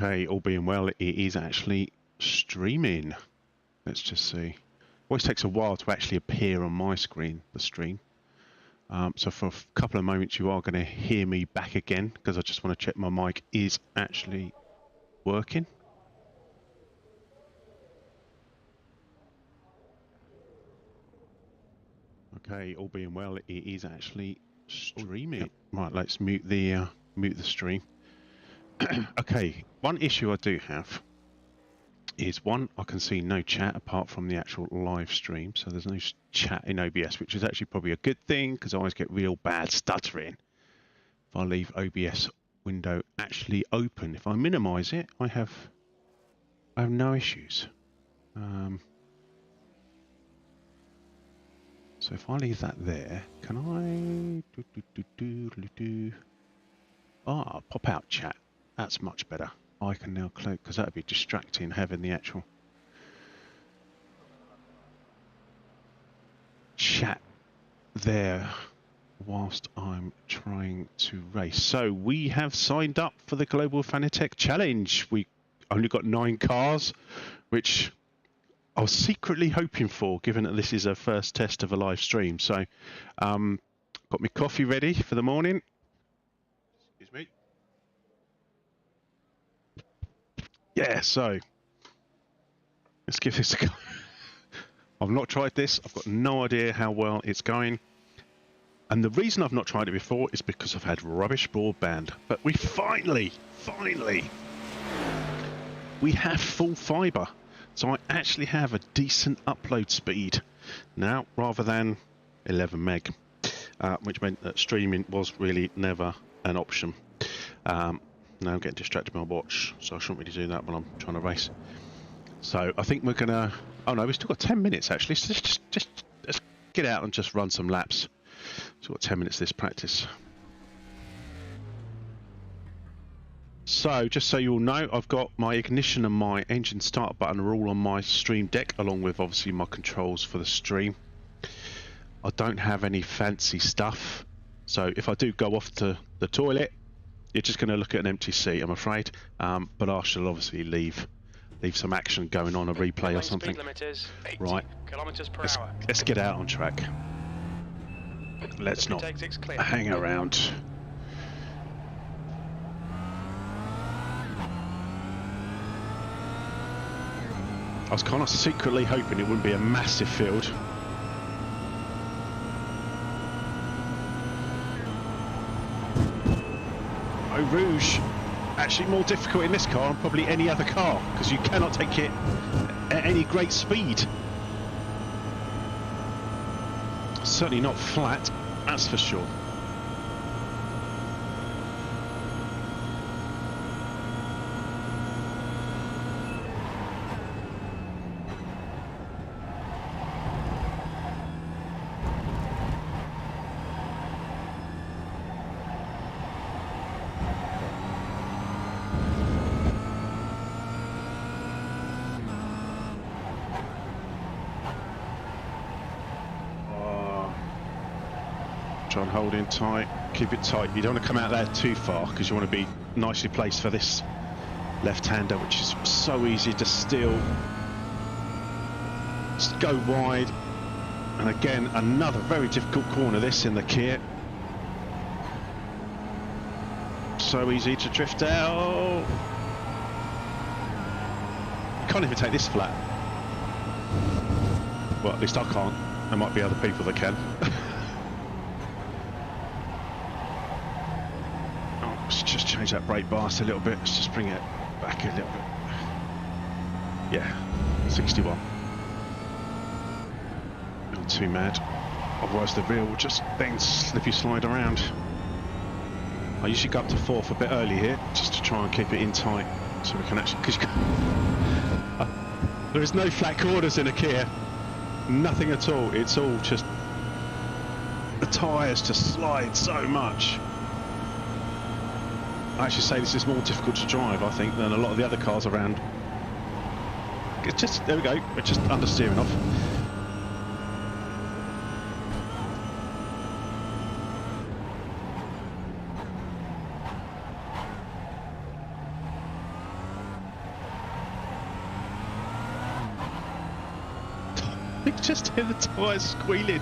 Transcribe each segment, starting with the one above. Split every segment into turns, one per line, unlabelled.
Okay, all being well, it is actually streaming. Let's just see. Always takes a while to actually appear on my screen, the stream. So for a couple of moments you are going to hear me back again because I just want to check my mic is actually working. Okay, all being well, it is actually streaming. Yep. Right, let's mute the stream. Okay, one issue I do have is one, I can see no chat apart from the actual live stream, so there's no chat in OBS, which is actually probably a good thing because I always get real bad stuttering if I leave OBS window actually open. If I minimize it, I have no issues. So if I leave that there, can I pop out chat? That's much better. I can now close because that would be distracting having the actual chat there whilst I'm trying to race. So we have signed up for the Global Fanatec Challenge. We only got 9 cars, which I was secretly hoping for, given that this is a first test of a live stream. So got my coffee ready for the morning. Excuse me. Yeah, so let's give this a go. I've not tried this. I've got no idea how well it's going. And the reason I've not tried it before is because I've had rubbish broadband. But we finally, we have full fibre. So I actually have a decent upload speed now, rather than 11 meg, which meant that streaming was really never an option. Now I'm getting distracted by my watch, so I shouldn't really do that when I'm trying to race. So I think we're gonna. Oh no, we've still got 10 minutes actually. So let's get out and just run some laps. So we've got 10 minutes of this practice. So just so you all know, I've got my ignition and my engine start button are all on my stream deck, along with obviously my controls for the stream. I don't have any fancy stuff, so if I do go off to the toilet, you're just going to look at an empty seat, I'm afraid. But I shall obviously leave some action going on, a replay or something. Right, let's get out on track. Let's not hang around. I was kind of secretly hoping it wouldn't be a massive field. Eau Rouge, actually more difficult in this car than probably any other car, because you cannot take it at any great speed. Certainly not flat, that's for sure. Try and hold in tight, keep it tight. You don't want to come out there too far because you want to be nicely placed for this left-hander, which is so easy to steal. Just go wide. And again, another very difficult corner, this in the Kia. So easy to drift out. Can't even take this flat. Well, at least I can't. There might be other people that can. Let's just change that brake bias a little bit. Let's just bring it back a little bit. Yeah, 61. Not too mad. Otherwise the rear will just then slip you slide around. I usually go up to 4th a bit early here, just to try and keep it in tight, so we can actually. Cause there is no flat corners in a Kia. Nothing at all. It's all just the tyres just slide so much. I actually say this is more difficult to drive, I think, than a lot of the other cars around. It's just, there we go, we're just understeering off. You just hear the tyres squealing.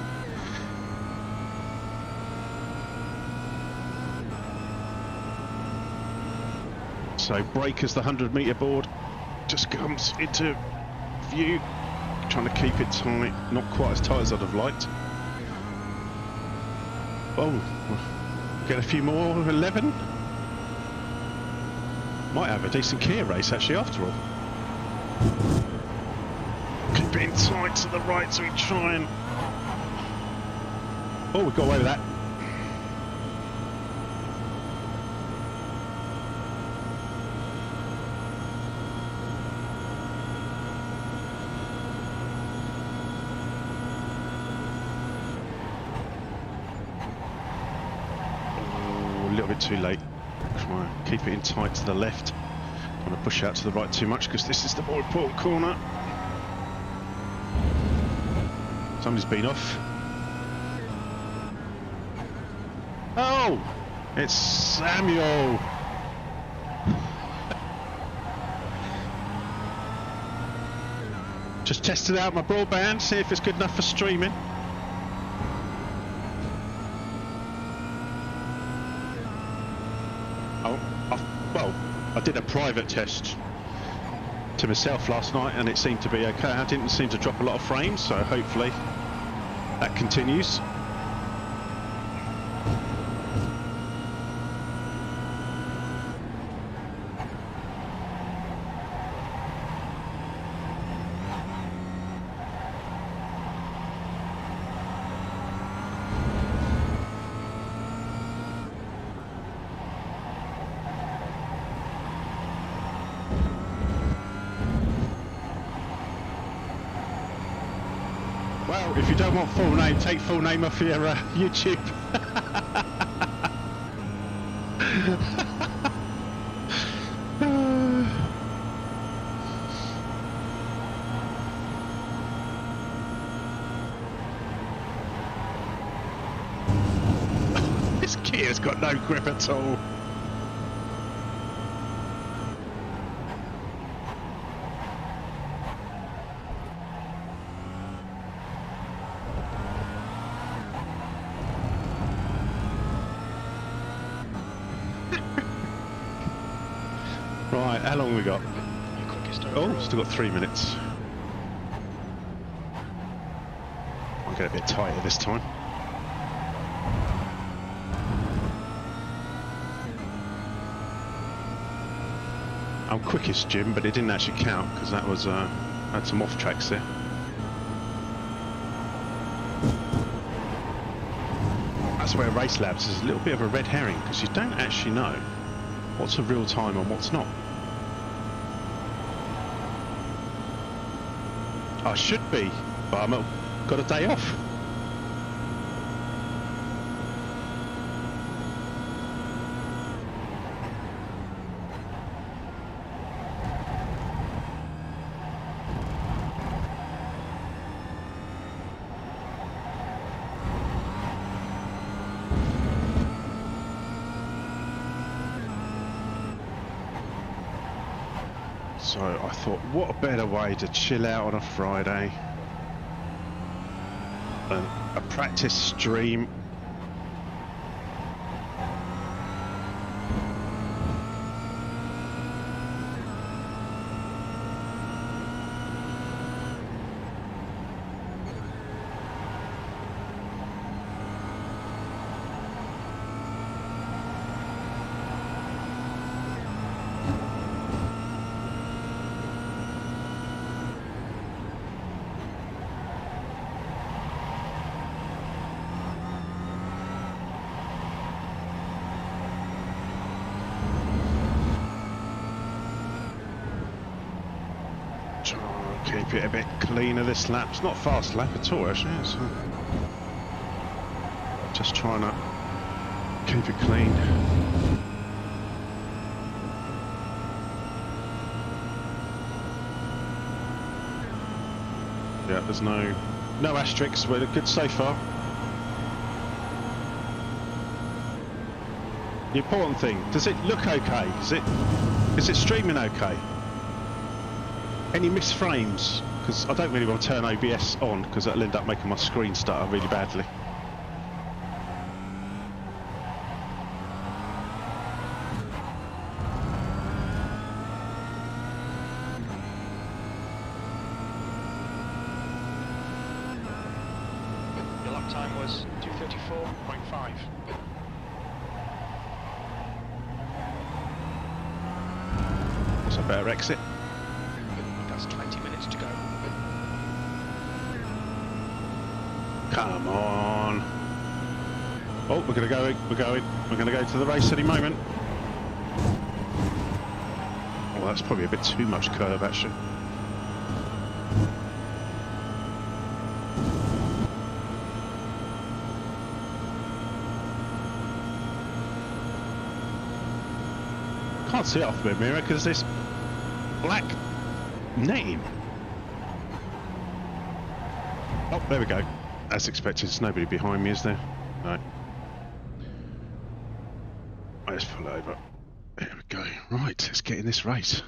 So brake as the 100-metre board just comes into view. Trying to keep it tight, not quite as tight as I'd have liked. Oh, get a few more, 11. Might have a decent Kia race actually after all. Keep it in tight to the right so we try and... Oh, we got away with that. Oh, a little bit too late. Try and keep it in tight to the left. Don't want to push out to the right too much because this is the more important corner. Somebody's been off. Oh! It's Samuel! Just tested out my broadband, see if it's good enough for streaming. Well, I did a private test to myself last night and it seemed to be okay. I didn't seem to drop a lot of frames, so hopefully that continues. Well, if you don't want full name, take full name off your YouTube. This Kia's got no grip at all. Right, how long have we got? Oh, still got 3 minutes. I'll get a bit tighter this time. I'm quickest, Jim, but it didn't actually count because that was had some off tracks there. That's where Race Labs is a little bit of a red herring because you don't actually know what's a real time and what's not. I should be, but I've got a day off. So I thought, what a better way to chill out on a Friday than a practice stream. Keep it a bit cleaner this lap. It's not a fast lap at all actually, it's just trying to keep it clean. Yeah, there's no asterisks, we're good so far. The important thing, does it look okay? Is it streaming okay? Any missed frames? because I don't really want to turn OBS on because that'll end up making my screen stutter really badly.
Your lap time was 2:34.5.
That's a better exit.
That's 20 minutes to go.
Come on. Oh, we're going to go. We're going to go to the race any moment. Oh, that's probably a bit too much curve, actually. Can't see it off the mirror because this black netting. Oh, there we go. As expected, there's nobody behind me, is there? No. Let's pull over. There we go. Right, let's get in this race.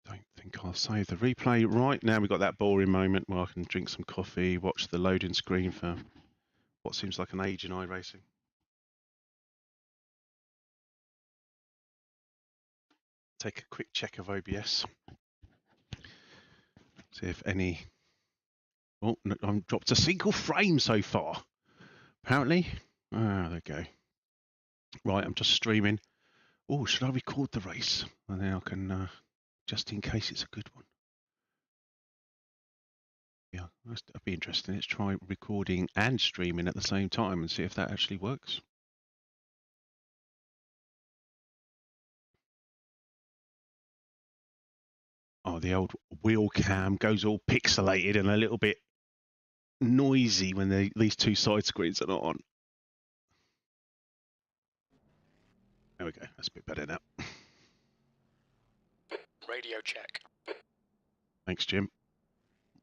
Don't think I'll save the replay. Right, now we've got that boring moment where I can drink some coffee, watch the loading screen for what seems like an age in iRacing. Take a quick check of OBS. See if any... Oh, no, I've dropped a single frame so far. Apparently. Ah, there we go. Right, I'm just streaming. Oh, should I record the race? And then I can, just in case it's a good one. Yeah, that'd be interesting. Let's try recording and streaming at the same time and see if that actually works. Oh, the old wheel cam goes all pixelated and a little bit noisy when these two side screens are not on. There we go. That's a bit better now.
Radio check.
Thanks, Jim.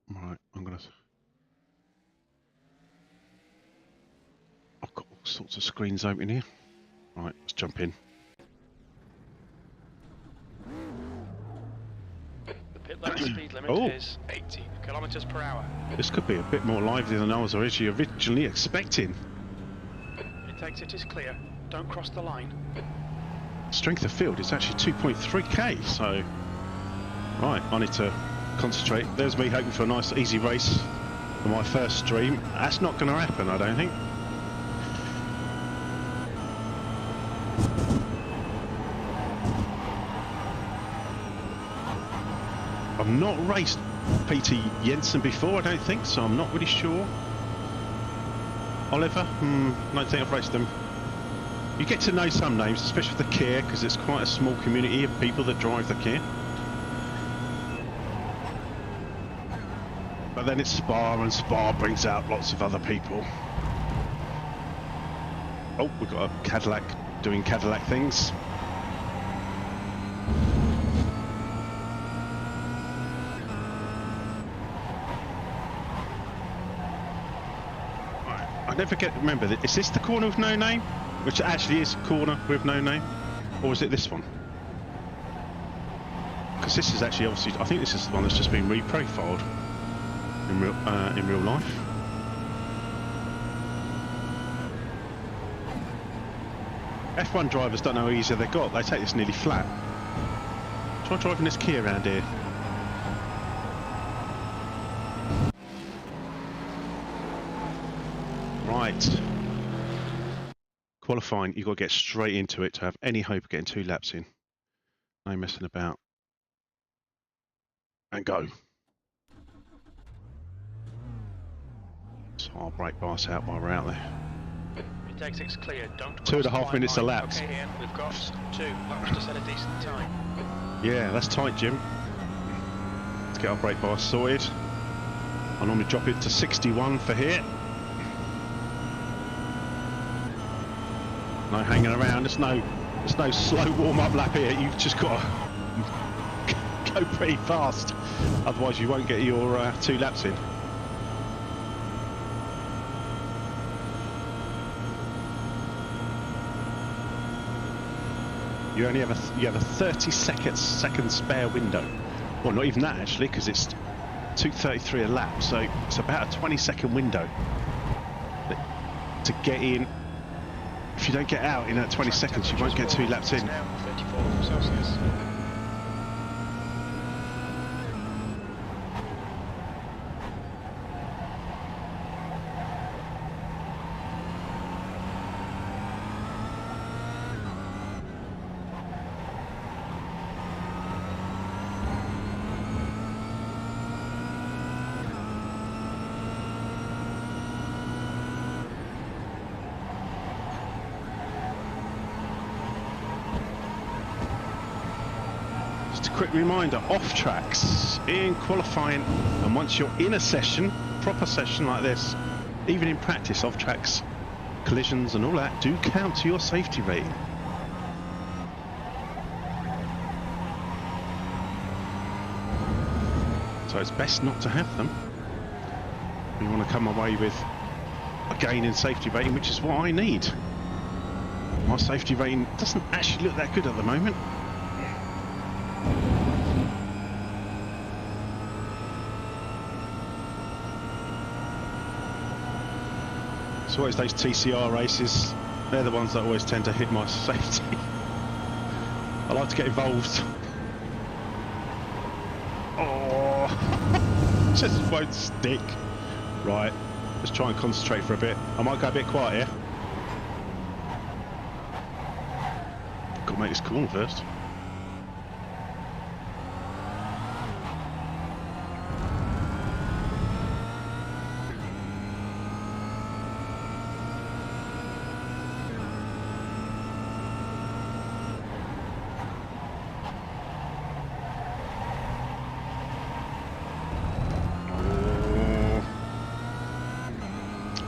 Right, I'm gonna... I've got all sorts of screens open here. Right, let's jump in.
The pit lane speed limit is 80 kilometers per hour.
This could be a bit more lively than I was originally expecting.
It exit is clear. Don't cross the line.
Strength of field is actually 2.3k, so... Right, I need to concentrate. There's me hoping for a nice easy race for my first stream. That's not going to happen, I don't think. I've not raced PT Jensen before, I don't think, so I'm not really sure. Oliver? I don't think I've raced them. You get to know some names, especially with the Kia, because it's quite a small community of people that drive the Kia. But then it's Spa, and Spa brings out lots of other people. Oh, we've got a Cadillac doing Cadillac things. I never remember, is this the corner with no name? Which actually is a corner with no name? Or is it this one? Because this is actually obviously, I think this is the one that's just been reprofiled in real life. F1 drivers don't know how easy they've got, they take this nearly flat. Try driving this Kia around here. Right. Qualifying, you've got to get straight into it to have any hope of getting 2 laps in. No messing about. And go. So I'll brake bias out while we're out there.
It exit's clear. Don't
2.5 minutes a lap.
Okay, Ian, we've got 2 laps to set a decent time.
Yeah, that's tight, Jim. Let's get our brake bias sorted. I normally drop it to 61 for here. No hanging around. There's no slow warm-up lap here. You've just got to go pretty fast, otherwise you won't get your 2 laps in. You only have you have a 30-second spare window. Well, not even that actually, because it's 2:33 a lap, so it's about a 20-second window to get in. If you don't get out in that 20 seconds, you won't get 2 laps in.
Now 34 Celsius.
Quick reminder, off tracks in qualifying, and once you're in a session, proper session like this, even in practice, off tracks collisions and all that do count to your safety rating. So it's best not to have them. You want to come away with a gain in safety rating, which is what I need. My safety rating doesn't actually look that good at the moment. It's always those TCR races, they're the ones that always tend to hit my safety. I like to get involved. Oh, just won't stick. Right, let's try and concentrate for a bit. I might go a bit quiet here. Got to make this corner first.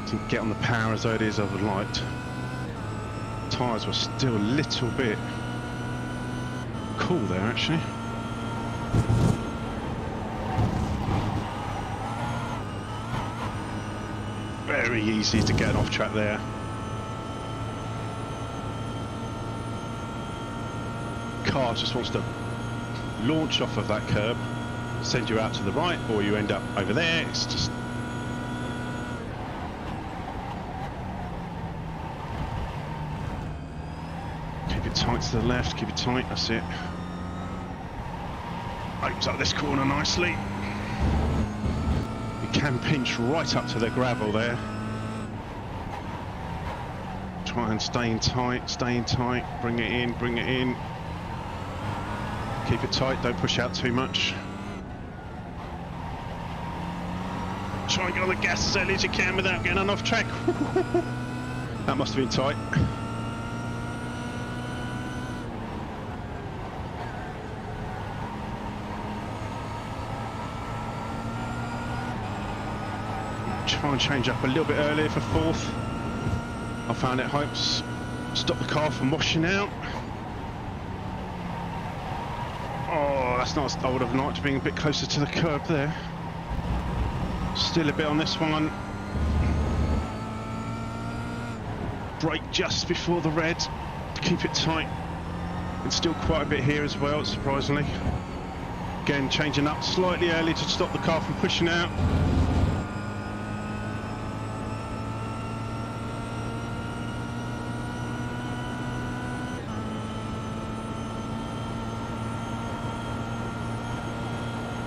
Didn't get on the power as it is I would liked. Tyres were still a little bit cool there actually. Very easy to get an off track there. Car just wants to launch off of that curb, send you out to the right, or you end up over there. It's just tight to the left, keep it tight, that's it. Opens up this corner nicely. You can pinch right up to the gravel there. Try and stay in tight, bring it in, bring it in. Keep it tight, don't push out too much. Try and get on the gas as early as you can without getting on off track. That must have been tight. Try and change up a little bit earlier for 4th. I found it helps stop the car from washing out. Oh, that's not. I would have liked being a bit closer to the curb there. Still a bit on this one. Brake just before the red to keep it tight. It's still quite a bit here as well, surprisingly. Again, changing up slightly early to stop the car from pushing out.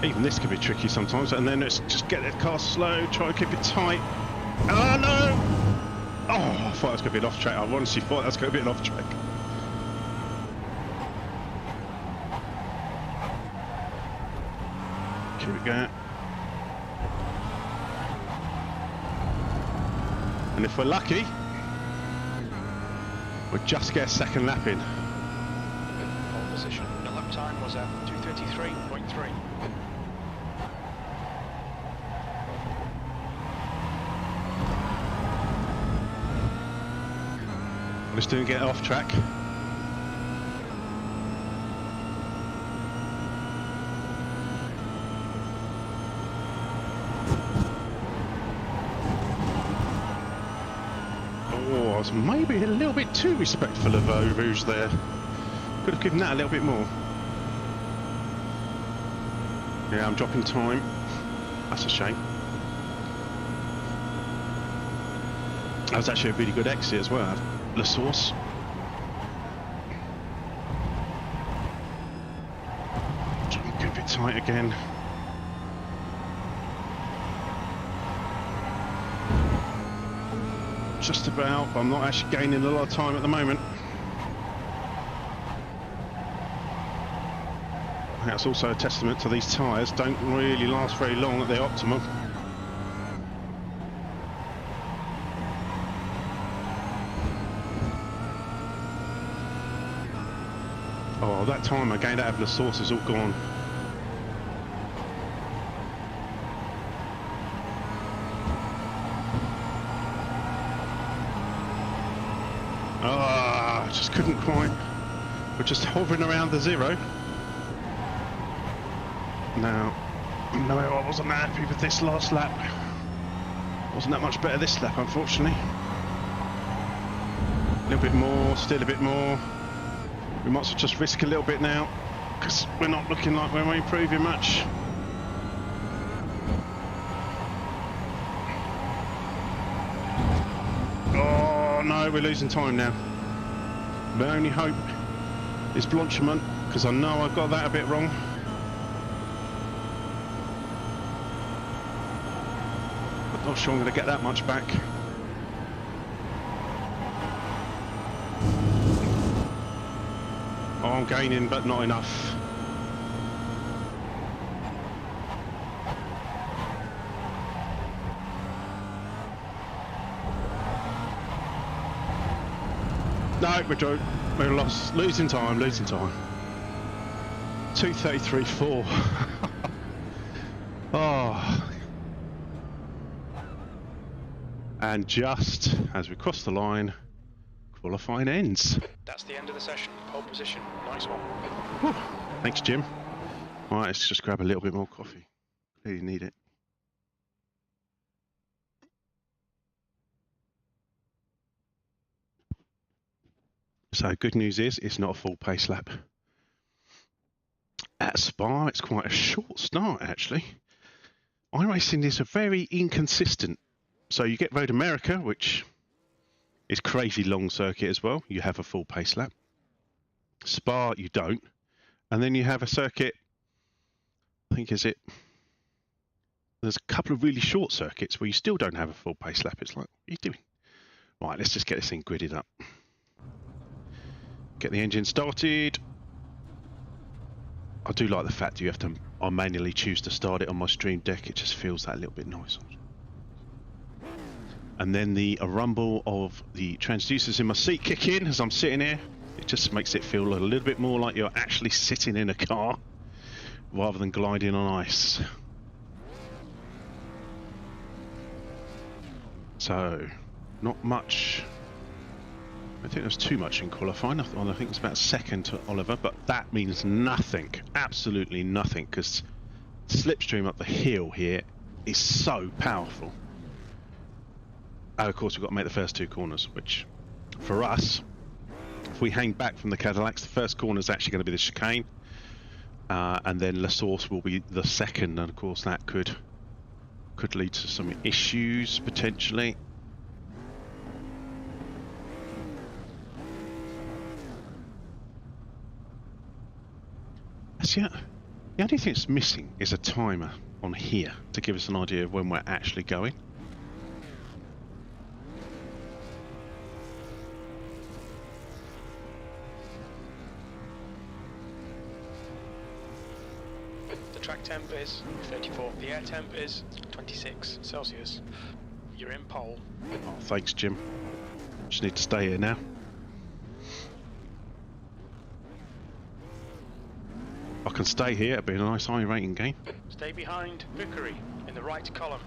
Even this can be tricky sometimes, and then let's just get the car slow, try and keep it tight. Oh no! Oh, I thought that was going to be an off track. I honestly thought that was going to be an off track. Keep it going. And if we're lucky, we'll just get a second lap in.
Pole position. The lap time was at 2:33.3.
Let's do and get off track. Oh, I was maybe a little bit too respectful of Eau Rouge there. Could have given that a little bit more. Yeah, I'm dropping time. That's a shame. That was actually a really good exit as well. La Source. Trying to keep it tight again. Just about, but I'm not actually gaining a lot of time at the moment. That's also a testament to these tyres don't really last very long at their optimum. Oh, that time I gained out of La Source is all gone. Ah, just couldn't quite. We're just hovering around the zero. Now, no, I wasn't that happy with this last lap. Wasn't that much better this lap, unfortunately. A little bit more, still a bit more. We might as well just risk a little bit now, because we're not looking like we're improving much. Oh no, we're losing time now. My only hope is Blanchiment, because I know I got that a bit wrong. I'm not sure I'm going to get that much back. Oh, I'm gaining, but not enough. No, we're lost. Losing time, losing time. 2:33.4. Oh. And just as we cross the line, qualifying ends.
That's the end of the session. Pole position. Nice one.
Whew. Thanks, Jim. All right, let's just grab a little bit more coffee. Really need it. So good news is it's not a full pace lap. At Spa, it's quite a short start, actually. iRacing is a very inconsistent. So you get Road America, which is crazy long circuit as well. You have a full pace lap. Spa, you don't. And then you have a circuit, I think there's a couple of really short circuits where you still don't have a full pace lap. It's like, what are you doing? Right, let's just get this thing gridded up. Get the engine started. I do like the fact that you have to, I manually choose to start it on my Stream Deck. It just feels that little bit nicer. And then the rumble of the transducers in my seat kick in as I'm sitting here. It just makes it feel a little bit more like you're actually sitting in a car rather than gliding on ice. So, not much. I think there's too much in qualifying. I think it's about second to Oliver, but that means nothing, absolutely nothing, because slipstream up the hill here is so powerful. And of course, we've got to make the first two corners, which for us, if we hang back from the Cadillacs, the first corner is actually going to be the chicane, and then La Source will be the second, and of course that could lead to some issues potentially. So yeah, the only thing that's missing is a timer on here to give us an idea of when we're actually going.
Track temp is 34. The air temp is 26 Celsius. You're in pole.
Oh, thanks, Jim. Just need to stay here now. I can stay here. It'll be a nice high rating game.
Stay behind Vickery in the right column.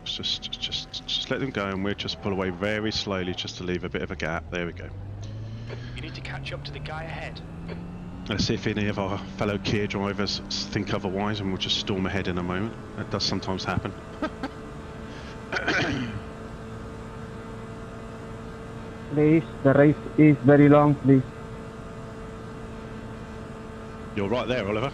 Just let them go, and we'll just pull away very slowly just to leave a bit of a gap. There we go.
You need to catch up to the guy ahead.
Let's see if any of our fellow Kia drivers think otherwise, and we'll just storm ahead in a moment. That does sometimes happen.
Please, the race is very long, please.
You're right there, Oliver.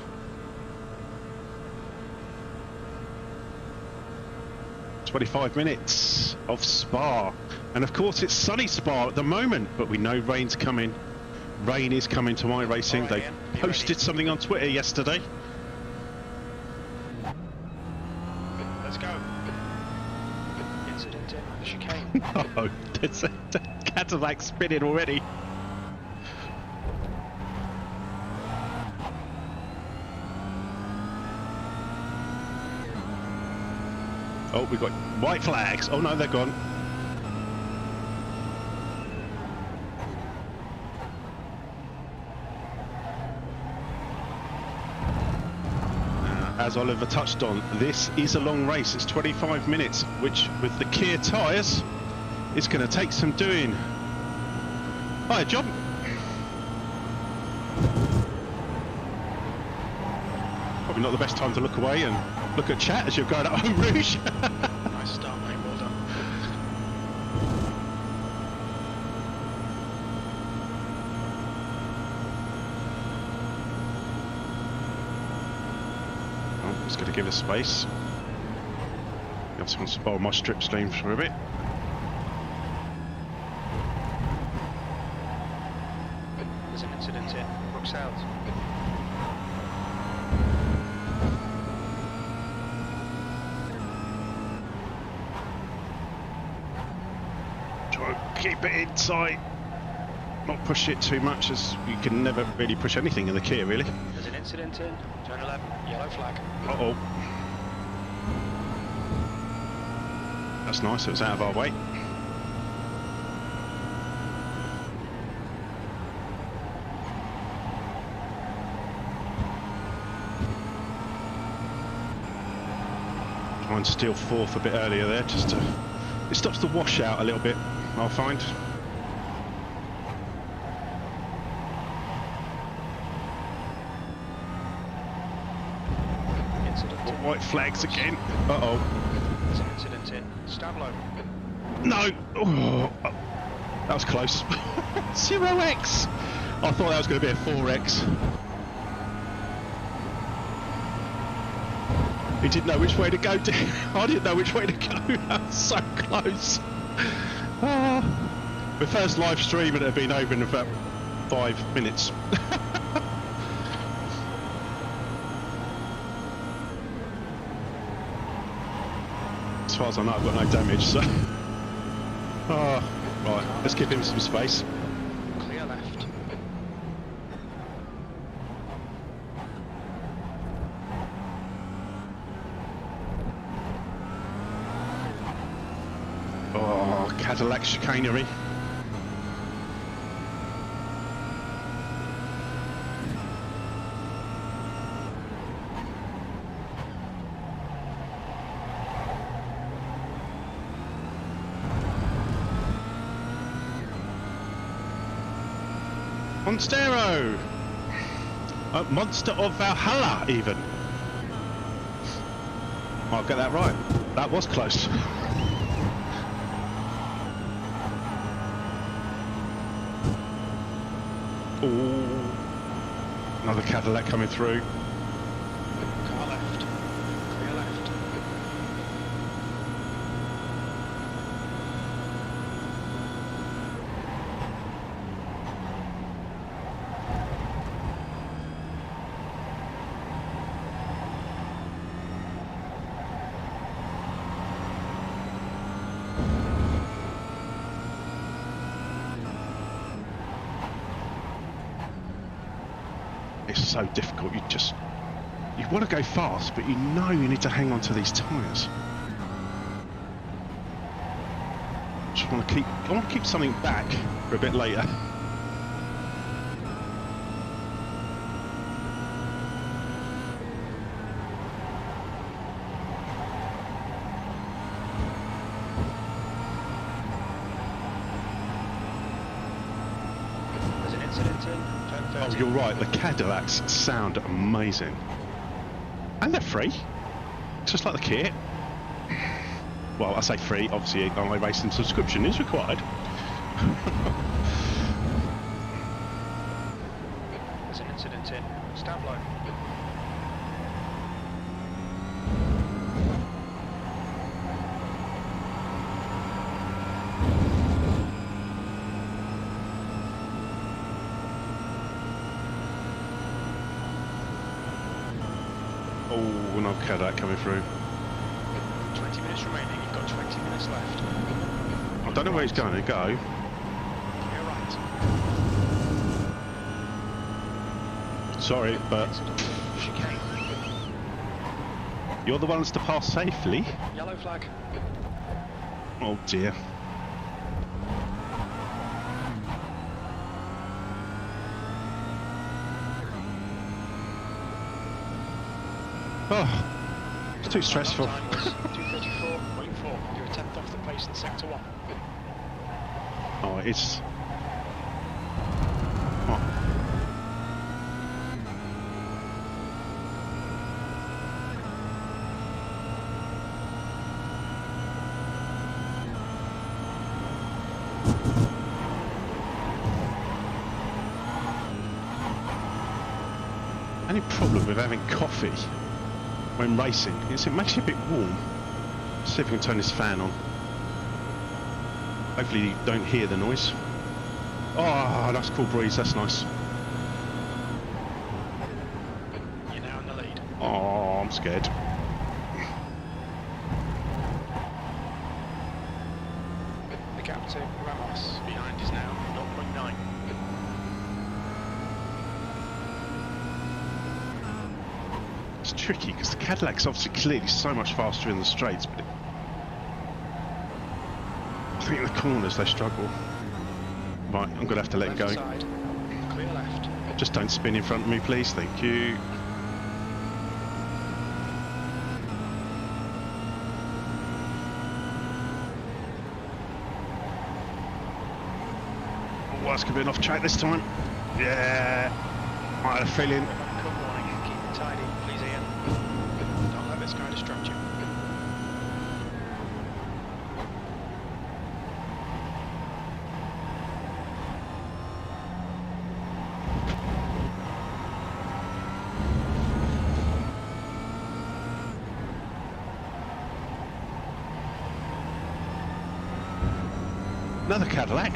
"25 minutes of Spa." And of course it's sunny Spa at the moment, but we know rain's coming. Rain is coming to iRacing.
Right,
They
Ian, be
posted
ready.
something on Twitter yesterday.
Let's go. Incident in the chicane.
Oh, there's a Cadillac spinning already. Oh, we've got white flags. Oh no, they're gone. As Oliver touched on, this is a long race. It's 25 minutes, which with the Kia tyres is going to take some doing. Hi, John. Probably not the best time to look away and look at chat as you're going up Eau Rouge.
Nice start, mate. Well done.
Oh, it's going to give us space. I just want to borrow my strip stream for a bit.
There's an incident in Brookside.
Try and keep it inside. Not push it too much, as you can never really push anything in the Kia, really.
There's an incident in turn 11. Yellow flag.
Uh-oh. That's nice, it was out of our way. Try and steal fourth a bit earlier there, just to... It stops the washout a little bit, I'll find.
Incident in.
White flags again. Uh-oh.
There's an incident in Stablo.
No! Oh, that was close. 0x! I thought that was going to be a 4x. He didn't know which way to go. I didn't know which way to go. That was so close. Oh. The first live stream would have been over in about 5 minutes. As far as I know, I've got no damage, so... Oh, right, let's give him some space.
Clear left.
Oh, Cadillac chicanery. Monstero! Monster of Valhalla, even. I'll get that right. That was close. Ooh. Another Cadillac coming through.
Car left. Clear left.
It's so difficult. You want to go fast, but you know you need to hang on to these tyres. I want to keep something back for a bit later.
There's an incident in turn 13.
Oh, you're right. The Cadillacs sound amazing, and they're free, just like the Kia. Well, I say free. Obviously, an iRacing subscription is required.
There's an incident in Stand low.
Oh, another Cadillac coming through.
20 minutes remaining, you've got 20 minutes left.
I don't know where he's going to go.
You're right.
Sorry, but
Chicane.
you're the ones to pass safely.
Yellow flag.
Oh dear. Oh, it's too stressful.
Time was 2:34.4. You're a tenth off the pace in sector 1.
Oh, it's... Oh. Any problem with having coffee when racing is it makes you a bit warm. See if we can turn this fan on. Hopefully you don't hear the noise. Oh, that's cool breeze, that's nice.
You're now in the lead.
Oh, I'm scared.
The gap to Ramos behind is now 0.9.
It's tricky because the Cadillac's obviously clearly so much faster in the straights, but I think in the corners they struggle. Right, I'm gonna have to let him go.
Left side. Clear left.
Just don't spin in front of me, please. Thank you. Oh, that's gonna be an off track this time. Yeah. I had a feeling.
Good warning. Keep it tidy, please, Ian. Don't let this guy distract you.
Another Cadillac.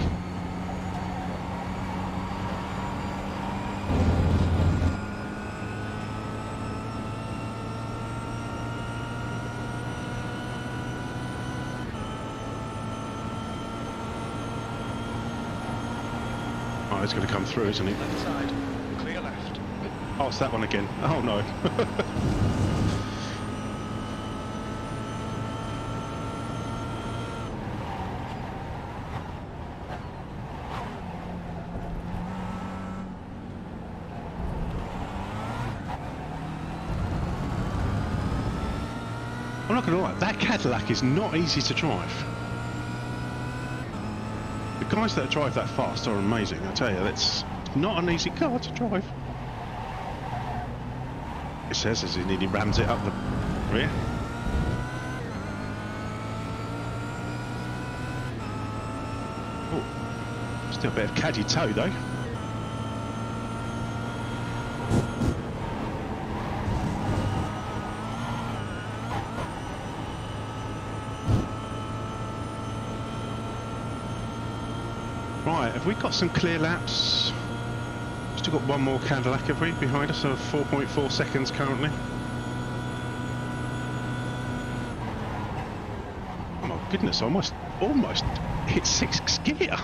Oh, he's going to come through, isn't he?
Left side. Clear left.
Oh, it's that one again. Oh no. I'm not going to lie, that Cadillac is not easy to drive. The guys that drive that fast are amazing, I tell you, that's not an easy car to drive. It says as he nearly rams it up the rear. Oh, still a bit of caddy toe though. Right, have we got some clear laps? Still got one more Cadillac, have we, behind us, of 4.4 seconds currently. Oh my goodness, almost hit sixth gear.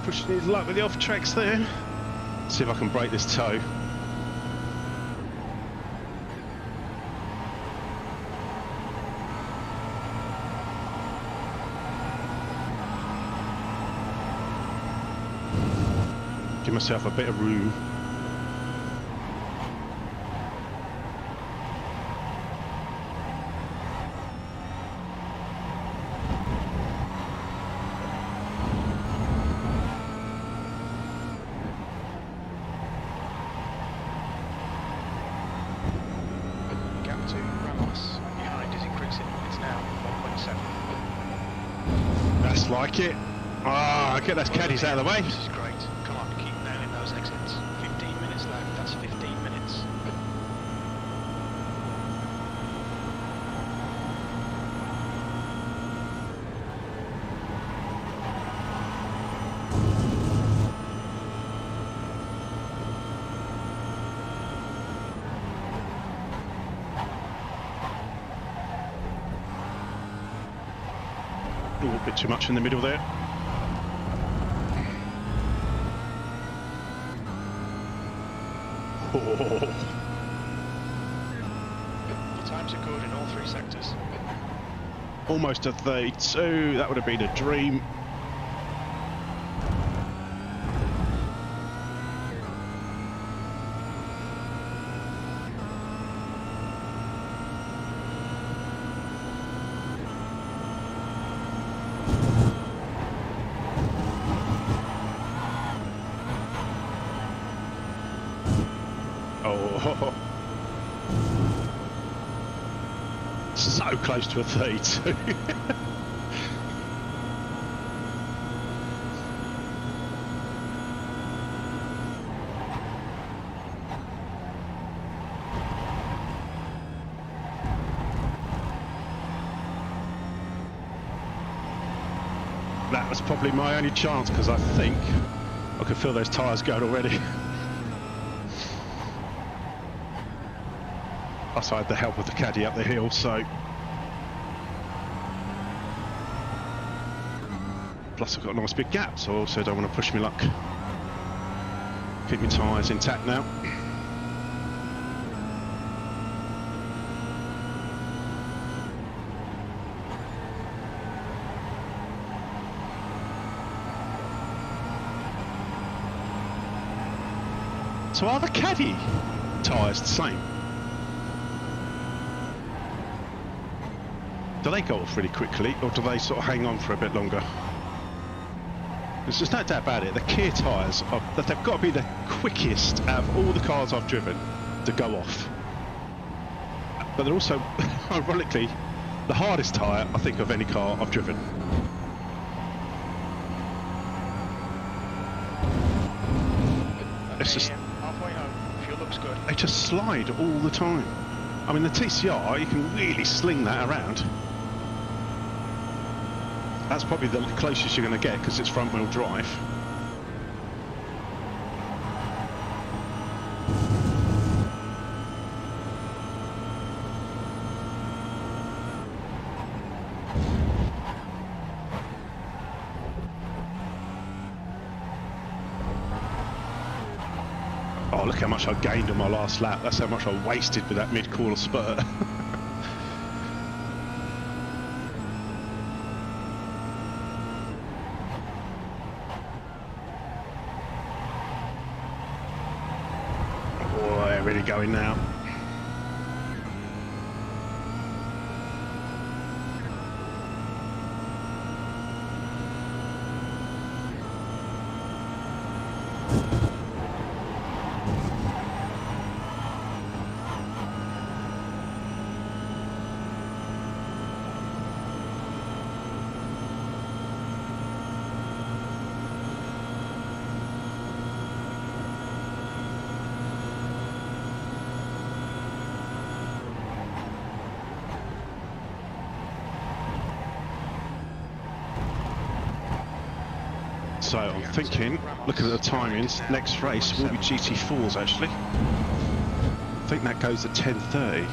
Pushing his luck with the off tracks there. See if I can break this toe. Give myself a bit of room. Looks like it. Ah, get those caddies out of the way.
This is great. Come on, keep nailing those exits. 15 minutes left. That's 15 minutes.
Ooh, a bit too much in the middle there. Oh.
Your times are good in all three sectors.
Almost a 32, that would have been a dream. Oh, so close to a 32. That was probably my only chance because I think I could feel those tyres going already. Plus I had the help of the caddy up the hill, so... Plus I've got a nice big gap, so I also don't want to push my luck. Keep my tyres intact now. So are the caddy tyres the same? Do they go off really quickly, or do they sort of hang on for a bit longer? There's just no doubt about it, the Kia tyres, they've got to be the quickest out of all the cars I've driven to go off. But they're also, ironically, the hardest tyre, I think, of any car I've driven. It's just...
halfway home. Fuel looks good.
They just slide all the time. I mean, the TCR, you can really sling that around. That's probably the closest you're going to get because it's front wheel drive. Oh, look how much I gained on my last lap. That's how much I wasted with that mid-corner spurt. Oh, they're really going now. So I'm thinking, looking at the timings, next race will be GT4s actually. I think that goes at 10:30.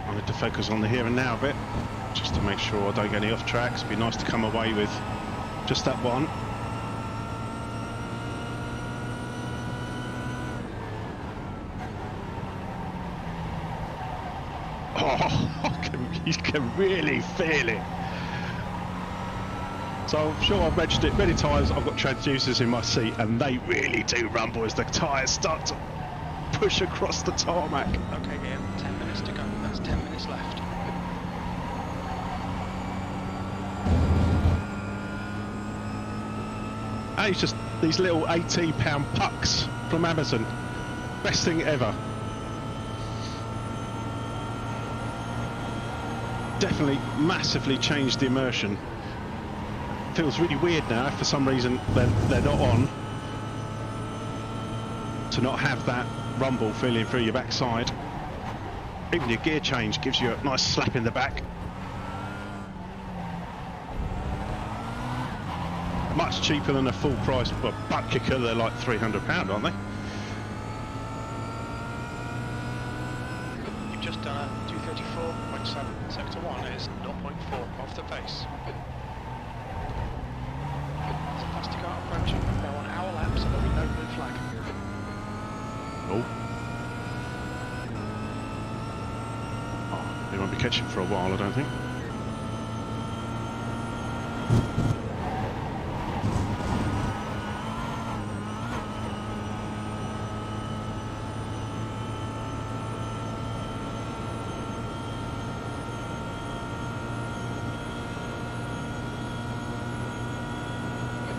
I need to focus on the here and now a bit, just to make sure I don't get any off tracks. It'd be nice to come away with just that one. Oh, you can really feel it. So I'm sure I've mentioned it many times, I've got transducers in my seat and they really do rumble as the tyres start to push across the tarmac.
Okay, Ian, 10 minutes to go. That's 10 minutes left.
And it's just these little £18 pucks from Amazon. Best thing ever. Definitely massively changed the immersion. Feels really weird now if for some reason they're not on. To not have that rumble feeling through your backside. Even your gear change gives you a nice slap in the back. Much cheaper than a full price butt kicker. They're like £300, aren't they?
You've just done a 234.7. Sector 1 is 0.4 off the pace. There's a faster car approaching. They're on our lap, so there'll be no blue flag.
Oh. They won't be catching for a while, I don't think.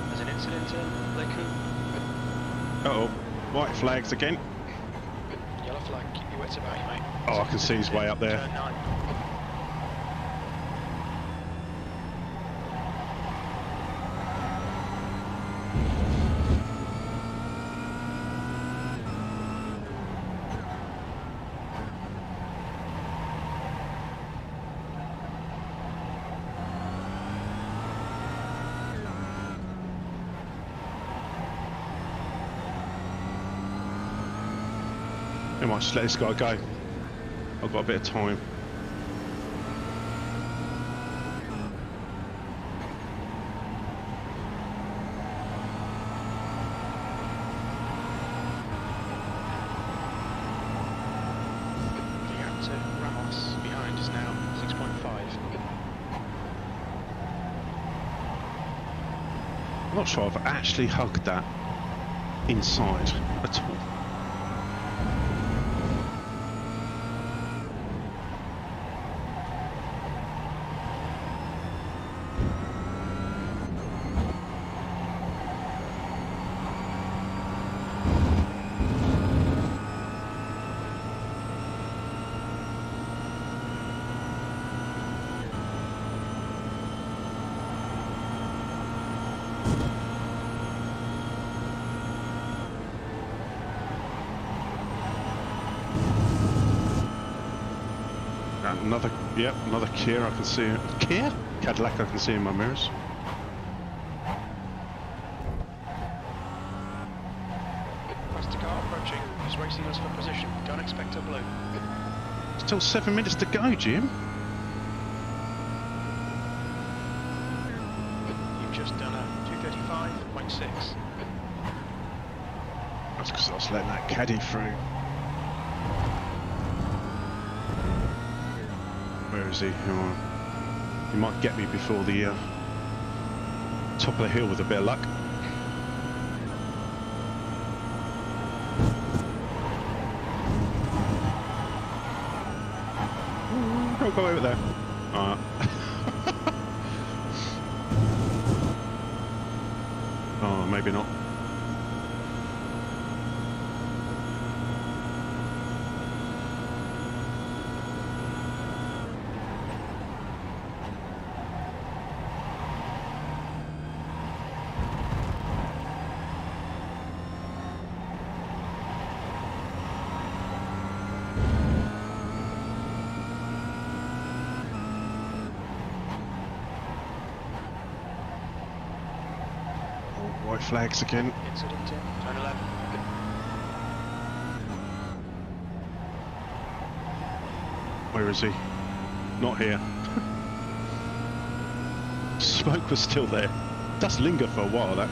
There's an incident in Leku.
Uh-oh. White flags again.
Yellow flag, keep your wits about you, mate.
Oh, I can see his way up there.
Turn 9.
I might just let this guy go. I've got a bit of time.
The gap to Ramos behind is now 6.5.
I'm not sure I've actually hugged that inside at all. Another, yep, another Kia I can see. Kia? Cadillac I can see in my mirrors.
Faster car approaching. He's racing us for position. Don't expect a blue.
Still 7 minutes to go, Jim.
You've just done a 235.6.
That's because I was letting that caddy through. Where is he? Oh, he might get me before the top of the hill with a bit of luck. Don't go over there. Oh, maybe not. White flags again.
Incident in turn 11.
Where is he? Not here. Smoke was still there. Does linger for a while, that.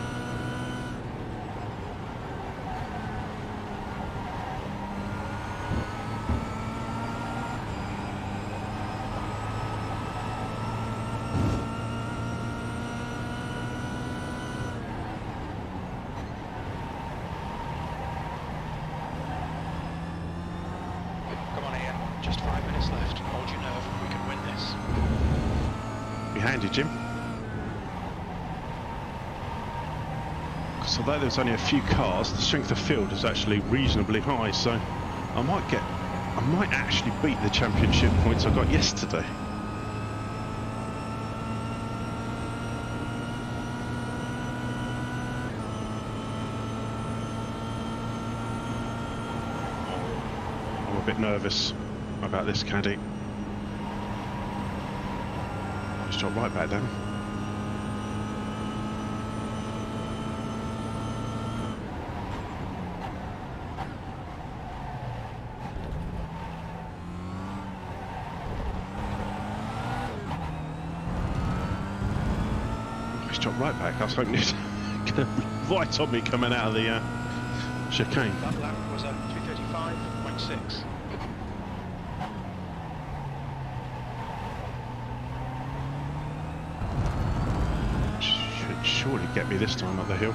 Just 5 minutes left. Hold your nerve. We can win this.
Be handy, Jim. Because although there's only a few cars, the strength of field is actually reasonably high, so I might actually beat the championship points I got yesterday. I'm a bit nervous about this, caddy. Just drop right back down. Just drop right back. I was hoping it right on me coming out of the chicane.
That lap was at 2:35.6.
Should surely get me this time up the hill.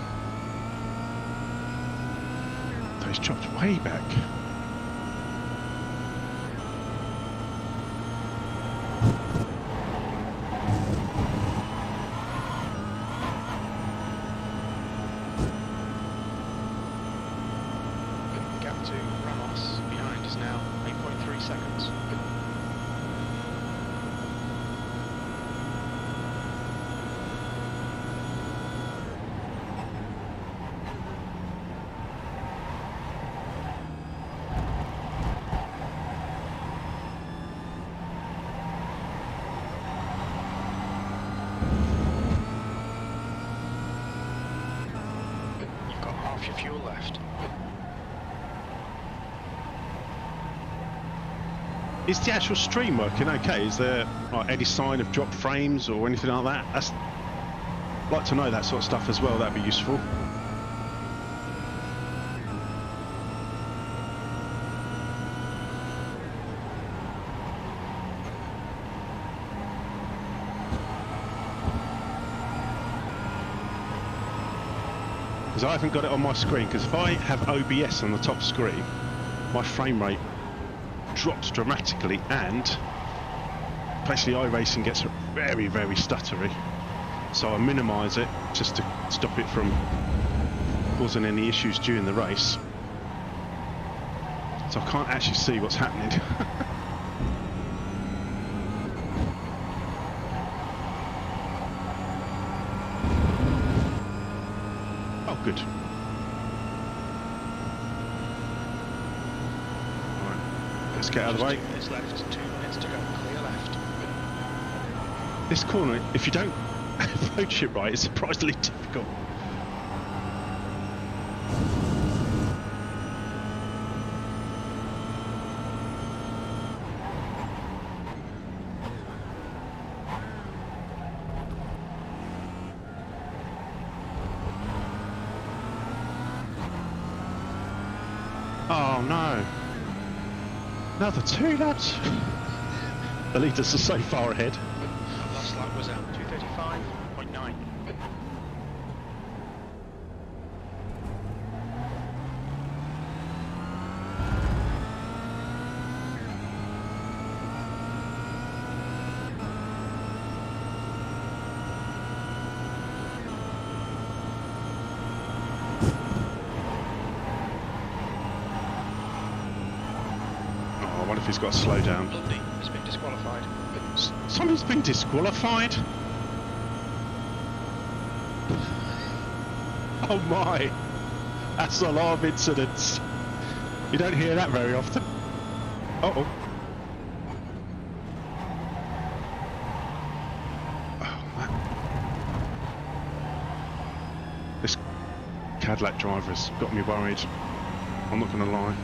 So he's dropped way back.
Gap to Ramos behind us now, 8.3 seconds. You've got half your fuel left.
Is the actual stream working okay? Is there like any sign of dropped frames or anything like that? I'd like to know that sort of stuff as well, that'd be useful. Because I haven't got it on my screen, because if I have OBS on the top screen, my frame rate drops dramatically, and basically iRacing gets very, very stuttery. So I minimise it just to stop it from causing any issues during the race. So I can't actually see what's happening. Oh, good. Let's get out of the way.
2 minutes left, 2 minutes to go, clear left.
This corner, if you don't approach it right, it's surprisingly difficult. Oh no. Another 2 laps. The leaders are so far ahead.
That last lap was at 2:35.9.
I wonder if he's got to slow down.
Lundy has been disqualified.
Someone's been disqualified? Oh my! That's a lot of incidents. You don't hear that very often. Uh-oh. Oh, this Cadillac driver's got me worried. I'm not going to lie.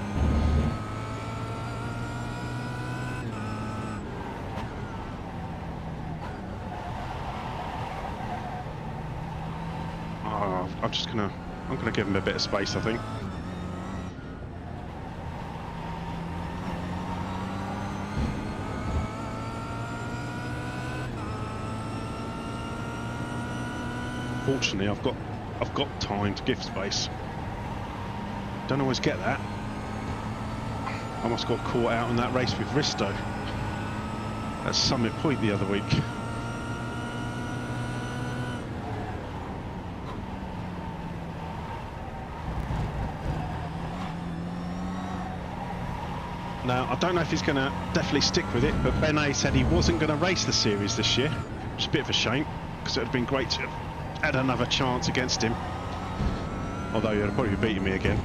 I'm gonna give him a bit of space, I think. Fortunately, I've got time to give space. Don't always get that. I almost got caught out in that race with Risto at Summit Point the other week. Now, I don't know if he's going to definitely stick with it, but Ben A said he wasn't going to race the series this year, which is a bit of a shame, because it would have been great to have had another chance against him. Although he'd probably be beating me again.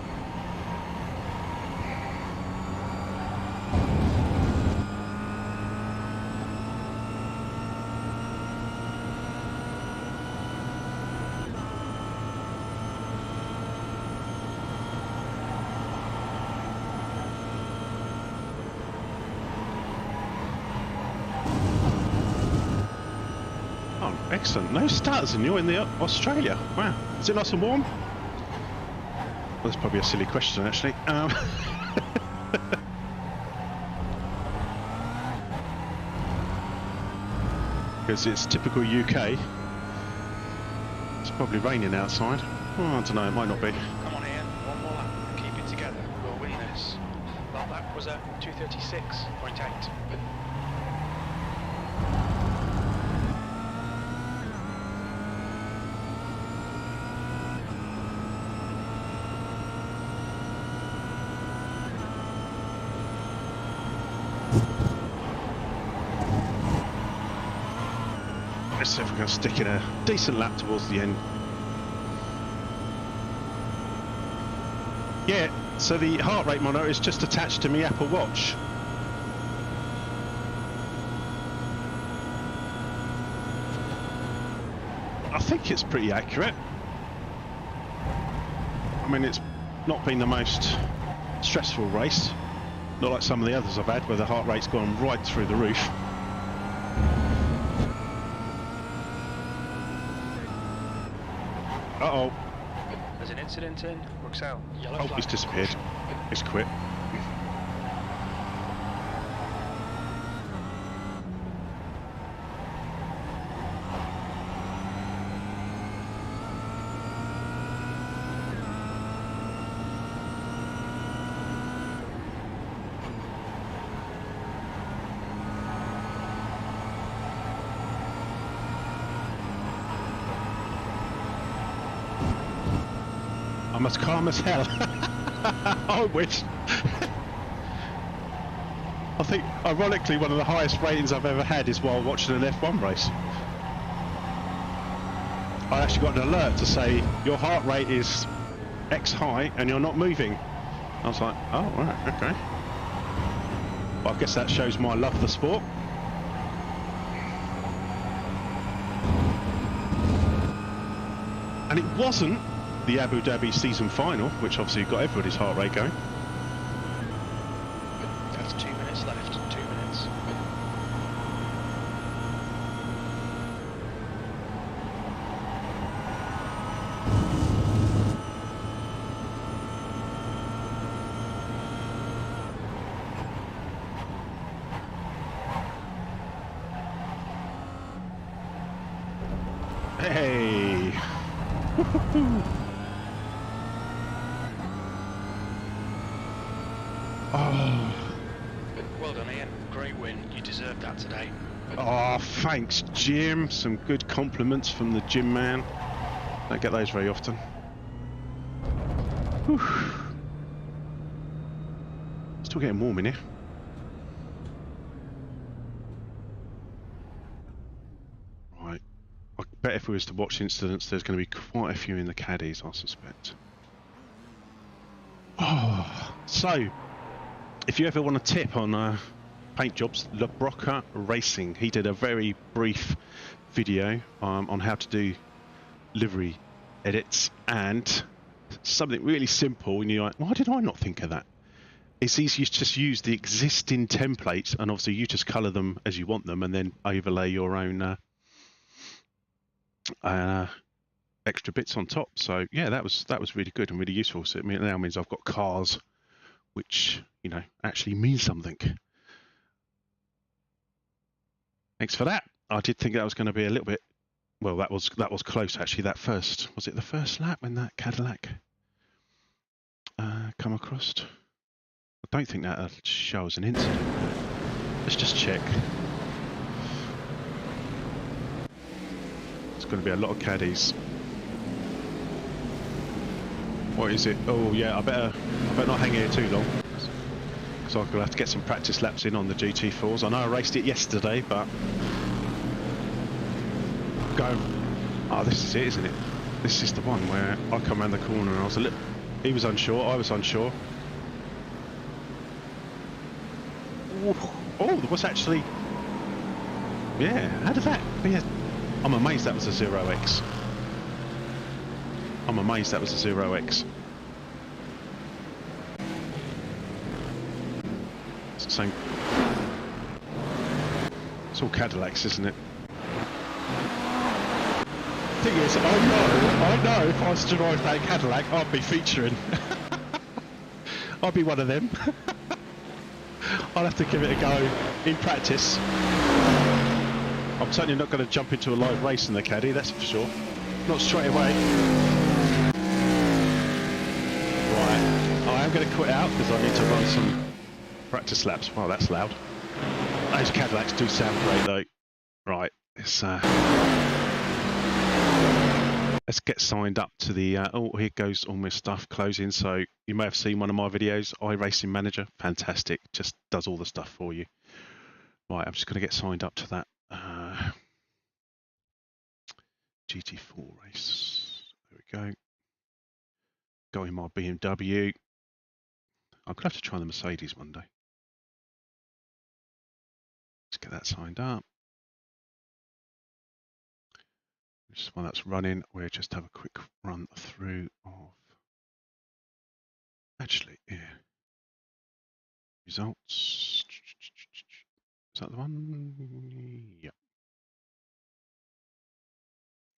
Excellent. No starters and you're in the Australia. Wow. Is it nice and warm? Well, that's probably a silly question, actually. Because it's typical UK. It's probably raining outside. Oh, I don't know, it might not be.
Come on, Ian. One more lap. Keep it together. We'll win this. Well, that was a 2:36.8.
Let's see if we can stick in a decent lap towards the end. Yeah, so the heart rate monitor is just attached to my Apple Watch. I think it's pretty accurate. I mean, it's not been the most stressful race. Not like some of the others I've had where the heart rate's gone right through the roof. Uh-oh.
There's an incident in Bruxelles. Yellow
Oh,
flag.
he's disappeared. He's quit. I'm as calm as hell. I wish. I think, ironically, one of the highest ratings I've ever had is while watching an F1 race. I actually got an alert to say, your heart rate is X high and you're not moving. I was like, oh, right, okay. Well, I guess that shows my love for the sport. And it wasn't the Abu Dhabi season final, which obviously got everybody's heart rate going.
That's 2 minutes left. 2 minutes.
Hey! Oh.
Well done, Ian. Great win. You deserved that today.
Oh, thanks, Jim. Some good compliments from the gym man. Don't get those very often. Whew. Still getting warm in here. Right. I bet if we was to watch incidents, there's going to be quite a few in the caddies, I suspect. Oh, so if you ever want a tip on paint jobs, Le Broca Racing, he did a very brief video on how to do livery edits, and something really simple, and you're like, why did I not think of that? It's easy to just use the existing templates, and obviously you just colour them as you want them, and then overlay your own extra bits on top. So yeah, that was really good and really useful. So it now means I've got cars, which, you know, actually means something. Thanks for that. I did think that was going to be a little bit. Well, that was close actually. That first, was it the first lap when that Cadillac come across? I don't think that shows an incident. Let's just check. It's going to be a lot of caddies. What is it? Oh yeah, I better not hang here too long. So I'm going to have to get some practice laps in on the GT4s. I know I raced it yesterday, but go. Oh, this is it, isn't it? This is the one where I come around the corner and I was a little. He was unsure. I was unsure. Oh, there was actually. Yeah, how did that? Yeah, I'm amazed that was a 0x. I'm amazed that was a 0x. It's the same. It's all Cadillacs, isn't it? Thing is, I know if I was to drive that Cadillac, I'd be featuring. I'd be one of them. I'll have to give it a go in practice. I'm certainly not going to jump into a live race in the Caddy, that's for sure. Not straight away. Right, I am going to quit out because I need to run some practice laps. Wow, that's loud. Those Cadillacs do sound great though. Right, let's get signed up to the, oh, here goes all my stuff closing. So you may have seen one of my videos, iRacing Manager, fantastic, just does all the stuff for you. Right, I'm just going to get signed up to that GT4 race. There we go. Go in my BMW. I'm going to have to try the Mercedes one day. Let's get that signed up. Just while that's running, we'll just have a quick run through of, actually, yeah, results. Is that the one? Yep.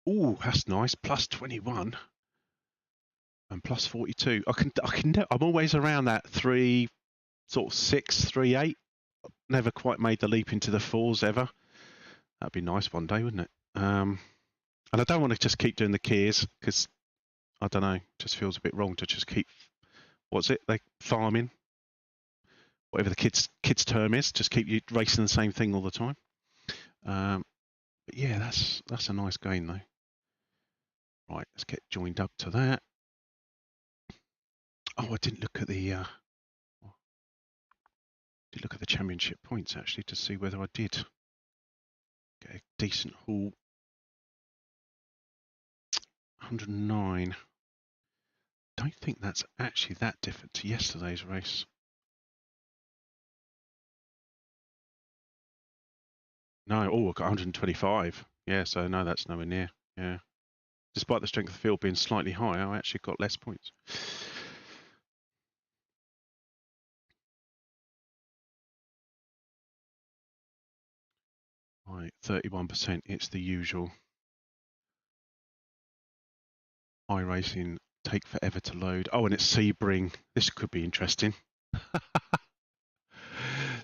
Oh, that's nice. Plus 21 and plus 42. I'm always around that 3, sort of 6, 3, 8. Never quite made the leap into the 4s ever. That'd be nice one day, wouldn't it? And I don't want to just keep doing the Kias because I don't know, it just feels a bit wrong to just keep, what's it, like farming, whatever the kids' term is, just keep you racing the same thing all the time. But yeah, that's a nice game though. Right, let's get joined up to that. Oh, I didn't look at the championship points actually to see whether I did get a decent haul. 109. Don't think that's actually that different to yesterday's race. No, oh, I got 125. Yeah, so no, that's nowhere near. Yeah. Despite the strength of the field being slightly higher, I actually got less points. Right, 31%. It's the usual. iRacing take forever to load. Oh, and it's Sebring. This could be interesting.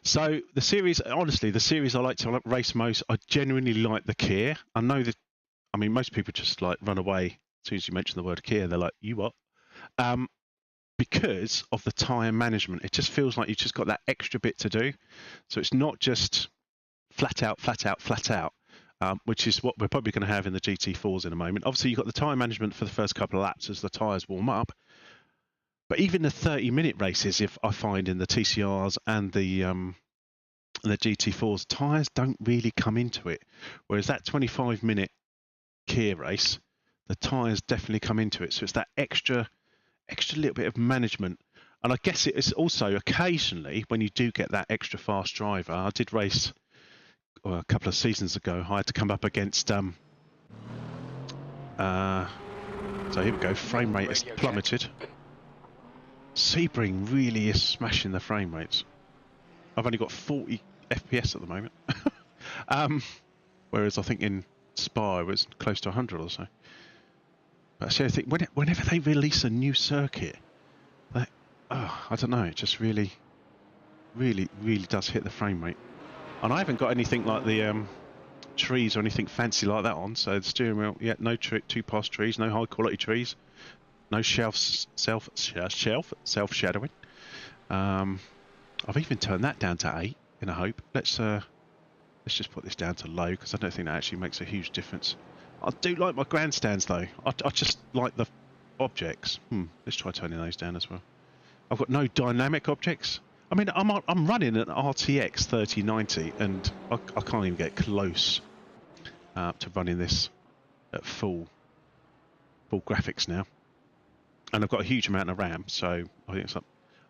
So the series, honestly, the series I like to race most, I genuinely like the Kia. I know that, I mean, most people just like run away as soon as you mention the word Kia. They're like, you what? Because of the tyre management. It just feels like you've just got that extra bit to do. So it's not just flat out, which is what we're probably going to have in the GT4s in a moment. Obviously, you've got the tyre management for the first couple of laps as the tyres warm up. But even the 30-minute races, if I find in the TCRs and the GT4s, tyres don't really come into it. Whereas that 25-minute Kia race, the tyres definitely come into it. So it's that extra little bit of management. And I guess it is also occasionally when you do get that extra fast driver. I did race a couple of seasons ago. I had to come up against so here we go. Frame rate has plummeted. Sebring really is smashing the frame rates. I've only got 40 FPS at the moment. Whereas I think in Spa it was close to 100 or so. But actually I think whenever they release a new circuit, I don't know, it just really does hit the frame rate. And I haven't got anything like the trees or anything fancy like that on, so the steering wheel, yeah, no two-pass trees, no high-quality trees. No self-shadowing. I've even turned that down to 8 in a hope. Let's just put this down to low because I don't think that actually makes a huge difference. I do like my grandstands though. I just like the objects. Let's try turning those down as well. I've got no dynamic objects. I mean, I'm running an RTX 3090 and I can't even get close to running this at full graphics now. And I've got a huge amount of RAM, so I think it's up.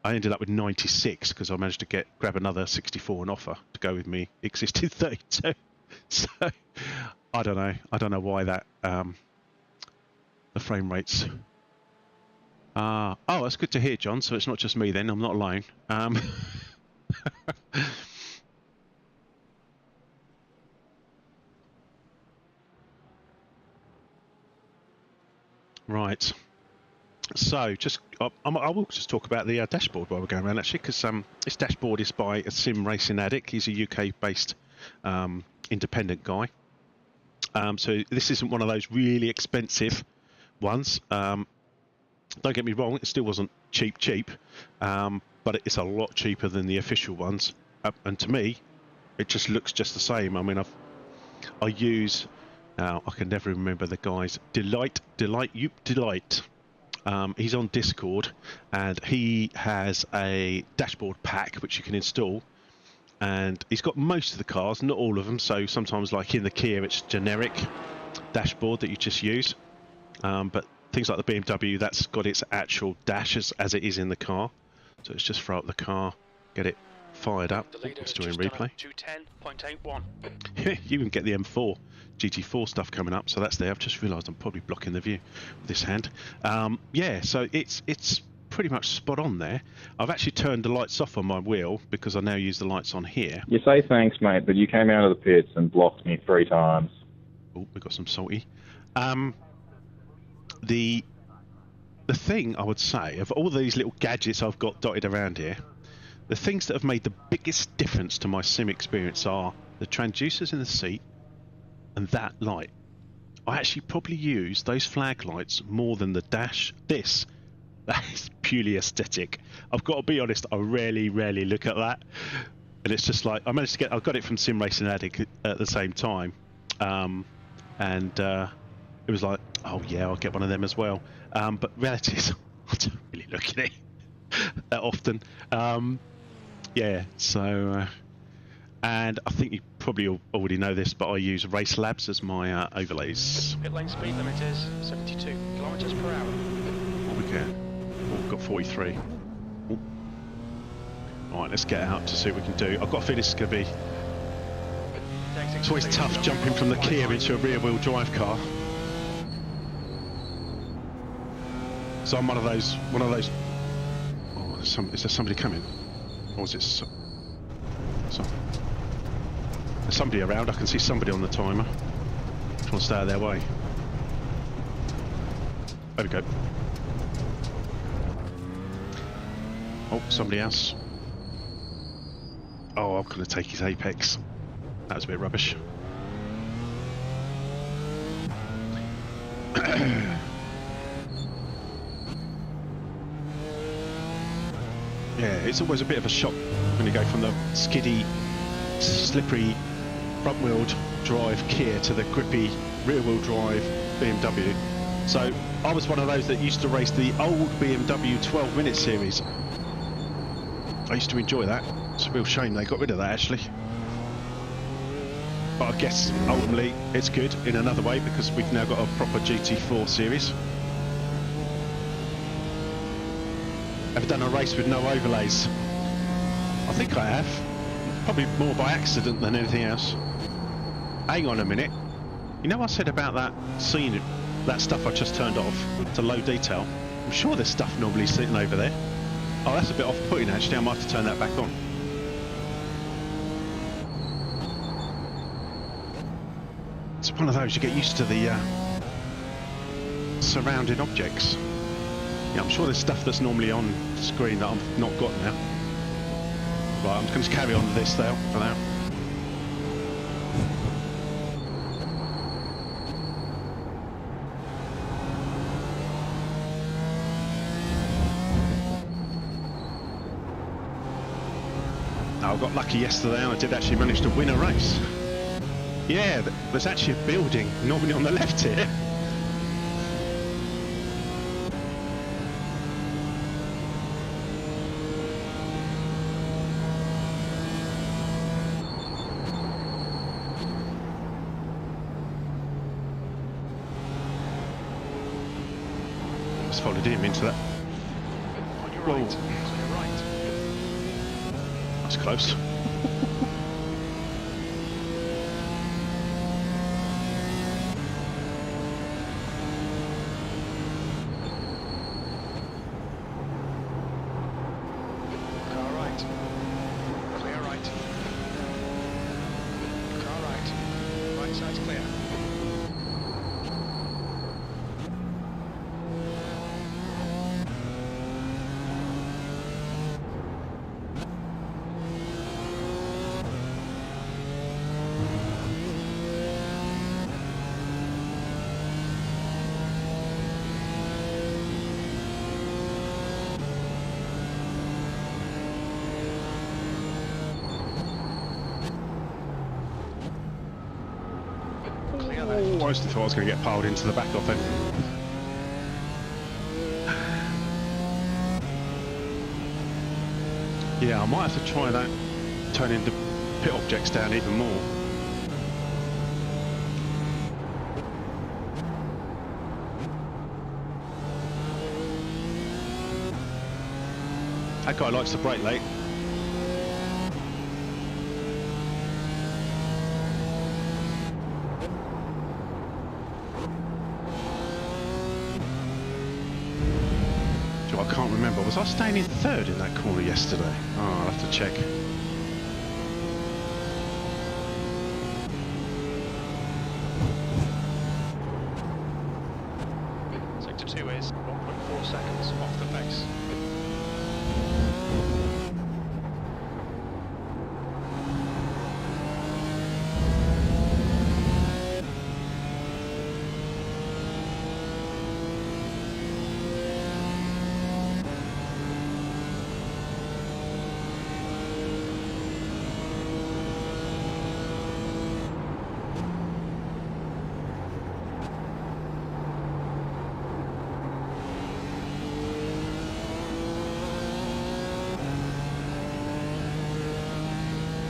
I ended up with 96 because I managed to grab another 64 on offer to go with me existing 32. So I don't know why that the frame rates. Oh, that's good to hear, John. So it's not just me then. I'm not alone. Right. So I will just talk about the dashboard while we're going around actually, because this dashboard is by a Sim Racing Addict. He's a UK-based independent guy. So this isn't one of those really expensive ones. Don't get me wrong, it still wasn't cheap, but it's a lot cheaper than the official ones. And to me, it just looks just the same. I mean, I use now I can never remember the guy's Delight. He's on Discord and he has a dashboard pack which you can install, and he's got most of the cars, not all of them. So sometimes, like in the Kia, it's generic dashboard that you just use, but things like the BMW, that's got its actual dash as it is in the car. So it's just throw up the car, get it fired up. It's doing replay. 210.81. You can get the M4 GT4 stuff coming up, so that's there. I've just realised I'm probably blocking the view with this hand. Yeah, so it's pretty much spot on there. I've actually turned the lights off on my wheel because I now use the lights on here.
You say thanks, mate, but you came out of the pits and blocked me 3 times.
Oh, we got some salty. The thing I would say, of all these little gadgets I've got dotted around here, the things that have made the biggest difference to my sim experience are the transducers in the seat and that light. I actually probably use those flag lights more than the dash. That is purely aesthetic. I've got to be honest, I rarely look at that. And it's just like, I got it from Sim Racing Addict at the same time. It was like, oh yeah, I'll get one of them as well. But reality is, I don't really look at it that often. Yeah, so, and I think you probably already know this, but I use Race Labs as my overlays.
Pit lane speed limit is 72 kilometers per hour.
What we get? Oh, we've got 43. Oh. All right, let's get out to see what we can do. I've got a feeling this is going to be... It's always tough jumping from the Kia into a rear-wheel drive car. So I'm one of those. Oh, is there somebody coming? Or is it there's somebody around? I can see somebody on the timer. Just want to stay out of their way. There we go. Oh, somebody else. Oh, I'm going to take his apex. That was a bit rubbish. Yeah, it's always a bit of a shock when you go from the skiddy, slippery front-wheel drive Kia to the grippy rear-wheel drive BMW. So I was one of those that used to race the old BMW 12-minute series. I used to enjoy that. It's a real shame they got rid of that actually. But I guess ultimately it's good in another way because we've now got a proper GT4 series. Ever done a race with no overlays? I think I have. Probably more by accident than anything else. Hang on a minute. You know what I said about that scene, that stuff I just turned off to low detail? I'm sure there's stuff normally sitting over there. Oh, that's a bit off-putting actually. I might have to turn that back on. It's one of those, you get used to the surrounding objects. Yeah, I'm sure there's stuff that's normally on screen that I've not got now. Right, I'm going to carry on with this though, for now. got lucky yesterday and I did actually manage to win a race. Yeah, there's actually a building normally on the left here. Just followed him into that.
On your
Whoa.
right. Clear right.
That's close.
Car right. Clear right. Car right. Right side's clear. Clear left.
Almost thought I was going to get piled into the back of it. Yeah, I might have to try that, turning the pit objects down even more. That guy likes to brake late. I can't remember. Was I staying in third in that corner yesterday? Oh, I'll have to check.
Sector 2 is 1.4 seconds off the pace.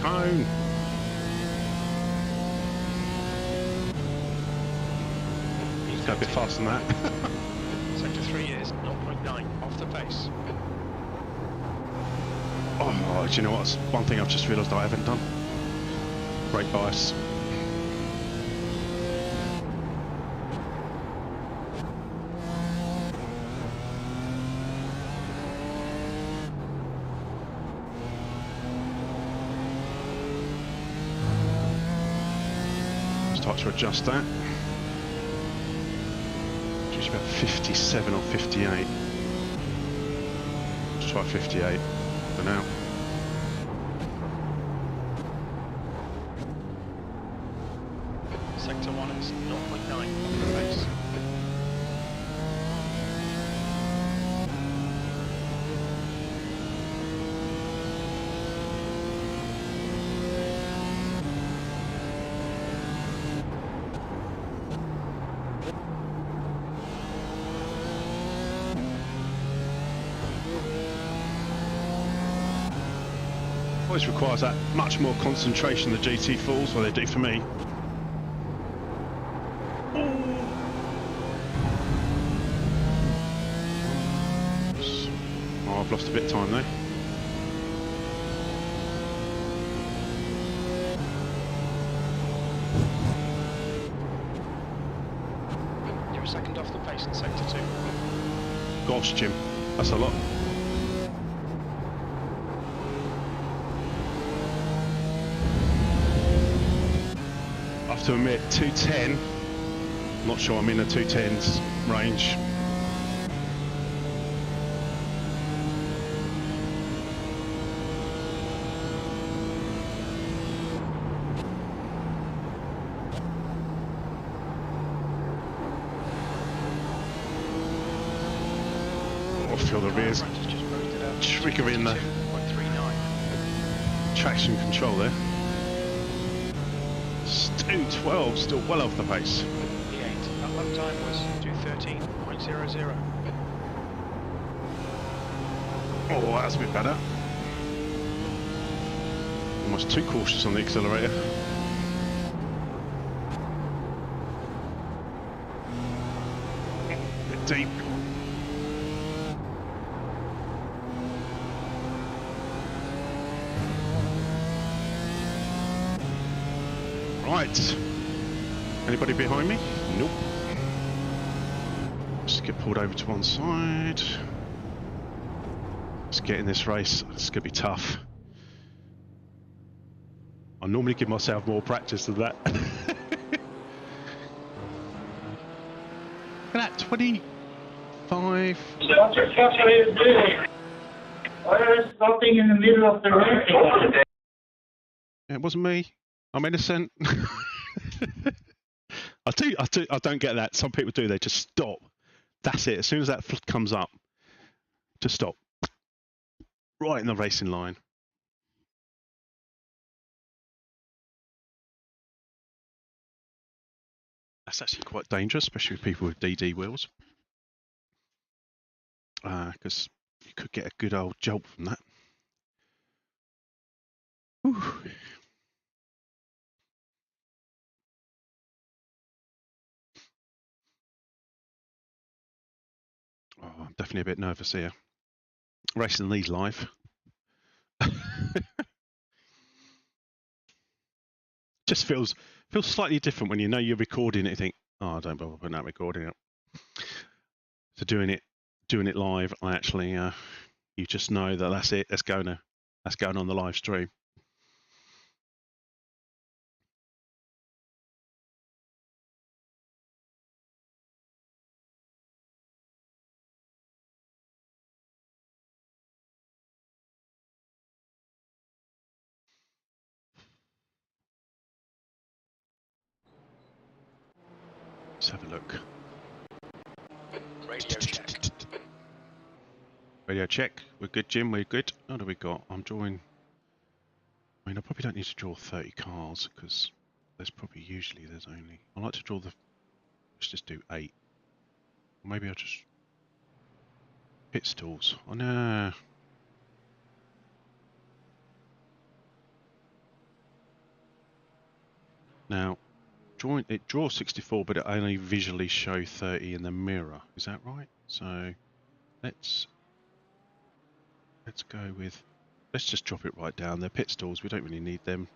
Home. Go a bit faster than that.
Sector 3 is 0.9 off the pace.
Oh, do you know what? One thing I've just realised I haven't done. Brake bias. Start to adjust that. Just about 57 or 58. Let's try 58 for now.
Sector 1 is 0.9 off the pace.
Always requires that much more concentration the GT falls, well they do for me. Oh, I've lost a bit of time there.
You're a second off the pace in Sector 2.
Gosh, Jim, that's a lot. I have to admit, 210. Not sure I'm in the 210s range. I feel the rears
Just posted out
triggering the
52.39.
traction control there. It's 2:12, still well off the pace.
P8. That lap time was 2:13.00.
Oh, that's a bit better. Almost too cautious on the accelerator. Bit deep. Right. Anybody behind me? Nope. Just get pulled over to one side. Let's get in this race. It's going to be tough. I normally give myself more practice than that. Look at that, 25.
What the fuck are you doing? Why are you stopping in the middle of the race?
It wasn't me. I'm innocent. I don't get that. Some people do. They just stop. That's it. As soon as that comes up, just stop. Right in the racing line. That's actually quite dangerous, especially with people with DD wheels. Because you could get a good old jolt from that. Whew. Oh, I'm definitely a bit nervous here. Racing these live. Just feels slightly different when you know you're recording it. You think, oh, don't bother putting that recording up. So doing it live, I actually, you just know that that's it. That's going on the live stream. Let's have a look.
Radio check.
Radio check. We're good, Jim. We're good. What do we got? I'm drawing. I mean, I probably don't need to draw 30 cars because there's only. I like to draw the. Let's just do 8. Or maybe I'll just pit stalls. Oh no. Now, it draws 64, but it only visually show 30 in the mirror. Is that right? So let's go with. Let's just drop it right down. They're pit stalls. We don't really need them.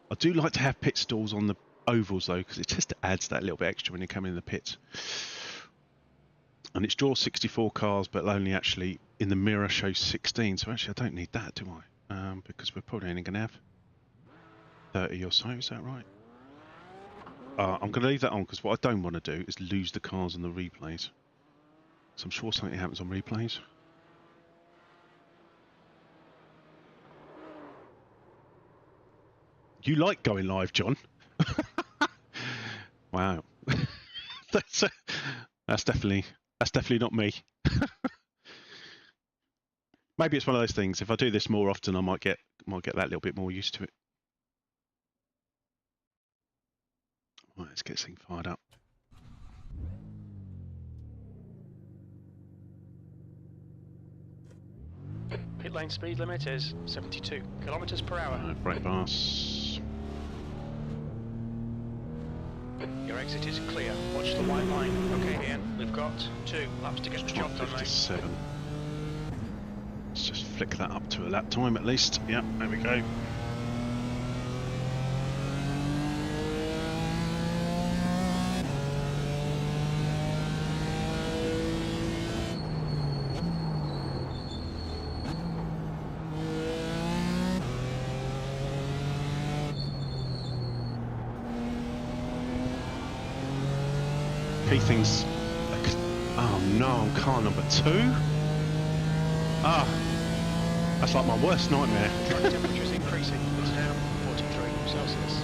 I do like to have pit stalls on the ovals though, because it just adds that little bit extra when you come in the pit. And it's draws 64 cars, but only actually in the mirror shows 16. So actually, I don't need that, do I? Because we're probably only going to have 30 or so. Is that right? I'm going to leave that on because what I don't want to do is lose the cars on the replays. So I'm sure something happens on replays. You like going live, John? Wow. That's definitely not me. Maybe it's one of those things. If I do this more often, I might get that little bit more used to it. Right, let's get this thing fired up.
Pit lane speed limit is 72 kilometers per hour.
Right, brake pass.
Your exit is clear. Watch the white line. Okay, Ian, we've got 2 laps to get the job done, mate.
57. Let's just flick that up to a lap time at least. Yep, there we go. Key things. Oh no, I'm car number 2. Ah, that's like my worst nightmare.
Track temperature is increasing. It's now 43 Celsius.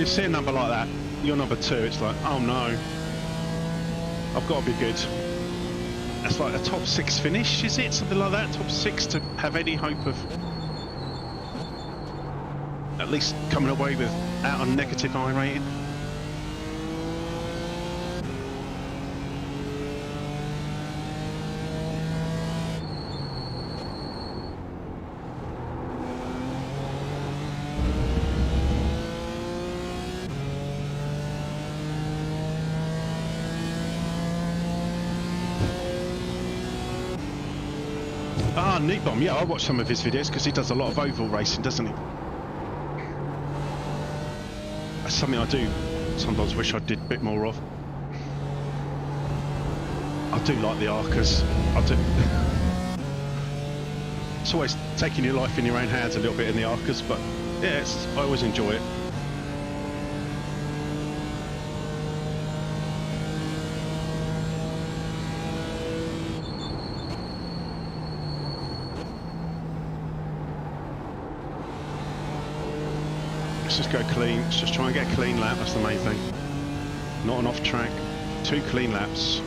You see a number like that, you're number 2, it's like, oh no, I've got to be good. That's like a top 6 finish, is it? Something like that? Top 6 to have any hope of at least coming away without a negative I rating. Ah, Neatbomb, yeah, I watch some of his videos because he does a lot of oval racing, doesn't he? That's something I do sometimes wish I did a bit more of. I do like the Arcas, I do. It's always taking your life in your own hands a little bit in the Arcas, but yeah, I always enjoy it. Let's just go clean. Let's just try and get a clean lap. That's the main thing. Not an off track. 2 clean laps.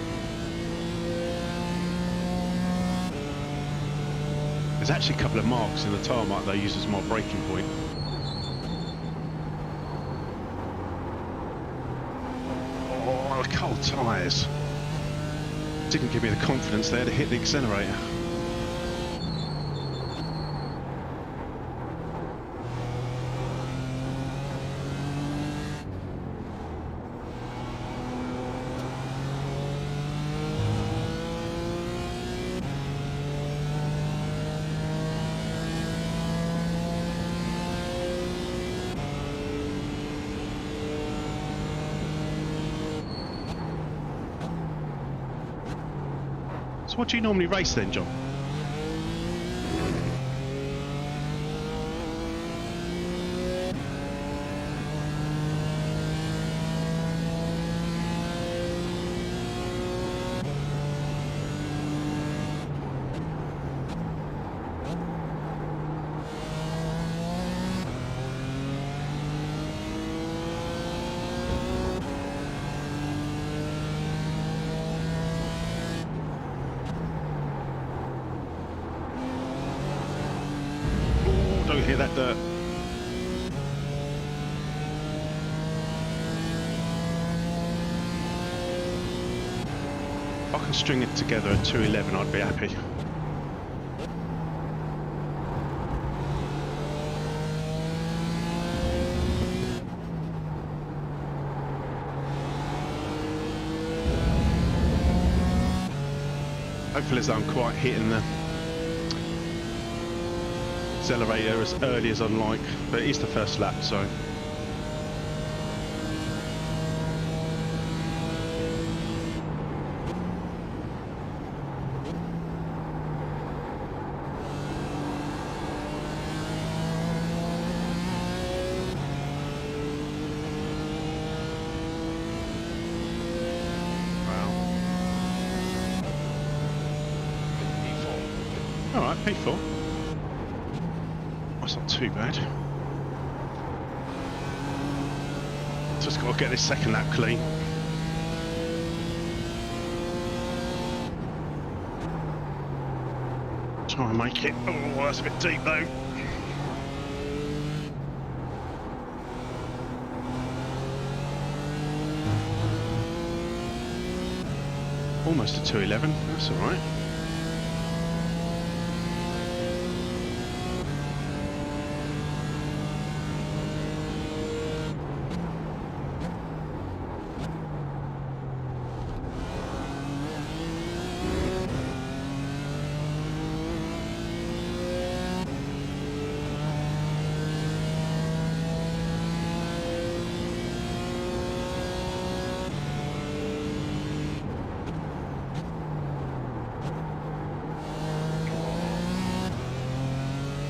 There's actually a couple of marks in the tarmac they use as my braking point. Oh, the cold tyres. Didn't give me the confidence there to hit the accelerator. So what do you normally race then, John? Don't hear that dirt. If I can string it together at 2:11, I'd be happy. Hopefully as I'm quite hitting the accelerator as early as I'd like, but it is the first lap, so
P4.
alright, P4. That's not too bad. Just got to get this second lap clean. Try and make it. Oh, that's a bit deep though. Almost a 2:11. That's all right.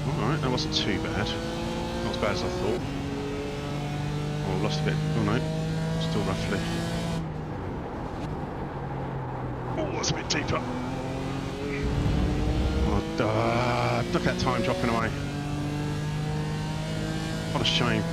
Alright, that wasn't too bad. Not as bad as I thought. Oh, lost a bit. Oh no, still roughly. Oh, that's a bit deeper. Oh, look at that time dropping away. What a shame.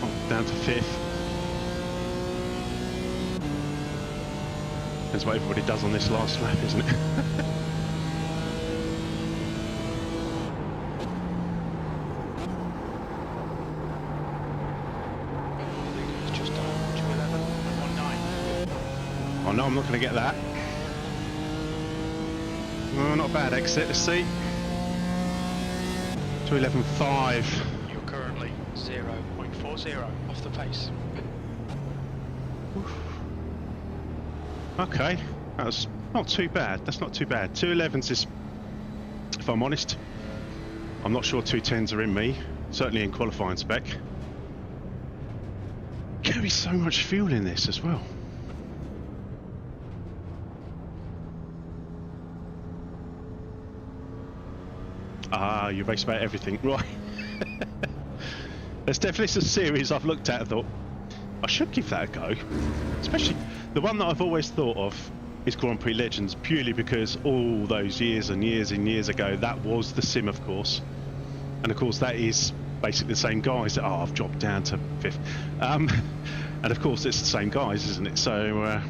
Oh, I'm down to 5th. That's what everybody does on this last lap, isn't it?
It's just 211 and 19.
Oh no, I'm not going to get that. Oh, not a bad exit, let's see. 211.5.
You're currently 0.40 off the pace.
Okay, that's not too bad. That's not too bad. 211s is, if I'm honest, I'm not sure 210s are in me. Certainly in qualifying spec. Carries so much fuel in this as well. Ah, you race about everything, right? There's definitely some series I've looked at and thought, I should give that a go. Especially the one that I've always thought of is Grand Prix Legends, purely because all those years and years and years ago, that was the sim, of course. And of course, that is basically the same guys. Oh, I've dropped down to 5th. And of course, it's the same guys, isn't it? So,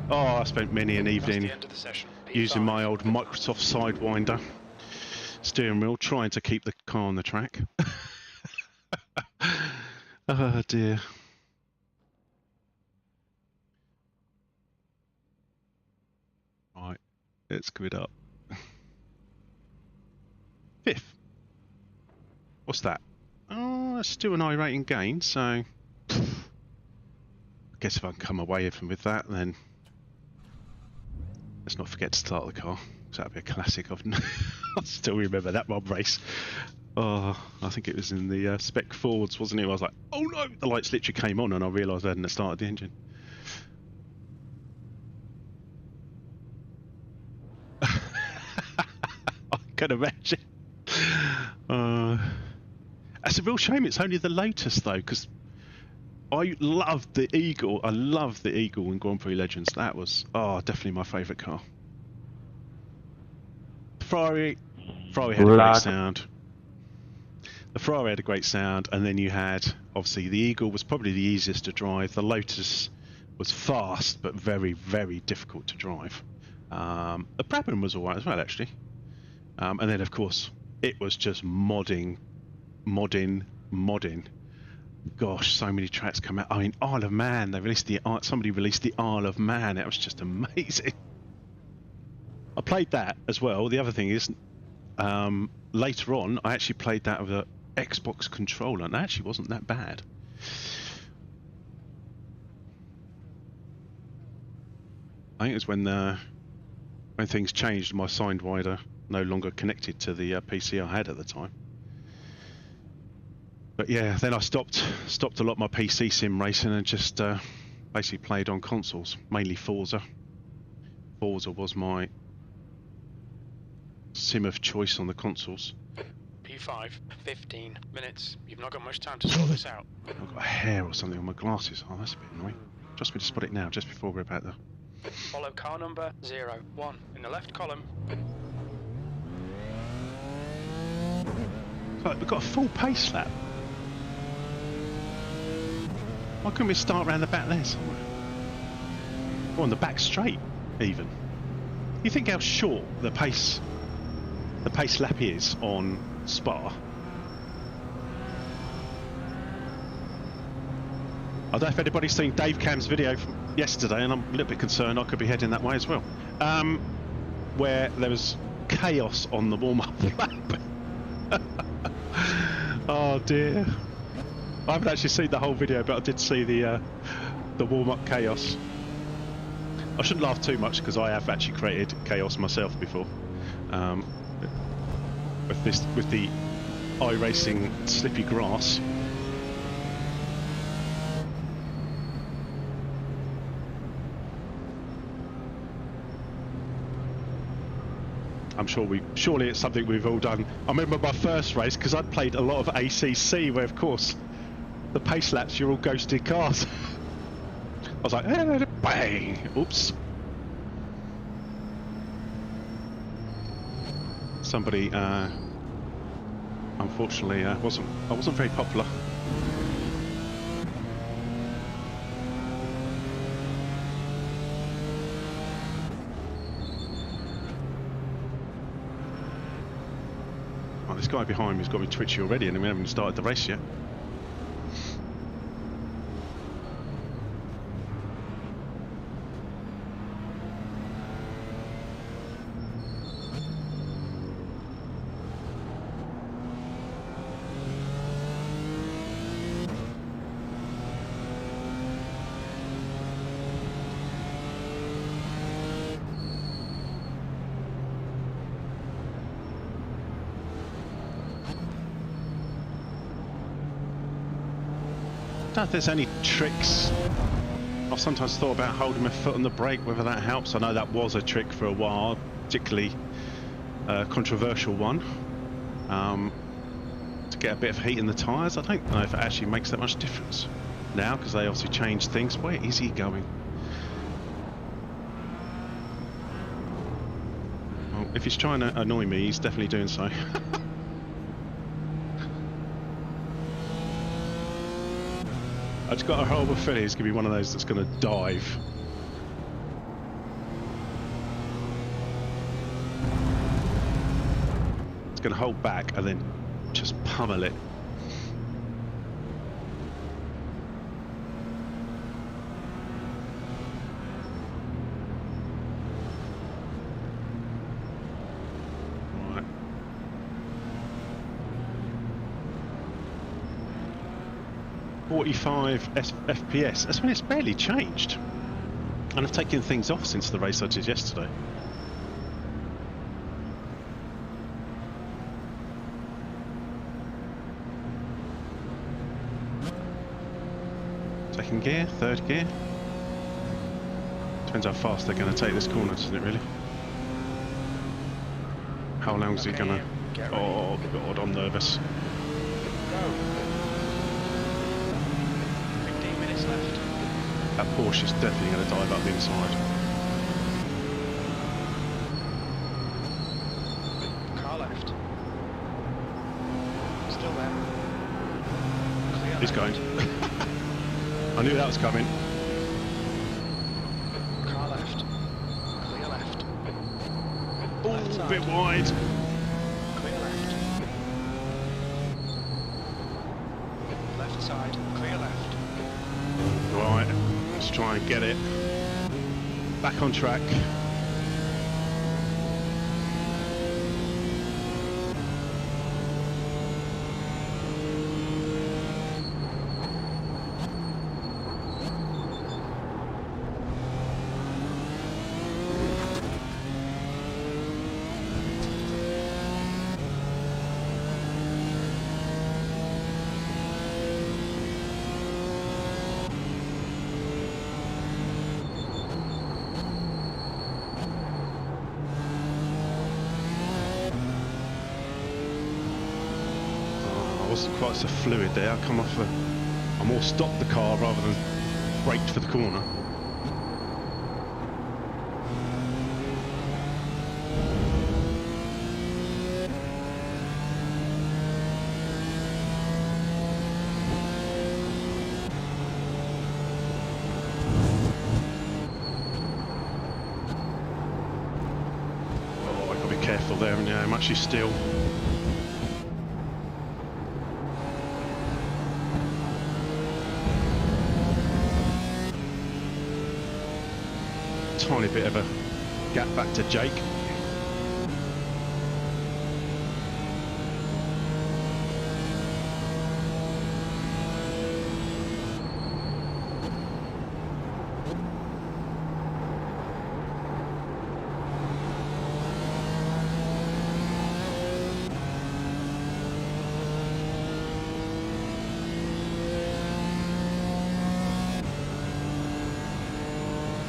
oh, I spent many an evening
That's the end of the session.
using my old Microsoft Sidewinder steering wheel, trying to keep the car on the track. Oh dear. Right, let's give it up. 5th. What's that? Oh, that's still an iRating gain, so I guess if I can come away with that, then let's not forget to start the car. So that'd be a classic. I still remember that one race. Oh, I think it was in the Spec Fords, wasn't it? I was like, oh no, the lights literally came on and I realised I hadn't started the engine. I can imagine. It's a real shame it's only the Lotus though, because I loved the Eagle. I loved the Eagle in Grand Prix Legends. That was, definitely my favourite car. Ferrari had a great sound. The Ferrari had a great sound, and then you had, obviously, the Eagle was probably the easiest to drive. The Lotus was fast, but very, very difficult to drive. The Brabham was alright as well, actually. And then, of course, it was just modding. Gosh, so many tracks come out. I mean, Isle of Man, somebody released the Isle of Man. It was just amazing. I played that as well. The other thing is, later on, I actually played that with an Xbox controller, and it actually wasn't that bad. I think it was when things changed, my Sidewinder no longer connected to the PC I had at the time. But yeah, then I stopped a lot of my PC sim racing and just basically played on consoles, mainly Forza. Forza was my sim of choice on the consoles.
P5, 15 minutes. You've not got much time to sort this out.
I've got a hair or something on my glasses. Oh, that's a bit annoying. Trust me to spot it now, just before we're about there.
Follow car number 01 in the left column.
Right, we've got a full pace lap. Why couldn't we start around the back there somewhere? Or on the back straight, even. You think how short the pace lap is on Spa? I don't know if anybody's seen Dave Cam's video from yesterday, and I'm a little bit concerned I could be heading that way as well. Where there was chaos on the warm-up lap. Oh dear. I haven't actually seen the whole video, but I did see the warm-up chaos. I shouldn't laugh too much because I have actually created chaos myself before. With the iRacing slippy grass. I'm sure surely it's something we've all done. I remember my first race, because I'd played a lot of ACC, where of course the pace laps you're all ghosted cars. I was like, bang! Oops. Somebody, unfortunately, I wasn't very popular. this guy behind me's got me twitchy already, and we haven't started the race yet. I don't know if there's any tricks. I've sometimes thought about holding my foot on the brake, whether that helps. I know that was a trick for a while, particularly a controversial one, to get a bit of heat in the tyres. I don't know if it actually makes that much difference now, because they obviously changed things. Where is he going? Well, if he's trying to annoy me, he's definitely doing so. I just got a horrible feeling he's going to be one of those that's going to dive. It's going to hold back and then just pummel it. Right. 45 FPS. That's when it's barely changed. And I've taken things off since the race I did yesterday. Second gear, third gear. Depends how fast they're going to take this corner, doesn't it really? How long is he going to... Oh god, I'm nervous.
Left.
That Porsche's definitely going to dive up the inside.
Car left. Still there. Clear
He's
left.
going. I knew that was coming.
Car left. Clear left.
Oh, a bit wide.
Clear left. Left side. Clear left.
Right, let's try and get it back on track. Wasn't quite so fluid there. I come off I more stopped the car rather than braked for the corner. Oh, I've got to be careful there, and yeah, I'm actually still. Tiny bit of a gap back to Jake.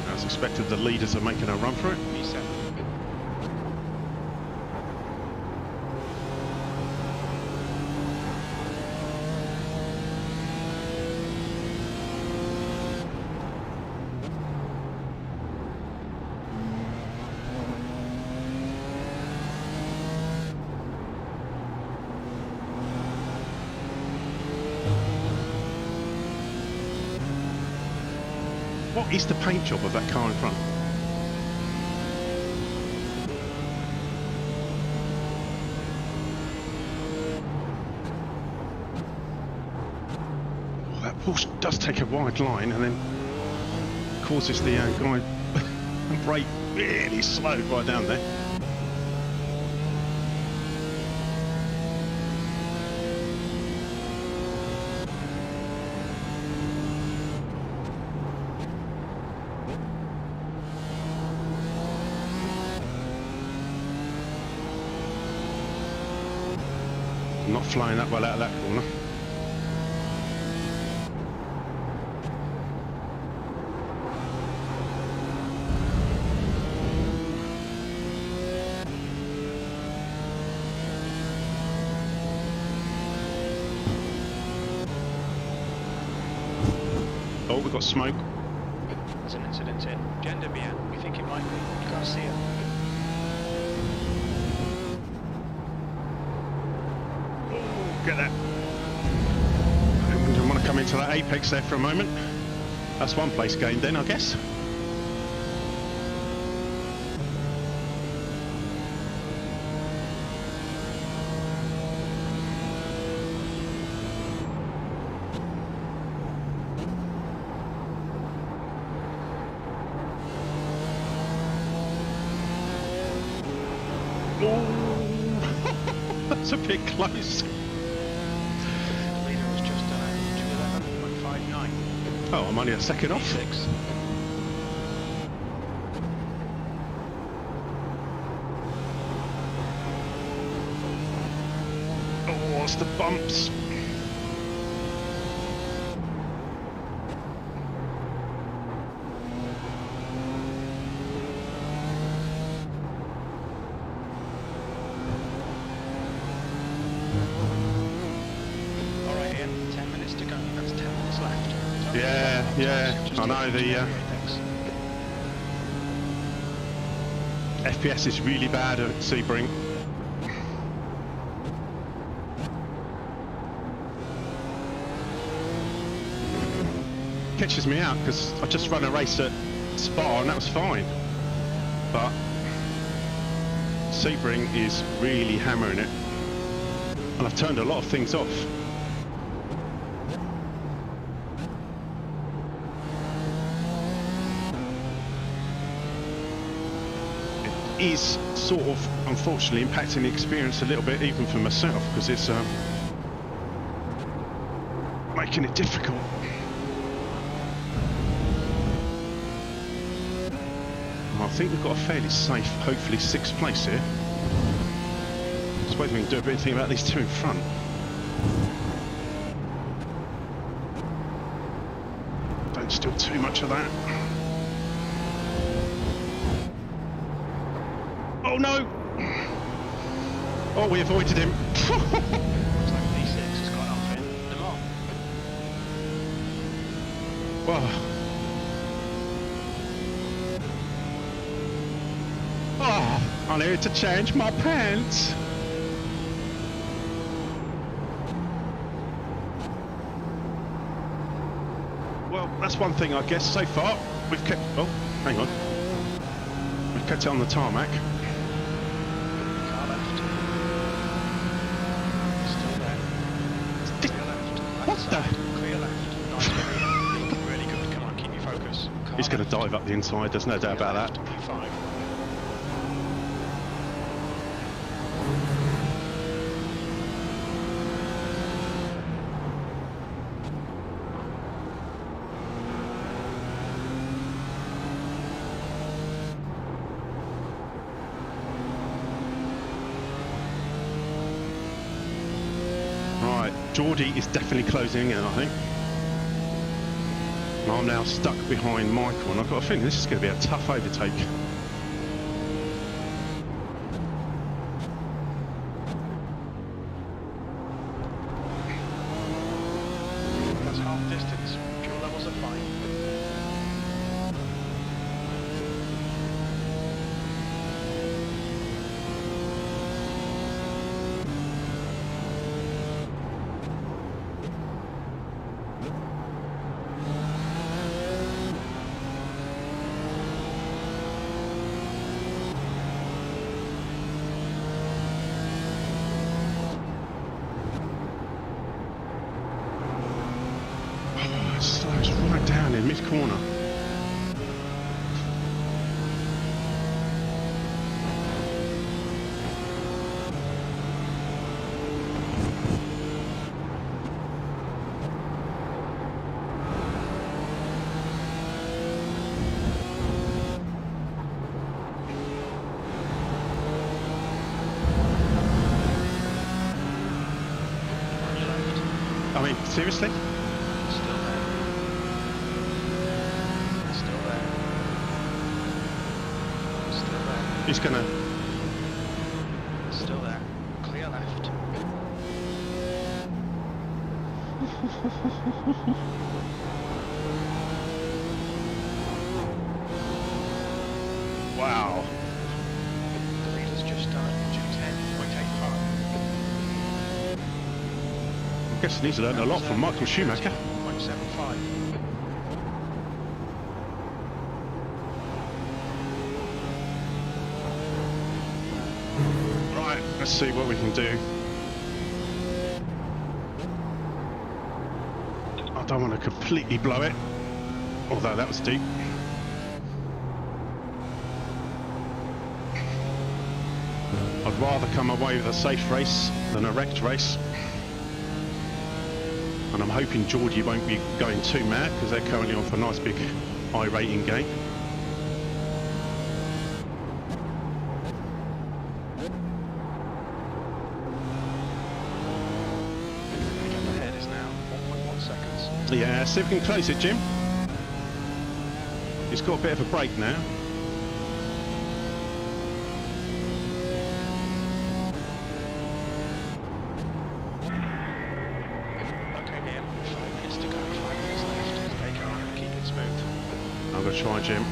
As expected, the leaders are making a run for it.
V7.
What is the paint job of that car in front? Porsche does take a wide line and then causes the guy brake really slow right down there. Not flying that well out of that corner. Oh, we've got smoke.
There's an incident in Gender Bien. We think it might be. You can't see it.
Get that. I didn't want to come into that apex there for a moment. That's one place gained then, I guess. Oh, that's a bit close.
The leader was just 211.59.
Oh, I'm only a second off.
6.
Oh, what's the bumps?
Alright, Ian, 10 minutes to go. That's 10 minutes left.
Yeah, yeah, I know the FPS is really bad at Sebring. Catches me out because I just run a race at Spa and that was fine. But Sebring is really hammering it. And I've turned a lot of things off. It is sort of, unfortunately, impacting the experience a little bit, even for myself, because it's making it difficult. I think we've got a fairly safe, hopefully, 6th place here. I suppose we can do a bit of thing about these two in front. Don't steal too much of that. Oh no! Oh, we avoided him.
Looks like D6 has gone off in Le Mans.
Well. Oh, I need to change my pants. Well, that's one thing I guess so far. We've kept, oh, hang on. We've kept it on the tarmac.
Car left. Still there. Clear left.
What the?
Clear left. Nice, Ian. Really good. Come on, keep your focus. Car
He's going to
left.
dive up the inside, there's no doubt
Clear
about that.
left. P5.
Right, Geordie is definitely closing in, I think. And I'm now stuck behind Michael, and I've got a feeling this is going to be a tough overtake.
That's half distance. Fuel levels are fine.
it slows right down in mid-corner. I mean, seriously?
Still there. Still there. Still there.
He's gonna...
Still there. Clear left.
Wow.
The leader's just done 210.85.
I'm guessing he's learned a lot from Michael Schumacher.
0.75.
Right, let's see what we can do. I don't want to completely blow it, although that was deep. I'd rather come away with a safe race than a wrecked race. And I'm hoping Geordie won't be going too mad because they're currently on for a nice big I-rating game.
The head is now 1.1 seconds.
Yeah, see if we can close it, Jim. He's got a bit of a break now.
Okay, Liam. 5 minutes to go. 5 minutes left. Take on. Keep it smooth.
I'm going to try, Jim.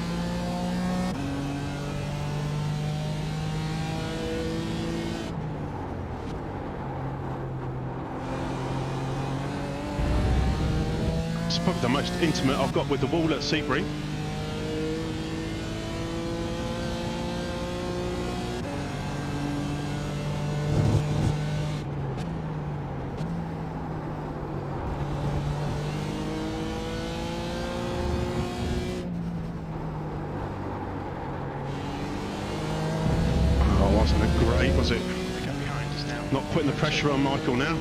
It's probably the most intimate I've got with the wall at Sebring. Oh, wasn't it great, was it?
The gap behind is now.
Not putting the pressure on Michael now.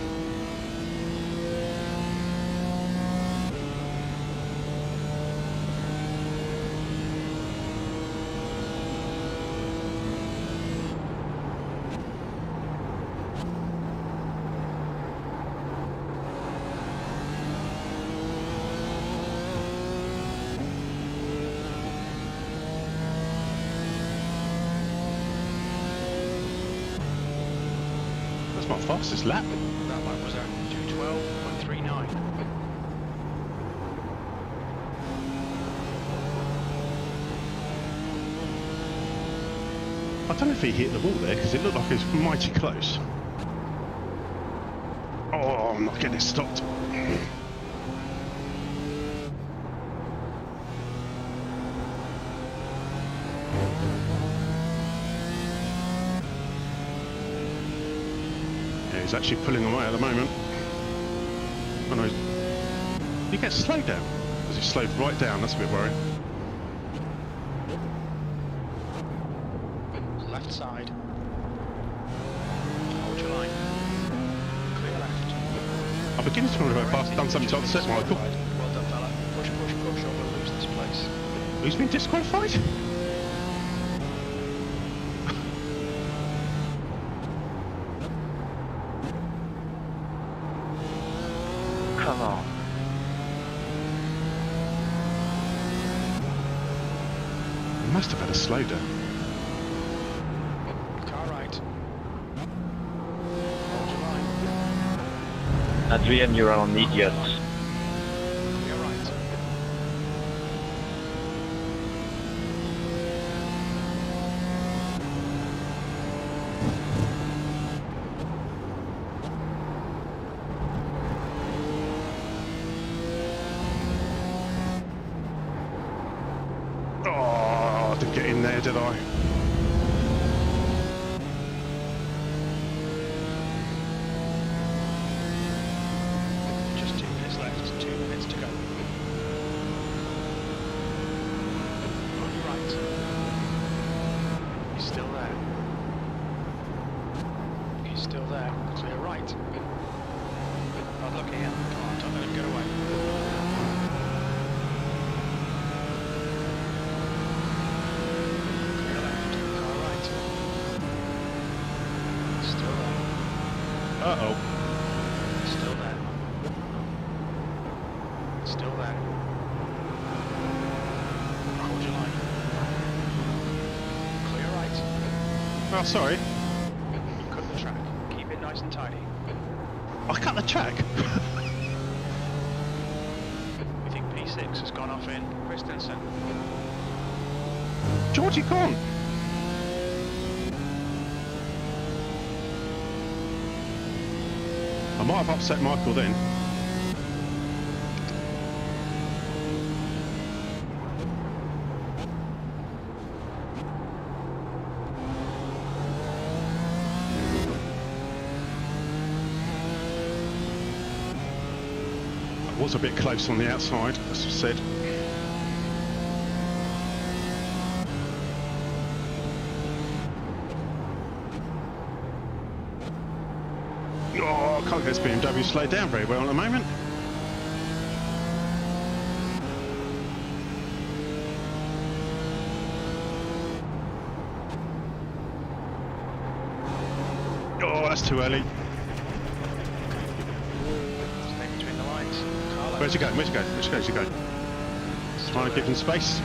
That's my fastest lap.
That lap was at 212.39.
I don't know if he hit the wall there because it looked like it was mighty close. Oh, I'm not getting it stopped. Yeah, he's actually pulling away at the moment. Oh no, he gets slowed down. Because he slowed right down, that's a bit worrying.
Left side. Hold your line. Clear left.
I'm beginning to wonder if I've done something to upset Michael.
Well done, fella. Push, push, push, or we'll lose this place.
Who's been disqualified?
Come on.
He must have had a slowdown.
Car right. Hold your line.
Adrian, you're an idiot.
Clear right.
Oh, I didn't get in there, did I?
Just 2 minutes left. 2 minutes to go. Clear right. Bad luck here. Come on, don't let him get away. Clear left. Car right. Still there.
Uh-oh.
Still there. Still there. Hold your line. Clear right.
Oh, sorry.
You cut the track. Keep it nice and tidy.
I cut the track.
We think P6 has gone off in Christensen.
Georgie gone. I might have upset Michael then. I was a bit close on the outside, as I said. Oh, I can't get this BMW slowed down very well at the moment. Oh, that's too early.
Stay between the lines. Car left.
Where's he going? Where's he going? Which goes he going? Trying to give him space.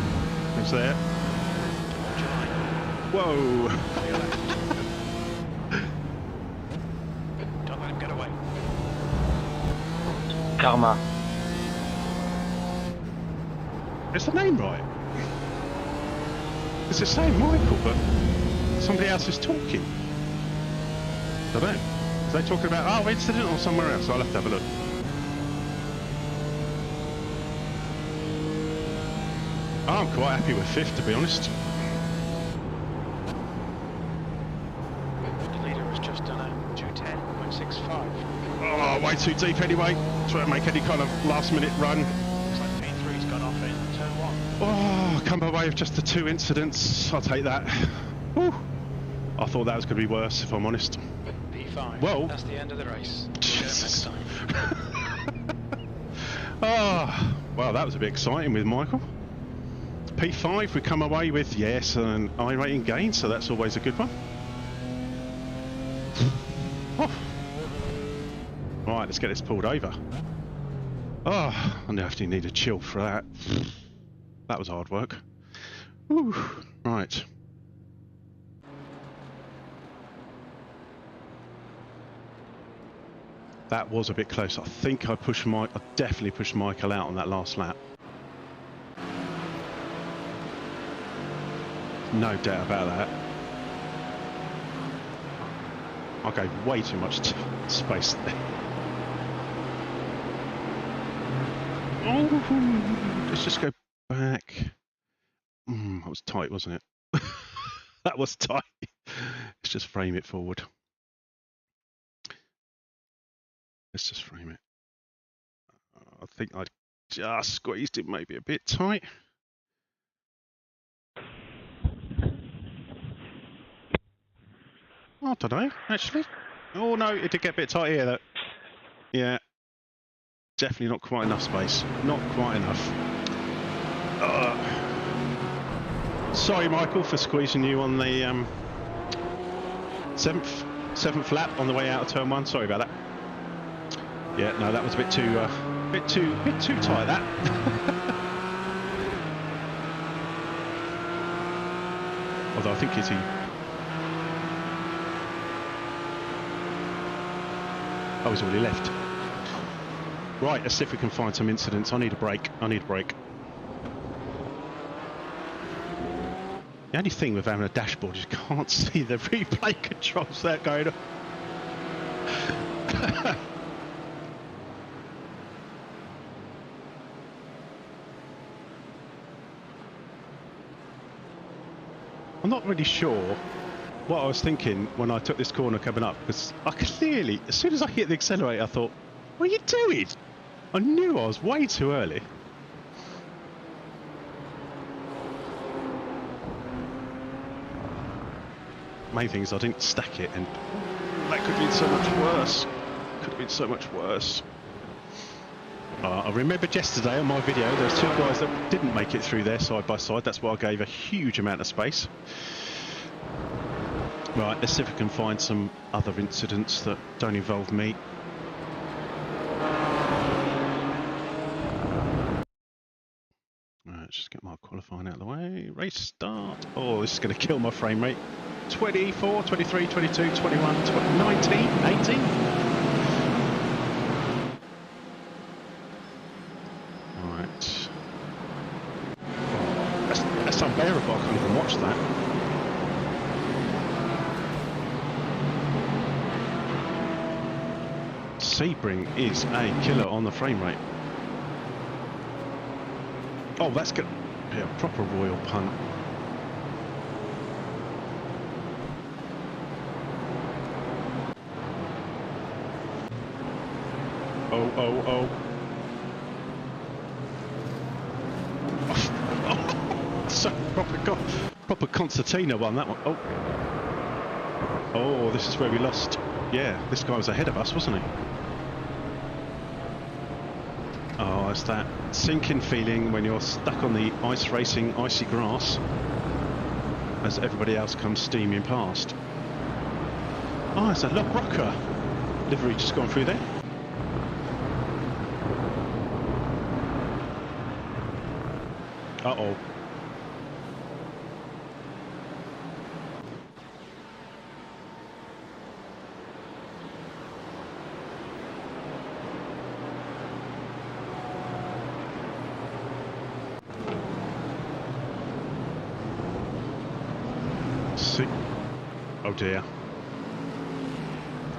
He's there.
Hold your line.
Whoa!
Clear left. Don't let him get away.
Karma.
Is the name right? It's the same Michael, but somebody else is talking. I don't know. Are they talking about our incident or somewhere else? I'll have to have a look. I'm quite happy with fifth, to be honest.
The leader has just done a 210.65.
Oh, way too deep anyway. Trying to make any kind of last minute run.
Looks like P3's gone off in turn 1.
Oh, come away with just the 2 incidents. I'll take that. Whew. I thought that was going to be worse, if I'm honest.
P5.
Well-
That's the end of the race. We'll get him
Jesus.
next time.
Oh, well, that was a bit exciting with Michael. P5, we come away with, yes, an I rating gain, so that's always a good one. Oh. Right, let's get this pulled over. Oh, I definitely need a chill for that. That was hard work. Whew. Right. That was a bit close. I think I definitely pushed Michael out on that last lap. No doubt about that. I gave way too much space there. Oh, let's just go back. That was tight, wasn't it? That was tight. Let's just frame it forward. Let's just frame it. I think I just squeezed it maybe a bit tight. I don't know, actually. Oh no, it did get a bit tight here though. Yeah. Definitely not quite enough space. Not quite enough. Sorry, Michael, for squeezing you on the seventh lap on the way out of turn 1. Sorry about that. Yeah, no, that was a bit too tight. That. Although I think he's he's already left. Right, let's see if we can find some incidents. I need a break. The only thing with having a dashboard is you can't see the replay controls that going on. I'm not really sure what I was thinking when I took this corner coming up, because I clearly, as soon as I hit the accelerator, I thought, what are you doing? I knew I was way too early. Main thing is I didn't stack it, and That could have been so much worse. Could have been so much worse. I remembered yesterday on my video, there was 2 guys that didn't make it through there side by side. That's why I gave a huge amount of space. Right, let's see if we can find some other incidents that don't involve me. Right, let's just get my qualifying out of the way. Race start. Oh, this is going to kill my frame rate. 24, 23, 22, 21, 19, 18. Right. Oh, that's unbearable. I can't even watch that. Sebring is a killer on the frame rate. Oh, that's going to be a proper royal punt. Oh, oh, oh. So proper concertina one, that one. Oh. Oh, this is where we lost. Yeah, this guy was ahead of us, wasn't he? Oh, it's that sinking feeling when you're stuck on the ice racing, icy grass as everybody else comes steaming past. Oh, it's a La Broca livery just gone through there. Uh-oh. See? Oh dear.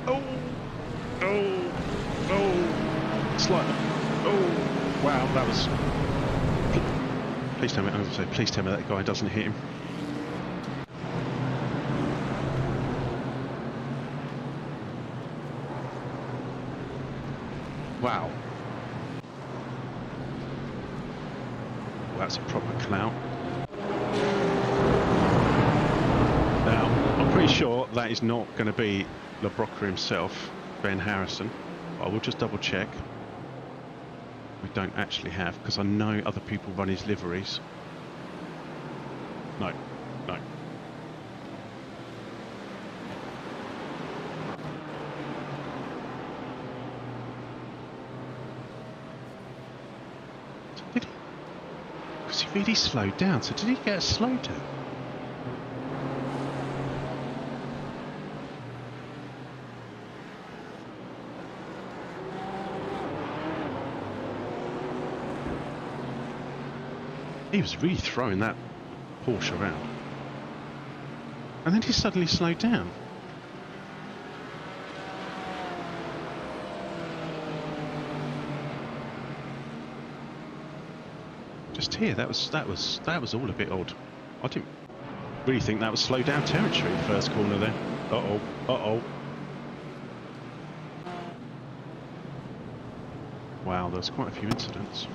Oh! Oh! Oh! It's like... Oh! Wow, that was... Please tell me, I was going to say, please tell me that guy doesn't hit him. Wow. Well, that's a proper clout. Now, I'm pretty sure that is not going to be La Broca himself, Ben Harrison. But I will just double check. We don't actually have, because I know other people run his liveries. No, no. Did he? Because he really slowed down, so did he get a slowdown? He was really throwing that Porsche around. And then he suddenly slowed down. Just here, that was all a bit odd. I didn't really think that was slow down territory, the first corner there. Uh-oh, uh-oh. Wow, there's quite a few incidents.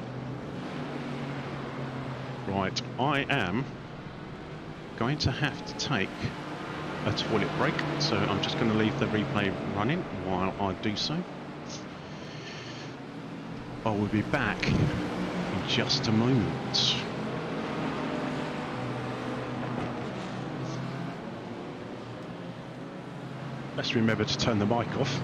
Right, I am going to have to take a toilet break, so I'm just going to leave the replay running while I do so. I will be back in just a moment. Best remember to turn the mic off.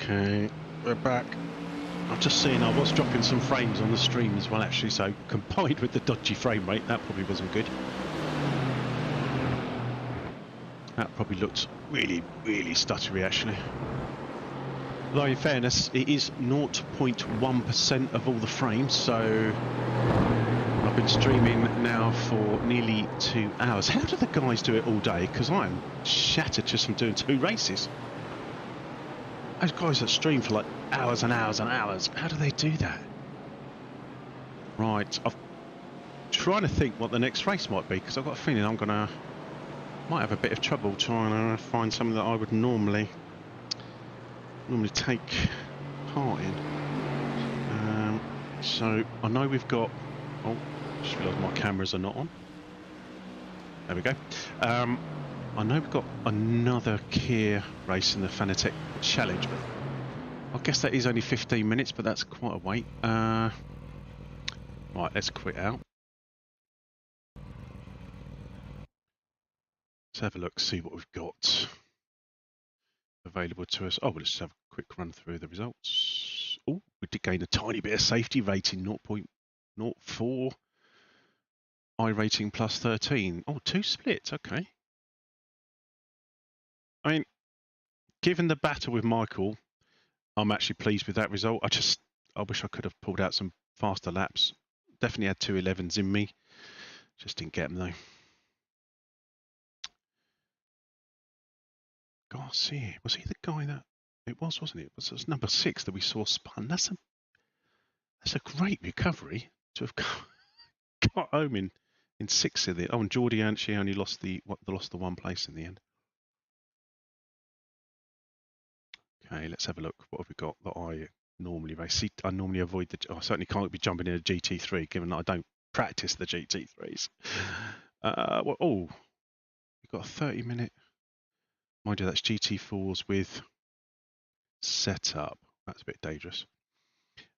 Okay, we're back. I've just seen I was dropping some frames on the stream as well, actually, so combined with the dodgy frame rate, that probably wasn't good. That probably looked really, really stuttery, actually. Though, in fairness, it is 0.1% of all the frames, so I've been streaming now for nearly 2 hours. How do the guys do it all day? Because I'm shattered just from doing 2 races. Those guys that stream for like hours and hours and hours, how do they do that? Right, I'm trying to think what the next race might be, because I've got a feeling might have a bit of trouble trying to find something that I would normally take part in. So I know we've got, oh, just realised my cameras are not on. There we go. I know we've got another Kia race in the Fanatec Challenge, but I guess that is only 15 minutes, but that's quite a wait. Right, let's quit out. Let's have a look, see what we've got available to us. Oh, we'll just have a quick run through the results. Oh, we did gain a tiny bit of safety rating, 0.04. I rating plus 13. Oh, 2 splits, okay. I mean, given the battle with Michael, I'm actually pleased with that result. I wish I could have pulled out some faster laps. Definitely had 2 11s in me. Just didn't get them though. Garcia, was he the guy that it was, wasn't it? It was number 6 that we saw spun. That's a great recovery to have got home in 6th of it. Oh, and Geordie actually only lost the 1 place in the end. Okay, let's have a look. What have we got that I normally race? See, I normally avoid I certainly can't be jumping in a GT3, given that I don't practice the GT3s. Well, oh, we've got a 30-minute. Mind you, that's GT4s with setup. That's a bit dangerous.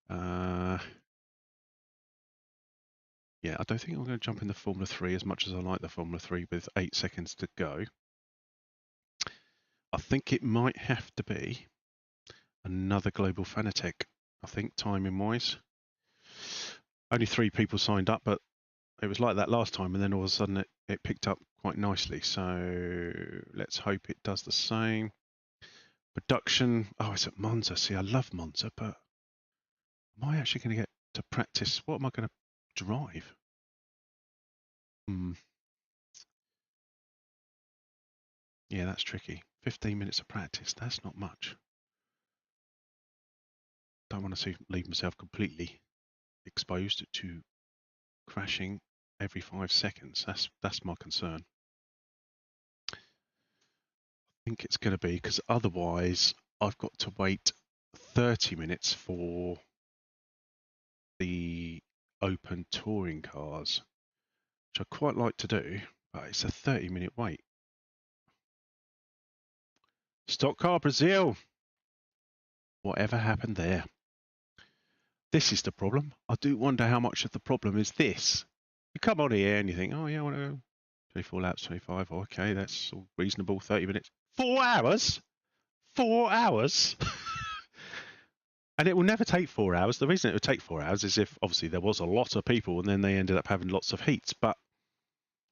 Yeah, I don't think I'm going to jump in the Formula 3 as much as I like the Formula 3 with 8 seconds to go. I think it might have to be another Global Fanatec, I think, timing-wise. Only 3 people signed up, but it was like that last time, and then all of a sudden it picked up quite nicely. So let's hope it does the same. Production, oh, it's at Monza. See, I love Monza, but am I actually going to get to practice? What am I going to drive? Yeah, that's tricky. 15 minutes of practice, that's not much. Don't want to leave myself completely exposed to crashing every 5 seconds. That's my concern. I think it's going to be, because otherwise I've got to wait 30 minutes for the open touring cars, which I quite like to do, but it's a 30-minute wait. Stock Car Brazil. Whatever happened there? This is the problem. I do wonder how much of the problem is this. You come on here and you think, oh yeah, I want to go 24 laps, 25. Oh, okay, that's all reasonable. 30 minutes. 4 hours? 4 hours? And it will never take 4 hours. The reason it would take 4 hours is if obviously there was a lot of people and then they ended up having lots of heats. But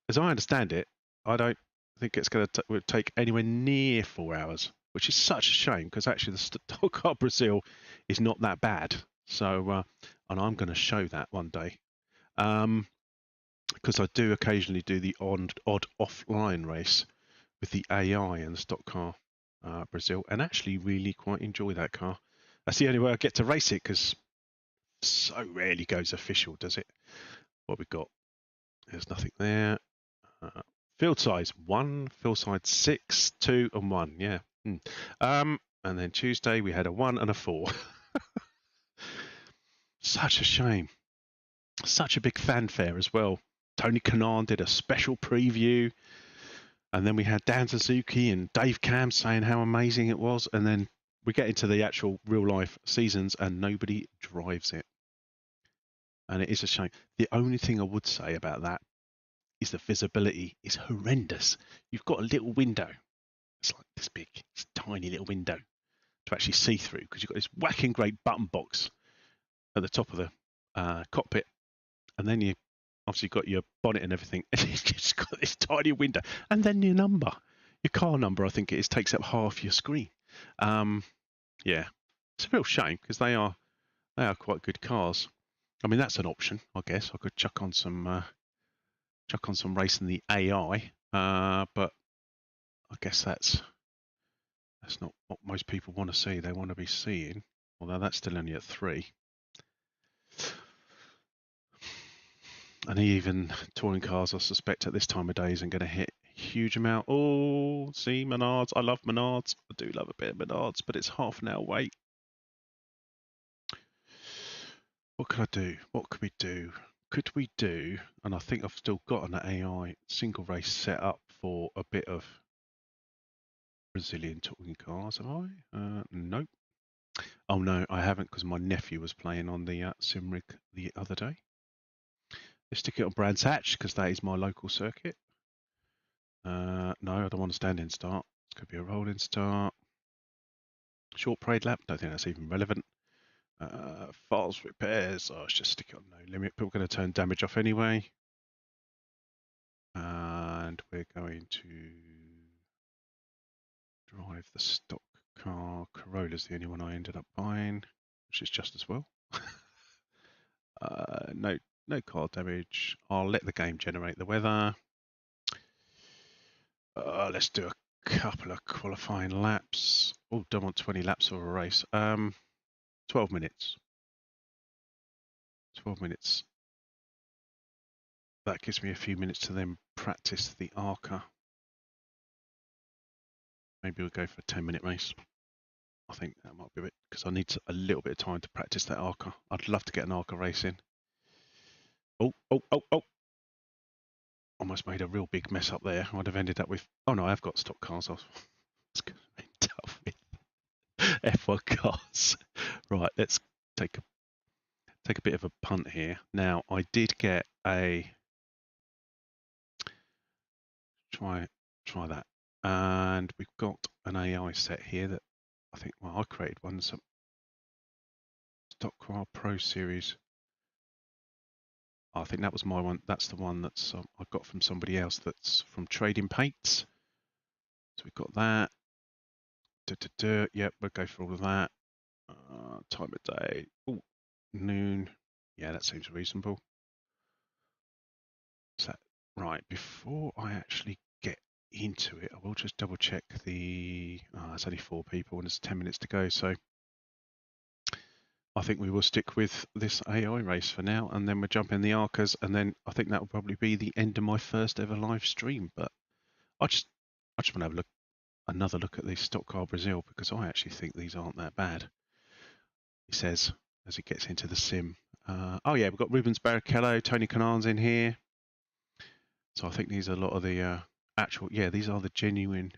as I understand it, I don't think it's going to take anywhere near 4 hours, which is such a shame, because actually the Stock Car Brazil is not that bad. So, and I'm going to show that one day, because I do occasionally do the odd offline race with the AI and the Stock Car Brazil, and actually really quite enjoy that car. That's the only way I get to race it, because so rarely goes official, does it? What we've got, there's nothing there. Field size 1, field size 6, 2 and 1, yeah. And then Tuesday we had a 1 and a 4. Such a shame. Such a big fanfare as well. Tony Kanaan did a special preview, and then we had Dan Suzuki and Dave Cam saying how amazing it was, and then we get into the actual real life seasons and nobody drives it. And it is a shame. The only thing I would say about that is the visibility is horrendous. You've got a little window. It's like this big, it's a tiny little window. to actually see through, because you've got this whacking great button box at the top of the cockpit, and then you obviously got your bonnet and everything, and it's just got this tiny window, and then your number, your car number, I think it is, takes up half your screen. Yeah, it's a real shame because they are quite good cars. I mean, that's an option, I guess. I could chuck on some racing the AI, but I guess that's not what most people want to see. They want to be seeing, although that's still only at 3. And even touring cars, I suspect at this time of day isn't going to hit a huge amount. Oh, see, Menards. I love Menards. I do love a bit of Menards, but it's half an hour wait. What could I do? What could we do? Could we do, and I think I've still got an AI single race set up for a bit of Brazilian touring cars, have I? Nope. Oh no, I haven't, because my nephew was playing on the Simrig the other day. Let's stick it on Brands Hatch, because that is my local circuit. No, I don't want a standing start. It's going to be a rolling start. Short parade lap, don't think that's even relevant. Files repairs, let's just stick it on no limit, but we're going to turn damage off anyway. And we're going to drive the stock car. Corolla's the only one I ended up buying, which is just as well. No car damage. I'll let the game generate the weather. Let's do a couple of qualifying laps. Oh, don't want 20 laps of a race. 12 minutes. 12 minutes. That gives me a few minutes to then practice the ARCA. Maybe we'll go for a 10-minute race. I think that might be a bit, because I need a little bit of time to practice that ARCA. I'd love to get an ARCA race in. Oh. Almost made a real big mess up there. I'd have ended up with... Oh no, I've got stock cars. I was going to end up with F1 cars. Right, let's take a bit of a punt here. Now, I did get a... Try that. And we've got an AI set here that I think, well, I created one. Some Stock Car Pro Series. I think that was my one. That's the one that's I got from somebody else. That's from Trading Paints. So we've got that. Yep, we'll go for all of that. Time of day. Oh, noon. Yeah, that seems reasonable. So, right, before I actually get into it, I will just double check the... it's only 4 people and it's 10 minutes to go, so I think we will stick with this AI race for now, and then we'll jump in the ARCAs, and then I think that will probably be the end of my first ever live stream. But I just want to have another look at the Stock Car Brazil, because I actually think these aren't that bad. He says as he gets into the sim. Oh yeah, we've got Rubens Barrichello, Tony Kanan's in here. So I think these are a lot of the actual, yeah, these are the genuine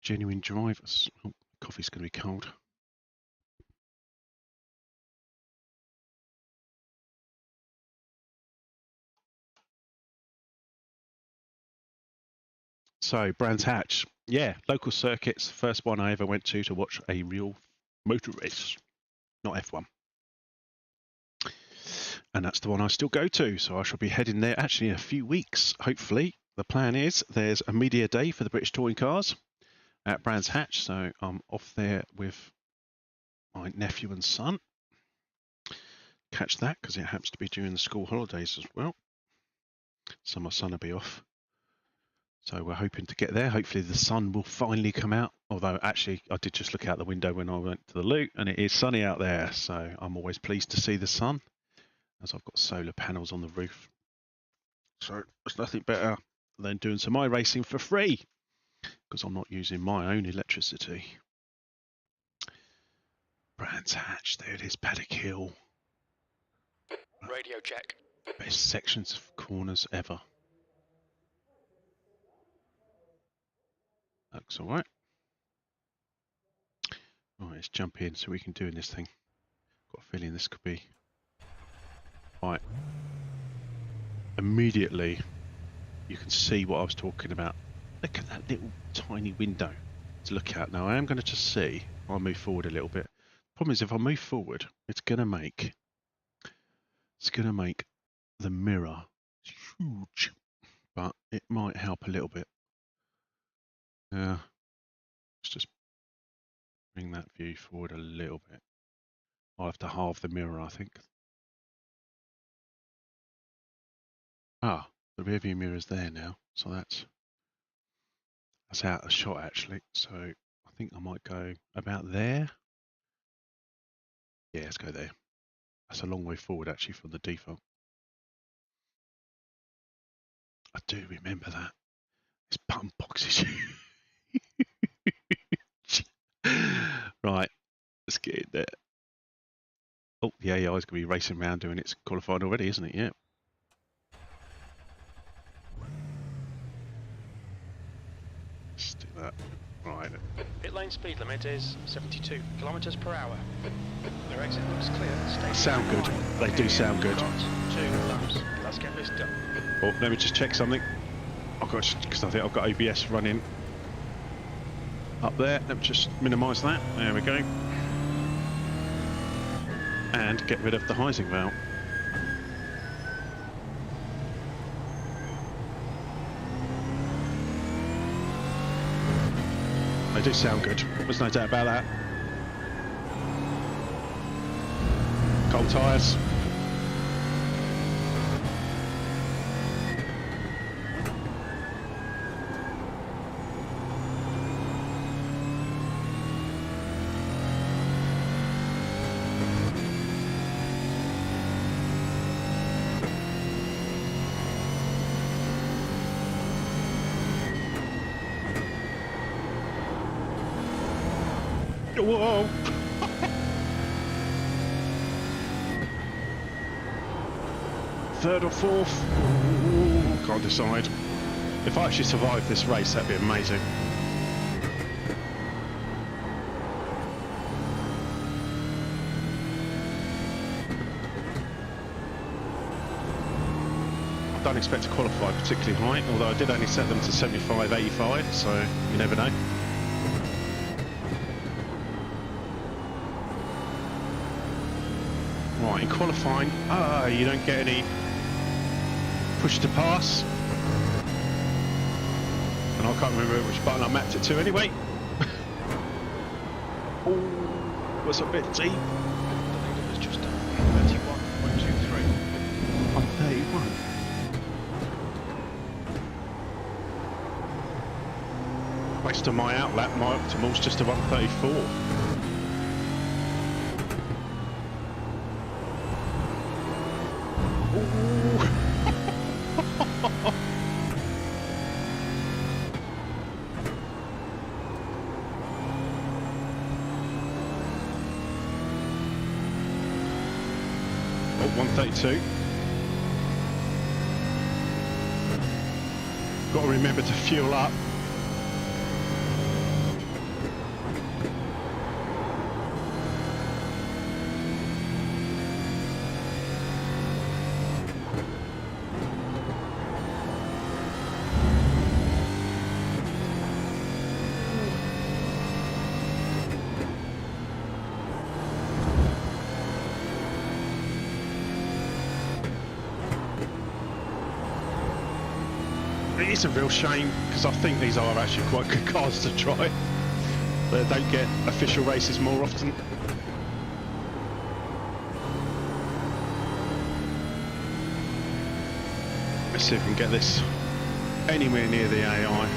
drivers. Oh, coffee's going to be cold. So Brands Hatch, yeah, local circuits. First one I ever went to watch a real motor race, not F1. And that's the one I still go to. So I shall be heading there actually in a few weeks, hopefully. The plan is there's a media day for the British touring cars at Brands Hatch. So I'm off there with my nephew and son. Catch that because it happens to be during the school holidays as well. So my son will be off. So we're hoping to get there. Hopefully the sun will finally come out. Although actually I did just look out the window when I went to the loo and it is sunny out there. So I'm always pleased to see the sun, as I've got solar panels on the roof. So there's nothing better than doing some iRacing for free, because I'm not using my own electricity. Brands Hatch, there it is, Paddock Hill.
Radio check.
Best sections of corners ever. Looks alright. Right, let's jump in so we can do in this thing. Got a feeling this could be... Right. Immediately, you can see what I was talking about. Look at that little tiny window. to look at. Now I am going to just see. I'll move forward a little bit. Problem is, if I move forward, it's going to make the mirror huge, but it might help a little bit. Let's just bring that view forward a little bit. I'll have to halve the mirror, I think. Ah, the rear view mirror is there now, so that's out of shot actually. So I think I might go about there. Yeah, let's go there. That's a long way forward actually from the default. I do remember that. This button box is huge. Right, let's get in there. Oh, the AI is going to be racing around doing its qualifying already, isn't it? Yeah. Let's do that. Right.
Pit lane speed limit is 72 kilometers per hour. Their exit looks clear. Stay
Sound good. They do sound good.
Got 2 laps. Let's get this done.
Oh, let me just check something. I've got, because I think I've got OBS running up there. Let me just minimise that. There we go. And get rid of the Heising valve. They do sound good. There's no doubt about that. Cold tyres. Whoa! Third or fourth? Ooh, can't decide. If I actually survive this race, that'd be amazing. I don't expect to qualify particularly high, although I did only set them to 75, 85, so you never know. Right, in qualifying, you don't get any push to pass. And I can't remember which button I mapped it to anyway. Oh, was a bit deep.
The leader was just 31.23.
I'm 31. Based on my outlap, my optimal's just a 134. Oh, 132. Got to remember to fuel up. It's a real shame because I think these are actually quite good cars to try. They don't get official races more often. Let's see if we can get this anywhere near the AI.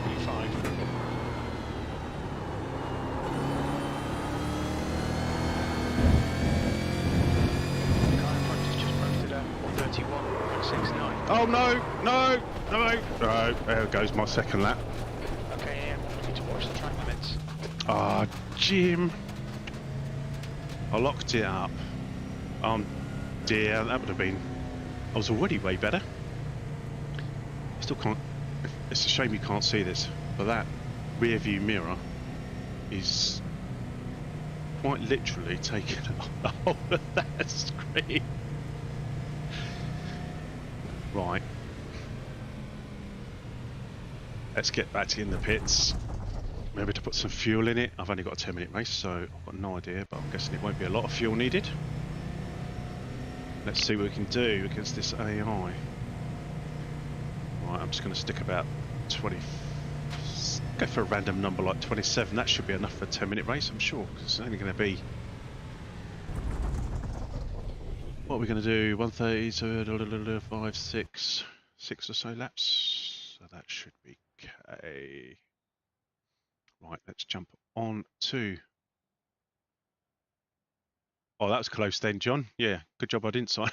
E5.
Oh no, no, no, no, there goes my second lap.
Okay, Ian, you need to watch the track limits.
Ah, Jim. I locked it up. Dear, that would have been... I was already way better. Still can't... It's a shame you can't see this, but that rear view mirror is quite literally taking a whole of that screen. Right. Let's get back in the pits. Maybe to put some fuel in it. I've only got a 10-minute race, so I've got no idea, but I'm guessing it won't be a lot of fuel needed. Let's see what we can do against this AI. Right, I'm just going to stick about 20. Go for a random number like 27. That should be enough for a 10-minute race, I'm sure, because it's only going to be. What are we going to do? 130, so 5, 6 or so laps. So that should be okay. Right, let's jump on to. Oh, that was close then, John. Yeah, good job I didn't sign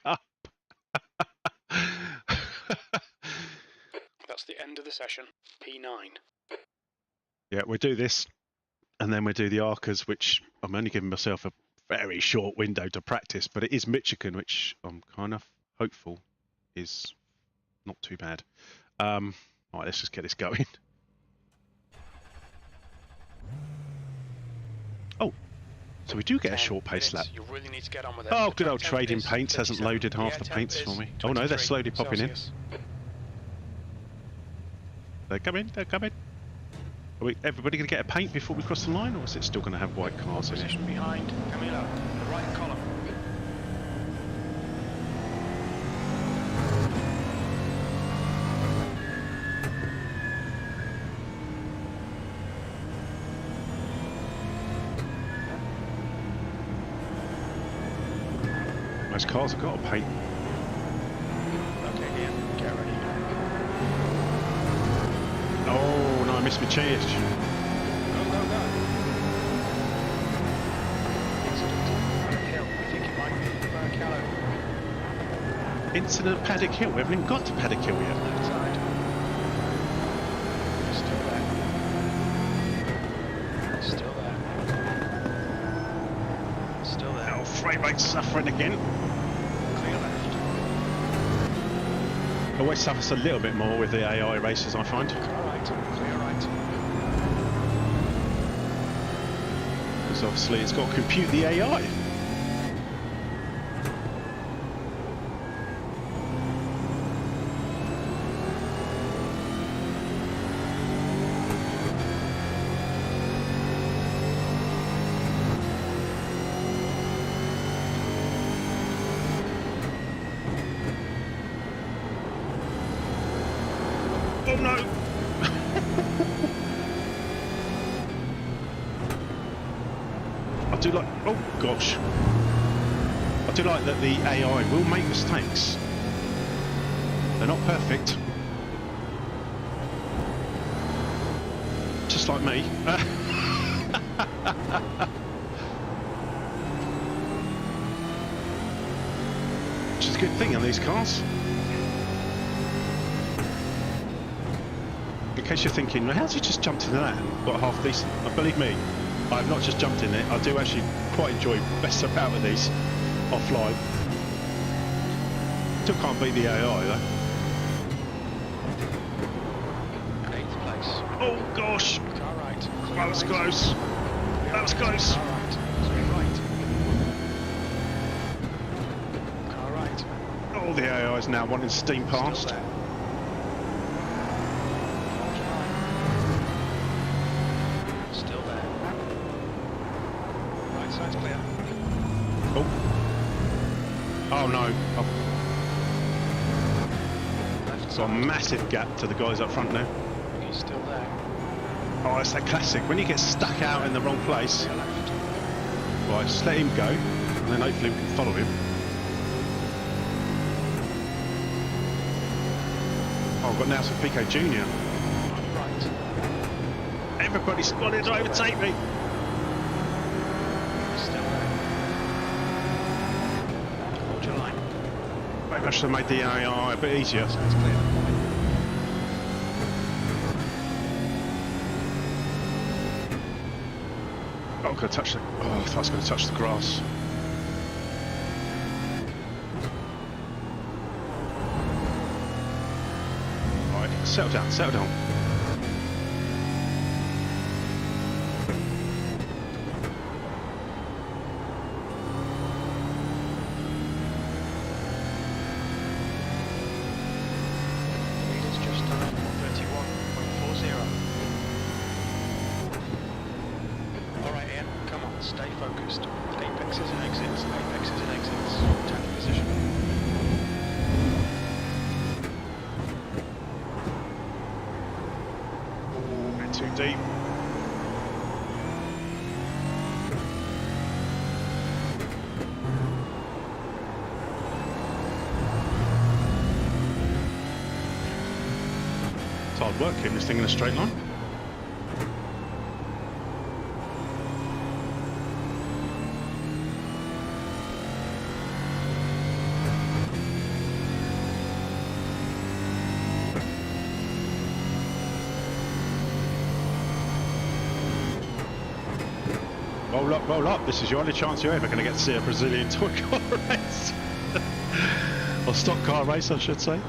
up.
That's the end of the session. P9.
Yeah, we'll do this, and then we'll do the Arcas, which I'm only giving myself a very short window to practice, but it is Michigan, which I'm kind of hopeful is not too bad. Right, let's just get this going. Oh, so we do get a short pace lap.
You really need to get on with it.
Oh,
The
good
track
old
temp
trading
is
paints hasn't
57.
loaded half
air
the
temp
paints
is
for me. Oh no, they're
23
slowly popping in.
Celsius.
They're coming, they're coming. Are we, everybody going to get a paint before we cross the line, or is it still going to have white cars in it?
Position behind Camilo, the right column.
Most cars have got a paint.
Okay, Ian, get ready.
Oh no, I missed my chance.
Go, go, go. Incident. Paddock Hill. We think it might be Paddock Hill.
Incident Paddock Hill. We haven't even got to Paddock Hill yet.
Left side. Still there. Still there. Still there.
Oh, frame rate's suffering again.
Clear left.
Always suffers a little bit more with the AI races, I find.
Car right. Clear right.
Because obviously it's got to compute the AI. Oh no! I do like. Oh gosh! I do like that the AI will make mistakes. They're not perfect. Just like me. Which is a good thing on these cars. In case you're thinking, well, how's he just jumped into that and got half decent? Believe me, I have not just jumped in it. I do actually quite enjoy best about with these offline. Still can't beat the AI though.
Eighth place.
Oh gosh,
Car right. Clear
that was
right.
close.
Clear
That was
right.
close.
Car right. Clear right. Car right.
Oh, the AI is now wanting steam past.
Still there. Still there. Right side's clear.
Oh, oh no, I've
Left
got a
side.
massive gap to the guys up front now.
He's still there.
Oh, it's that classic, when you get stuck out in the wrong place.
Clear left.
Right, just let him go, and then hopefully we can follow him. Oh, I've got now some Pico Junior.
Right.
Everybody's wanting to overtake me.
Still there. Hold your line.
Maybe I should have made the AI a bit easier.
Side's clear.
Oh, I'm going to touch the. Oh, I thought I was going to touch the grass. Right, settle down, settle down.
Leader's just done 1:39.3. stay focused. Apexes and exits, apexes and exits. Tack position.
A bit too deep. It's hard work keeping this thing in a straight line. Roll up. This is your only chance you're ever going to get to see a Brazilian toy car race. Or stock car race, I should say.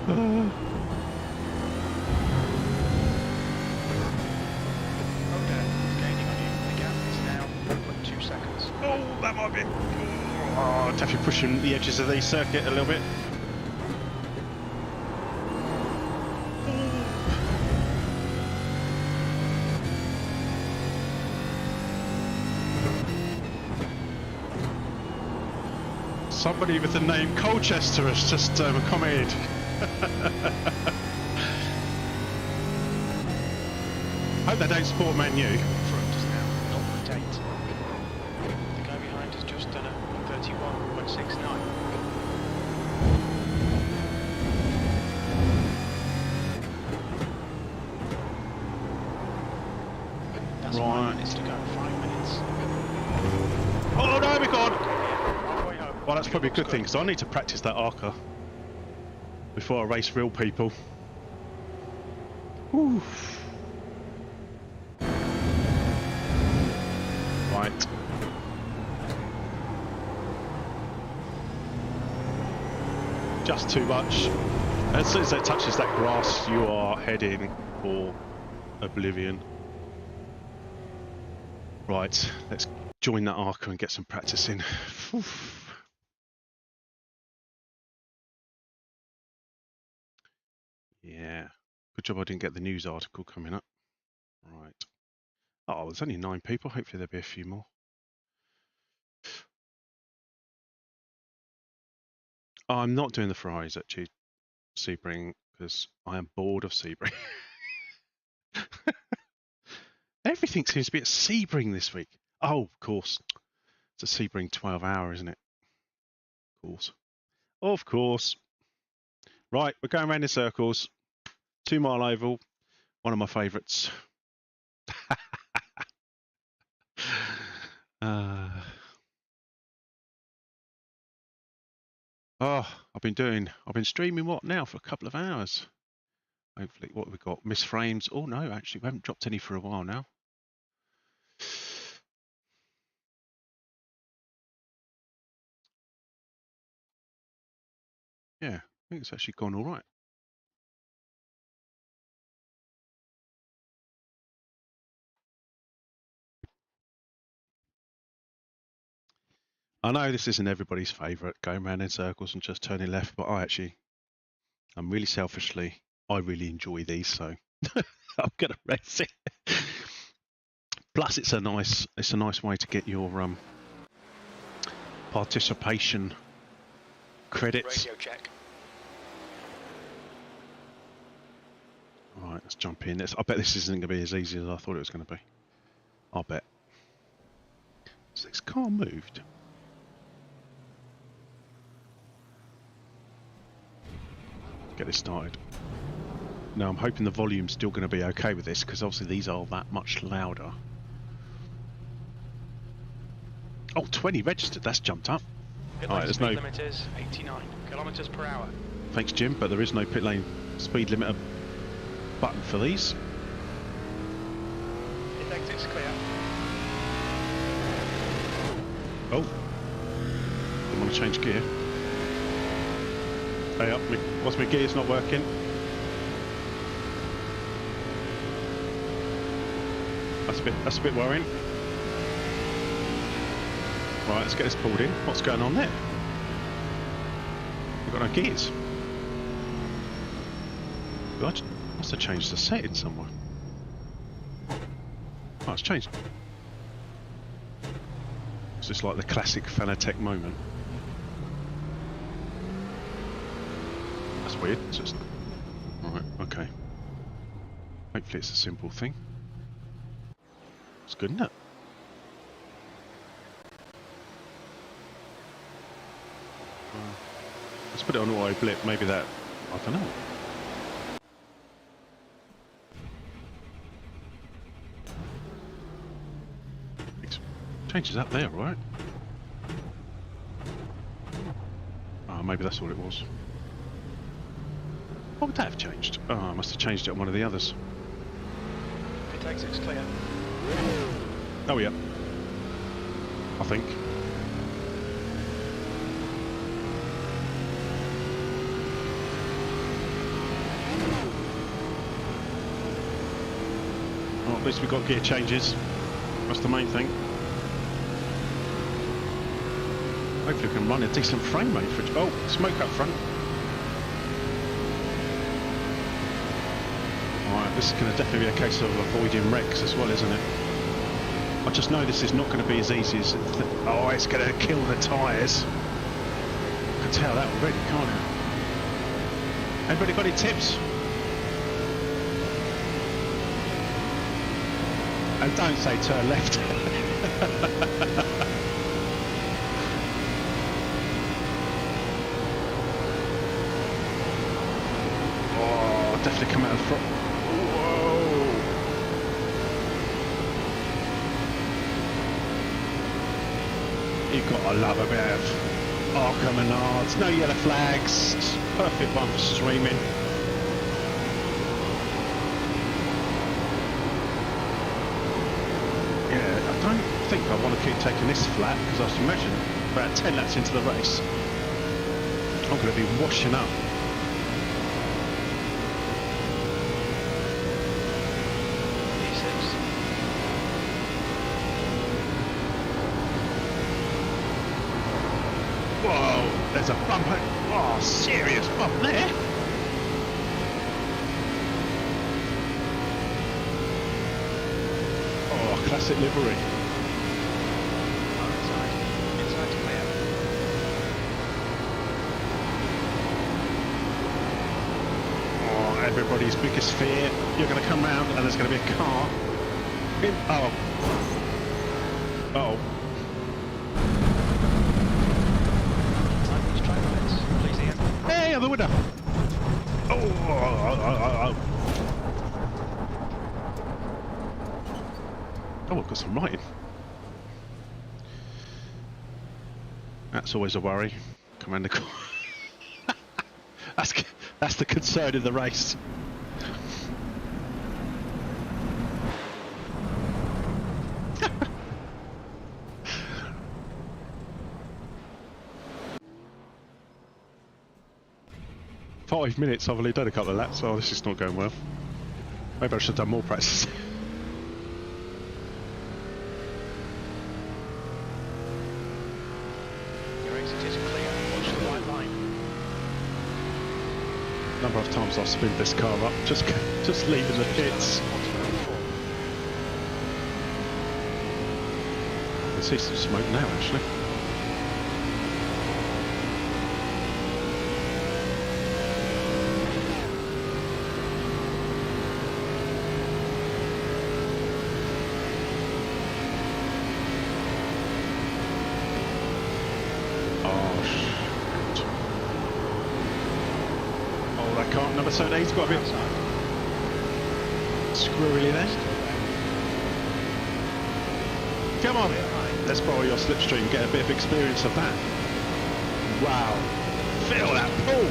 Oh, gaining on you. The gap is now 1.2 seconds.
Oh, that might be... Oh, definitely pushing the edges of the circuit a little bit. Somebody with the name Colchester has just commented. Hope they don't support Man U.
Front is now 0.8. The guy behind has just done a 31.69. That's
Right.
5 minutes to go. 5 minutes.
Oh no, we're gone!
Halfway home.
Well, that's probably a good thing, because I need to practice that Arca before I race real people. Whew. Right. Just too much. As soon as it touches that grass, you are heading for oblivion. Right, let's join that Arca and get some practice in. Whew. Yeah, good job I didn't get the news article coming up. Right. Oh, there's only 9 people. Hopefully there'll be a few more. I'm not doing the Ferraris at Sebring because I am bored of Sebring. Everything seems to be at Sebring this week. Oh, of course. It's a Sebring 12-hour, isn't it? Of course. Of course. Right, we're going around in circles. 2 Mile Oval, one of my favourites. I've been streaming what now for a couple of hours. Hopefully, what have we got? Miss Frames. Oh no, actually, we haven't dropped any for a while now. Yeah, I think it's actually gone all right. I know this isn't everybody's favourite, going around in circles and just turning left, but I'm really selfishly, I really enjoy these, so I'm gonna race it. Plus, it's a nice way to get your participation credits.
Radio check.
All right, let's jump in. I bet this isn't going to be as easy as I thought it was going to be. I'll bet. Has this car moved? Get this started. Now I'm hoping the volume's still going to be okay with this, because obviously these are that much louder. Oh, 20 registered. That's jumped up.
Pit
All
lane
right, there's
speed
no...
limit is 89 kilometers per hour.
Thanks, Jim, but there is no pit lane speed limiter button for these.
Pit exit's clear.
Oh, didn't want to change gear. Hey up, what's my gear's not working? That's a bit worrying. Right, let's get this pulled in. What's going on there? We've got no gears. God, must have changed the setting somewhere. Oh, it's changed. just like the classic Fanatec moment. That's weird. It's just... Right, okay. Hopefully it's a simple thing. It's good, isn't it? Let's put it on auto blip, maybe that... I don't know. Changes up there, right? Oh, maybe that's all it was. What would that have changed? Oh, I must have changed it on one of the others.
P6 clear.
Oh yeah. I think. Well, at least we got gear changes. That's the main thing. Hopefully we can run a decent frame rate for... Oh, smoke up front. Alright, this is going to definitely be a case of avoiding wrecks as well, isn't it? I just know this is not going to be as easy as... Oh, it's going to kill the tyres. I can tell that already, can't I? Anybody got any tips? And don't say turn left. Definitely come out of front. Whoa! You've got to love a bit of Arkham Menards. No yellow flags. It's a perfect one for streaming. Yeah, I don't think I want to keep taking this flat because I imagine about 10 laps into the race, I'm going to be washing up. Whoa, there's a bump. Oh, serious bump there. Oh, classic livery.
Inside clear.
Oh, everybody's biggest fear. You're going to come round and there's going to be a car. Oh. Oh. Hey, I'm the winner! Oh, I've got some writing. That's always a worry. Commander. That's the concern in the race. Five minutes, I've only done a couple of laps. Oh, this is not going well. Maybe I should have done more practice.
Your exit is clear. Watch the white line.
Number of times I've spinned this car up, just leaving the pits. I can see some smoke now, actually. Number 17's got a bit squirrely there. Come on, let's borrow your slipstream, get a bit of experience of that. Wow, feel that pull.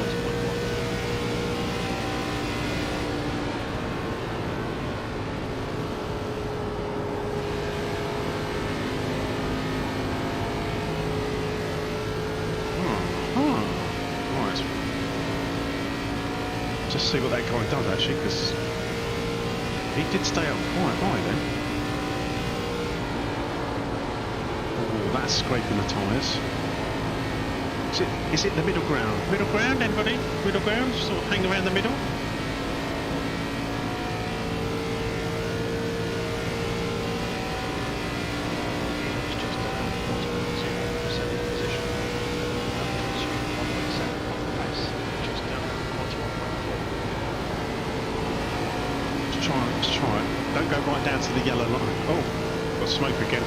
Just see what that guy does actually, because he did stay up quite high then. Oh, that's scraping the tyres. Is it the middle ground? Middle ground, anybody? Middle ground? Sort of hang around the middle? Don't go right down to the yellow line. Oh, got smoke again.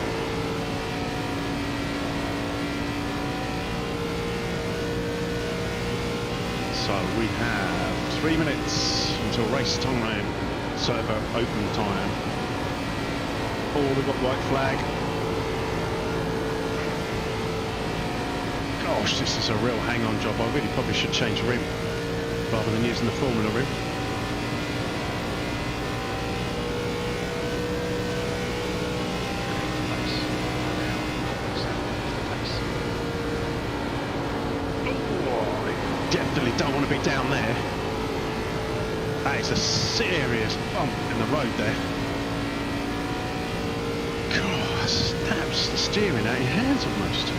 So we have 3 minutes until race time. Server open time. Oh, we've got white flag. Gosh, this is a real hang-on job. I really probably should change rim rather than using the Formula rim. Definitely don't want to be down there. That is a serious bump in the road there. God, snaps the steering out of your hands almost.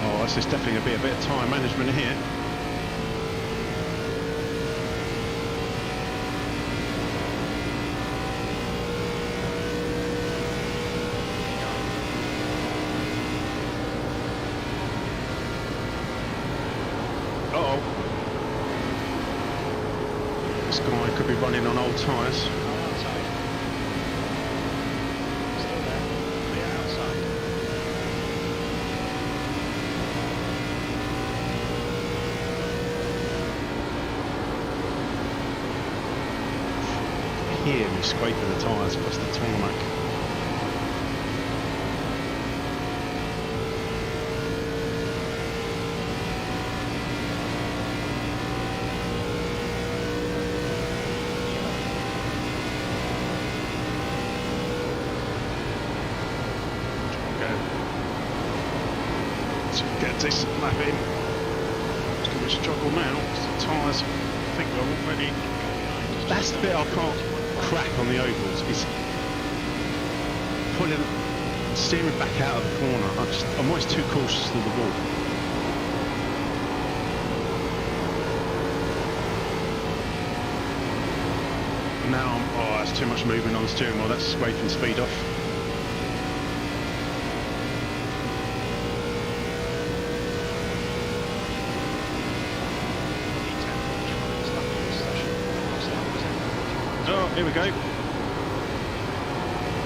Oh, this is definitely going to be a bit of time management here. This guy could be running on old tyres.
Outside. Still there. Yeah, outside.
Hear me scraping the tyres across the tarmac. Get this lap in. It's going to struggle now because the tyres, I think, are already. That's the bit I can't crack on the ovals. Is pulling, steering back out of the corner. I'm always too cautious of the wall. Now that's too much movement on the steering wheel. That's scraping speed off. Oh, here we go.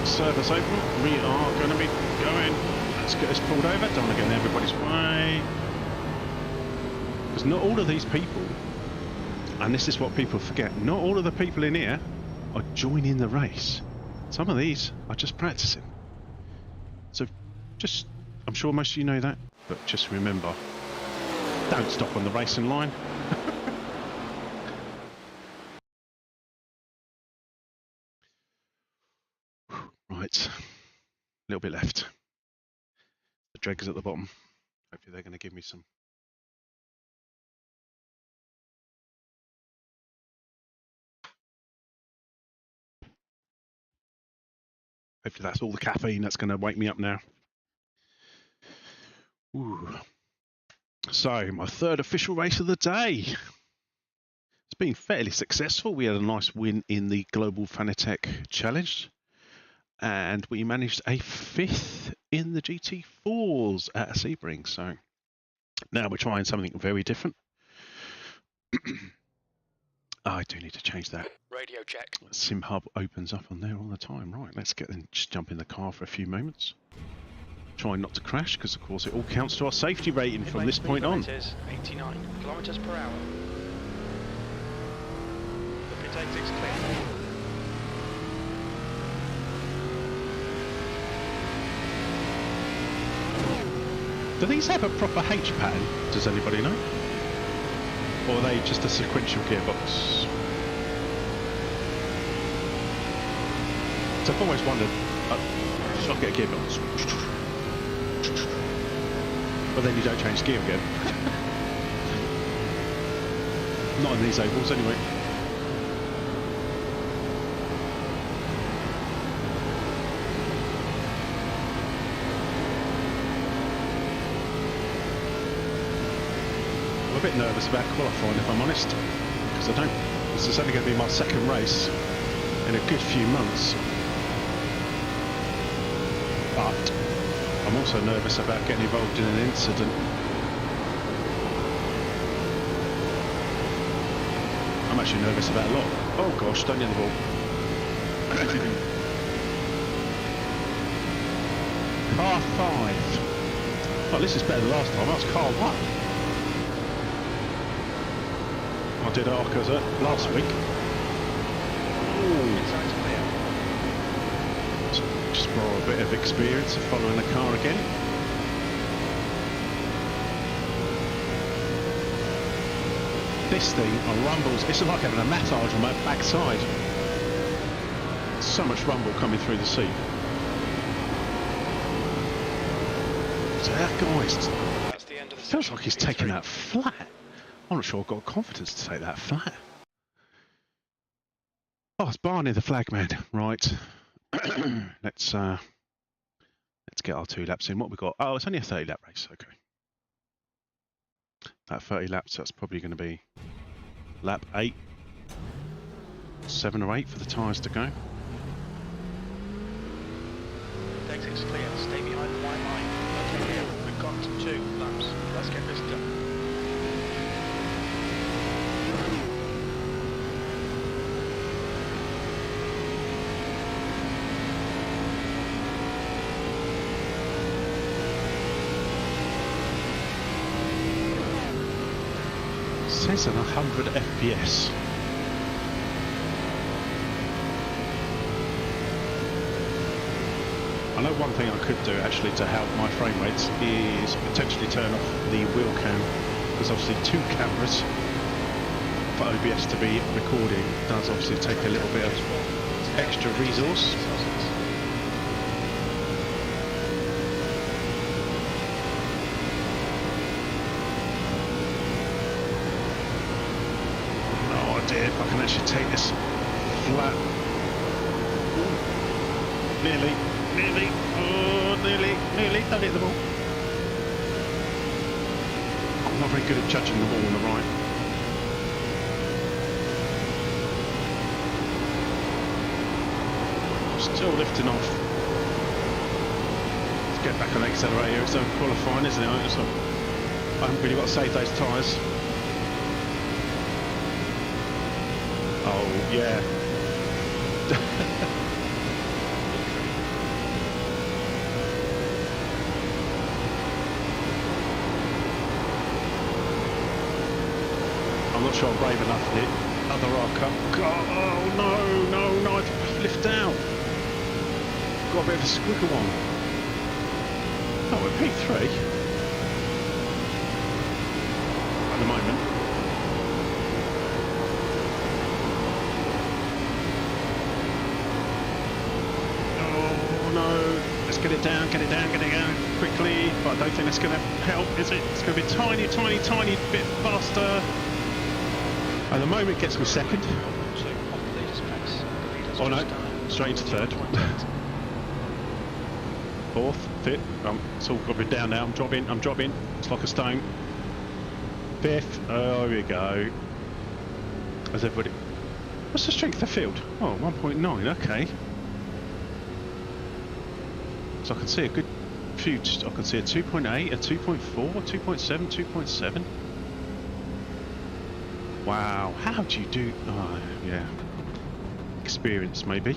Service open. We are going to be going. Let's get this pulled over. Don't want to get in everybody's way. Because not all of these people, and this is what people forget, not all of the people in here are joining the race. Some of these are just practicing. So just, I'm sure most of you know that, but just remember, don't stop on the racing line. Right, a little bit left. The dreggers at the bottom. Hopefully they're going to give me some. Hopefully that's all the caffeine that's going to wake me up now. Ooh. So, my third official race of the day. It's been fairly successful. We had a nice win in the Global Fanatec Challenge. And we managed a 5th in the GT4s at Sebring. So, now we're trying something very different. I do need to change that.
Radio check.
Sim Hub opens up on there all the time. Right, let's just jump in the car for a few moments. Try not to crash, because of course it all counts to our safety rating from this point on.
It is 89 kilometers per hour. The pit exit's clear.
Do these have a proper H pattern? Does anybody know? Or are they just a sequential gearbox? So I've always wondered, should I get a gearbox? But then you don't change gear again. Not in these ovals anyway. I'm a bit nervous about qualifying, if I'm honest, because this is only going to be my second race in a good few months. But I'm also nervous about getting involved in an incident. I'm actually nervous about a lot. Oh gosh, don't hit the ball. Car 5. Oh, this is better than last time. That was car 1. I did Arcos last week. Ooh. Just borrow a bit of experience of following the car again. This thing on rumbles, it's like having a massage on my backside. So much rumble coming through the seat. So that guy's
That's the end of the
feels
session.
like he's taking that flat. I'm not sure I've got confidence to take that flat. Oh, it's Barney the flagman. Right. Let's get our 2 laps in. What we got? Oh, it's only a 30 lap race. Okay. That 30 laps, that's probably going to be lap 8, 7 or 8 for the tyres to go.
Exit's clear. Stay behind the white line. Okay, here. We've got 2 laps. Let's get this done.
Says at 100 FPS. I know one thing I could do actually to help my frame rates is potentially turn off the wheel cam, because obviously 2 cameras for OBS to be recording does obviously take a little bit of extra resource. If I can actually take this flat. Nearly, oh, nearly, don't hit the ball. I'm not very good at judging the ball on the right. Still lifting off. Let's get back on the accelerator. It's qualifying, isn't it? I haven't really got to save those tyres. Oh, yeah. I'm not sure I'm brave enough to hit other Arca. Oh, no, I've lift down. Got a bit of a squiggle on. Oh, we're P3 at the moment. Get it down quickly, but I don't think that's going to help, is it? It's going to be tiny bit faster. At the moment it gets me second. Oh no, straight into third. Fourth, fifth, it's all got me down now, I'm dropping, it's like a stone. Fifth, oh here we go. As everybody, what's the strength of the field? Oh, 1.9, okay. So I can see a good few, I can see a 2.8, a 2.4, 2.7, 2.7. Wow, how do you do, oh yeah, experience maybe.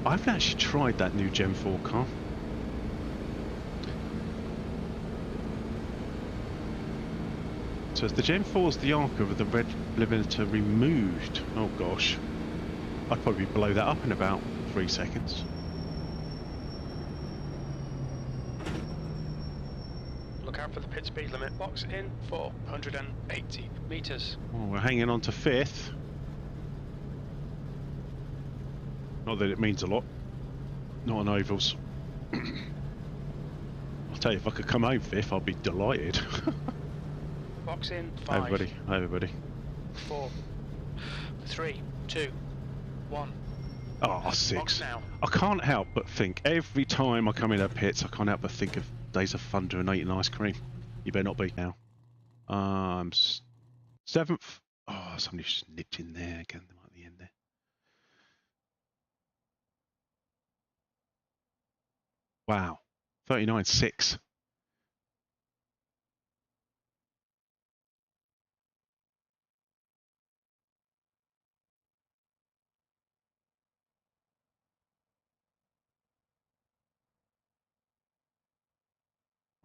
I haven't actually tried that new Gen 4 car. So is the Gen 4's the Arca with the red limiter removed? Oh gosh, I'd probably blow that up in about 3 seconds.
Look out for the pit speed limit. Box in for 180 meters.
Oh, we're hanging on to 5th. Not that it means a lot. Not on ovals. I'll tell you, if I could come home 5th, I'd be delighted.
Box in 5.
Hi everybody, hi everybody.
4, 3, 2, 1.
Oh, 6.
Box now.
I can't help but think, every time I come in the pits, I can't help but think of Days of Thunder and eating ice cream. You better not be now. 7th. Oh, somebody just nipped in there again. They might be in there. Wow. 39.6.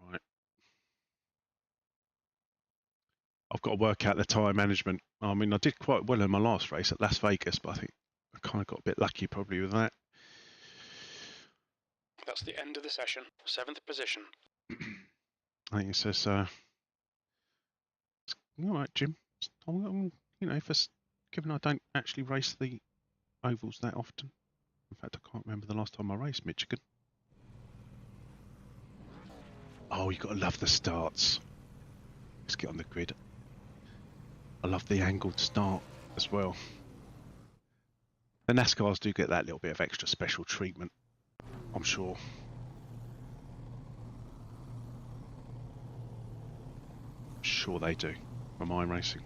Right. I've got to work out the tyre management. I mean, I did quite well in my last race at Las Vegas, but I think I kind of got a bit lucky probably with that.
That's the end of the session. 7th position.
I think it says, all right, Jim. You know, given I don't actually race the ovals that often. In fact, I can't remember the last time I raced Michigan. Oh, you've got to love the starts. Let's get on the grid. I love the angled start as well. The NASCARs do get that little bit of extra special treatment, I'm sure. Sure they do. From iRacing.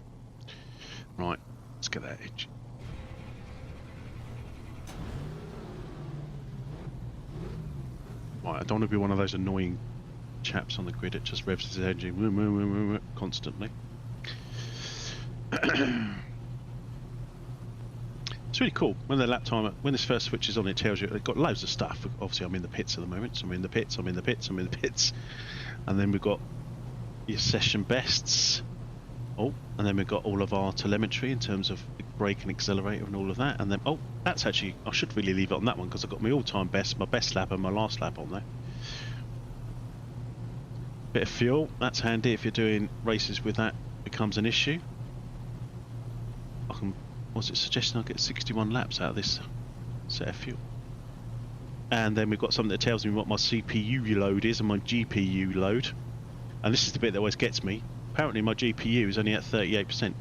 Right, let's get that edge. Right, I don't want to be one of those annoying chaps on the grid that just revs his engine constantly. It's really cool when the lap timer, when this first switches on, it tells you it's got loads of stuff. Obviously, I'm in the pits at the moment, so I'm in the pits, I'm in the pits, I'm in the pits, and then we've got your session bests. Oh, and then we've got all of our telemetry in terms of brake and accelerator and all of that. And then, oh, that's actually, I should really leave it on that one because I've got my all-time best, my best lap and my last lap on there. Bit of fuel, that's handy if you're doing races with that becomes an issue. I can, what's it suggesting I get 61 laps out of this set of fuel. And then we've got something that tells me what my CPU load is and my GPU load. And this is the bit that always gets me. Apparently my GPU is only at 38%.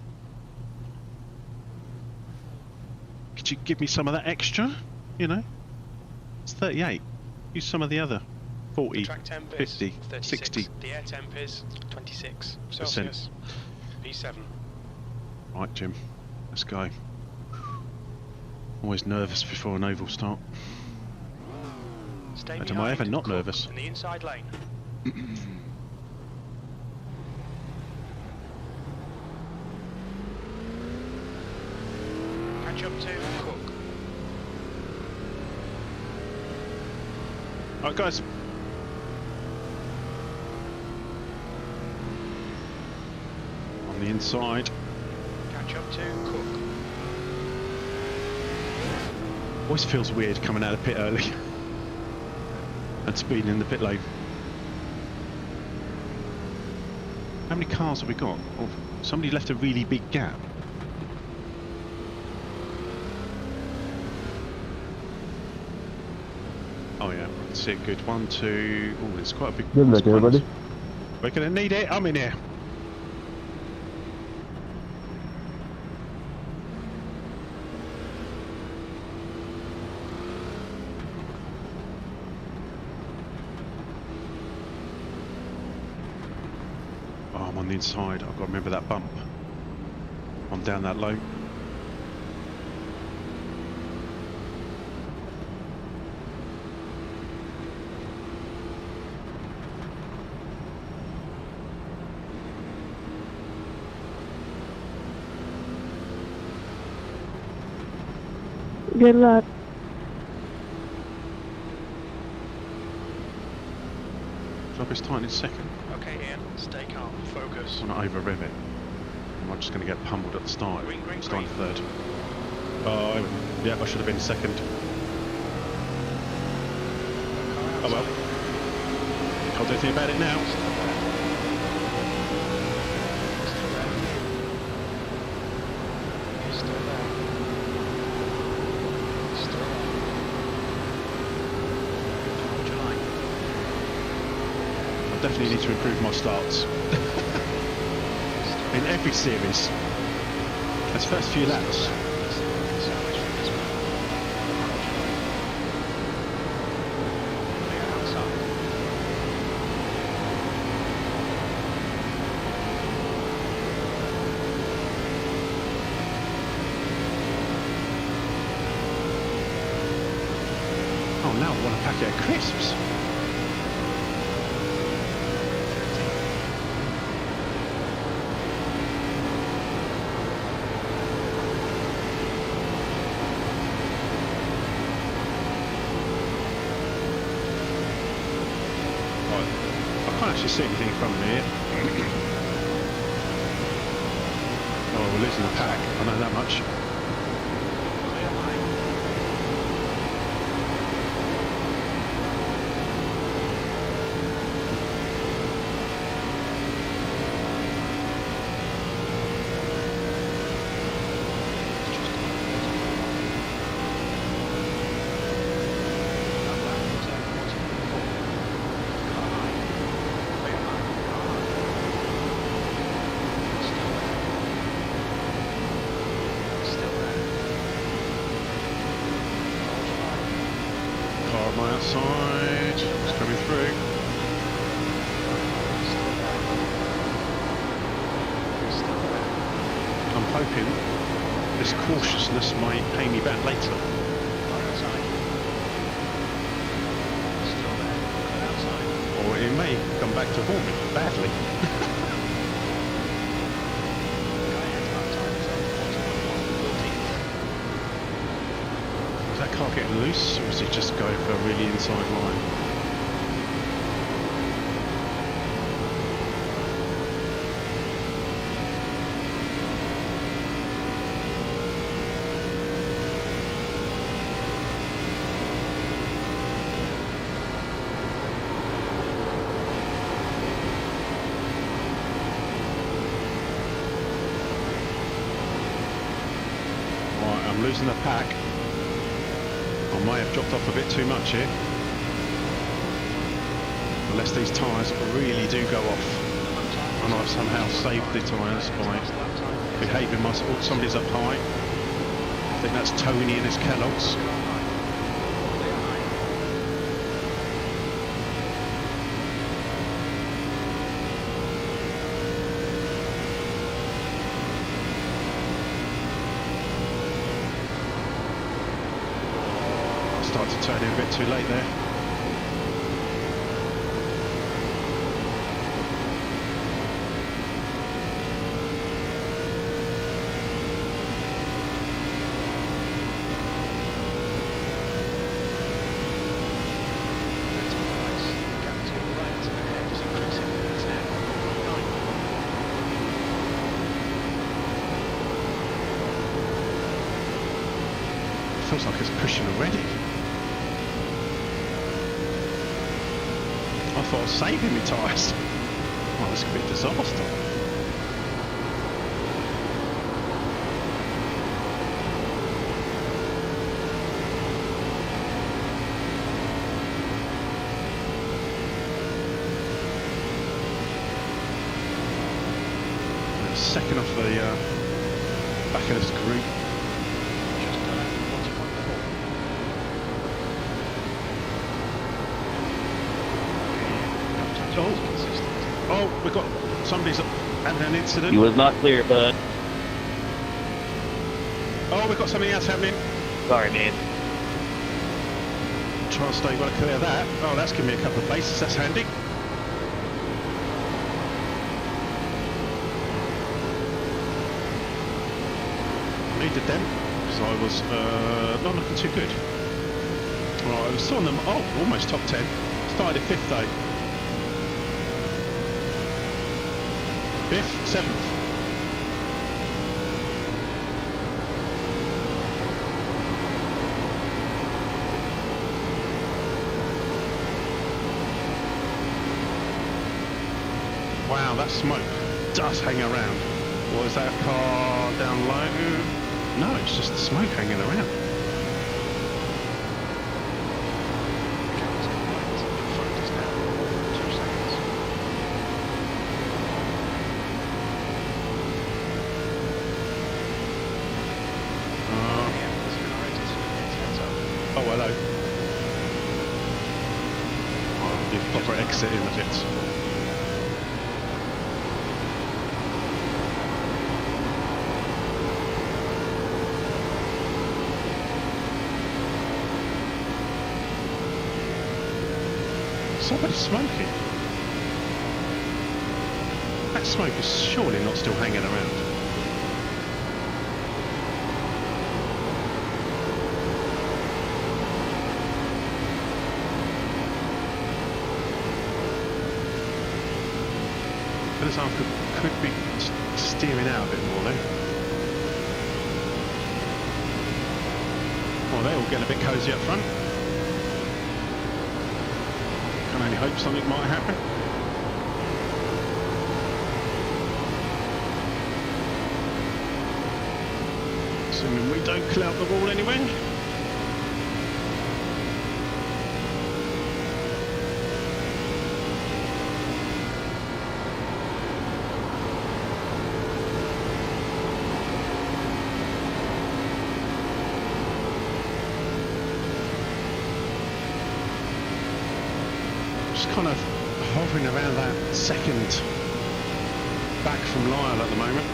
Could you give me some of that extra? You know? It's 38. Use some of the other 40, 50, 60.
The air temp is 26 Celsius. P7.
Right, Jim. Let's go. Always nervous before an oval start.
Stay
Am I ever not
Cook
nervous?
in the inside lane. Catch up to Cook.
Alright, guys. On the inside.
Catch up to Cook.
Always feels weird coming out of pit early and speeding in the pit lane. How many cars have we got? Oh, somebody left a really big gap. Oh yeah, I can see it good. 1, 2. Oh, it's quite a big.
Good luck, everybody.
We're gonna need it. I'm in here. Oh, I'm on the inside. I've got to remember that bump. I'm down that low.
Good luck.
Drop his tight in second.
Okay, Ian. Stay calm. Focus.
I want to over rev it. I'm just going to get pummeled at the start.
Green, green,
Starting
green.
third. Oh, yeah, I should have been second. Oh well. Can't do anything about it now. I definitely need to improve my starts. In every series. Those first few laps. Oh, now I want a packet of crisps. Right. I can't actually see anything in front of me here. Oh, we're losing the pack. I know that much. Car on my outside. It's coming through. I'm hoping this cautiousness might pay me back later. Or it may come back to haunt me badly. Is that car getting loose, or is it just going for a really inside line? Right, I'm losing the pack. I may have dropped off a bit too much here. Unless these tyres really do go off. And I've somehow saved the tyres by behaving myself. Oh, somebody's up high. I think that's Tony and his Kellogg's. Started to turn in a bit too late there. Feels like it's pushing already. I thought I was saving me tyres. Oh, this could be a disaster. Second off the back of this group. Oh, we've got somebody's having an incident.
He was not clear, but
Oh, we've got something else happening.
sorry, man.
Try and stay well clear of that. Oh, that's given me a couple of places. That's handy. Needed them, so I was not looking too good. Right, I was still on them. Oh, almost top 10. Started 5th though. 5th, 7th. Wow, that smoke does hang around. Or is that a car down low? No, it's just the smoke hanging around. Oh, hello. I'll do proper exit in a bit. Somebody's smoking. That smoke is surely not still hanging around. feel as though I could be steering out a bit more though. Well, they're all getting a bit cosy up front. Can only hope something might happen. Assuming we don't clout the wall anyway. Just kind of hovering around that second back from Lyle at the moment.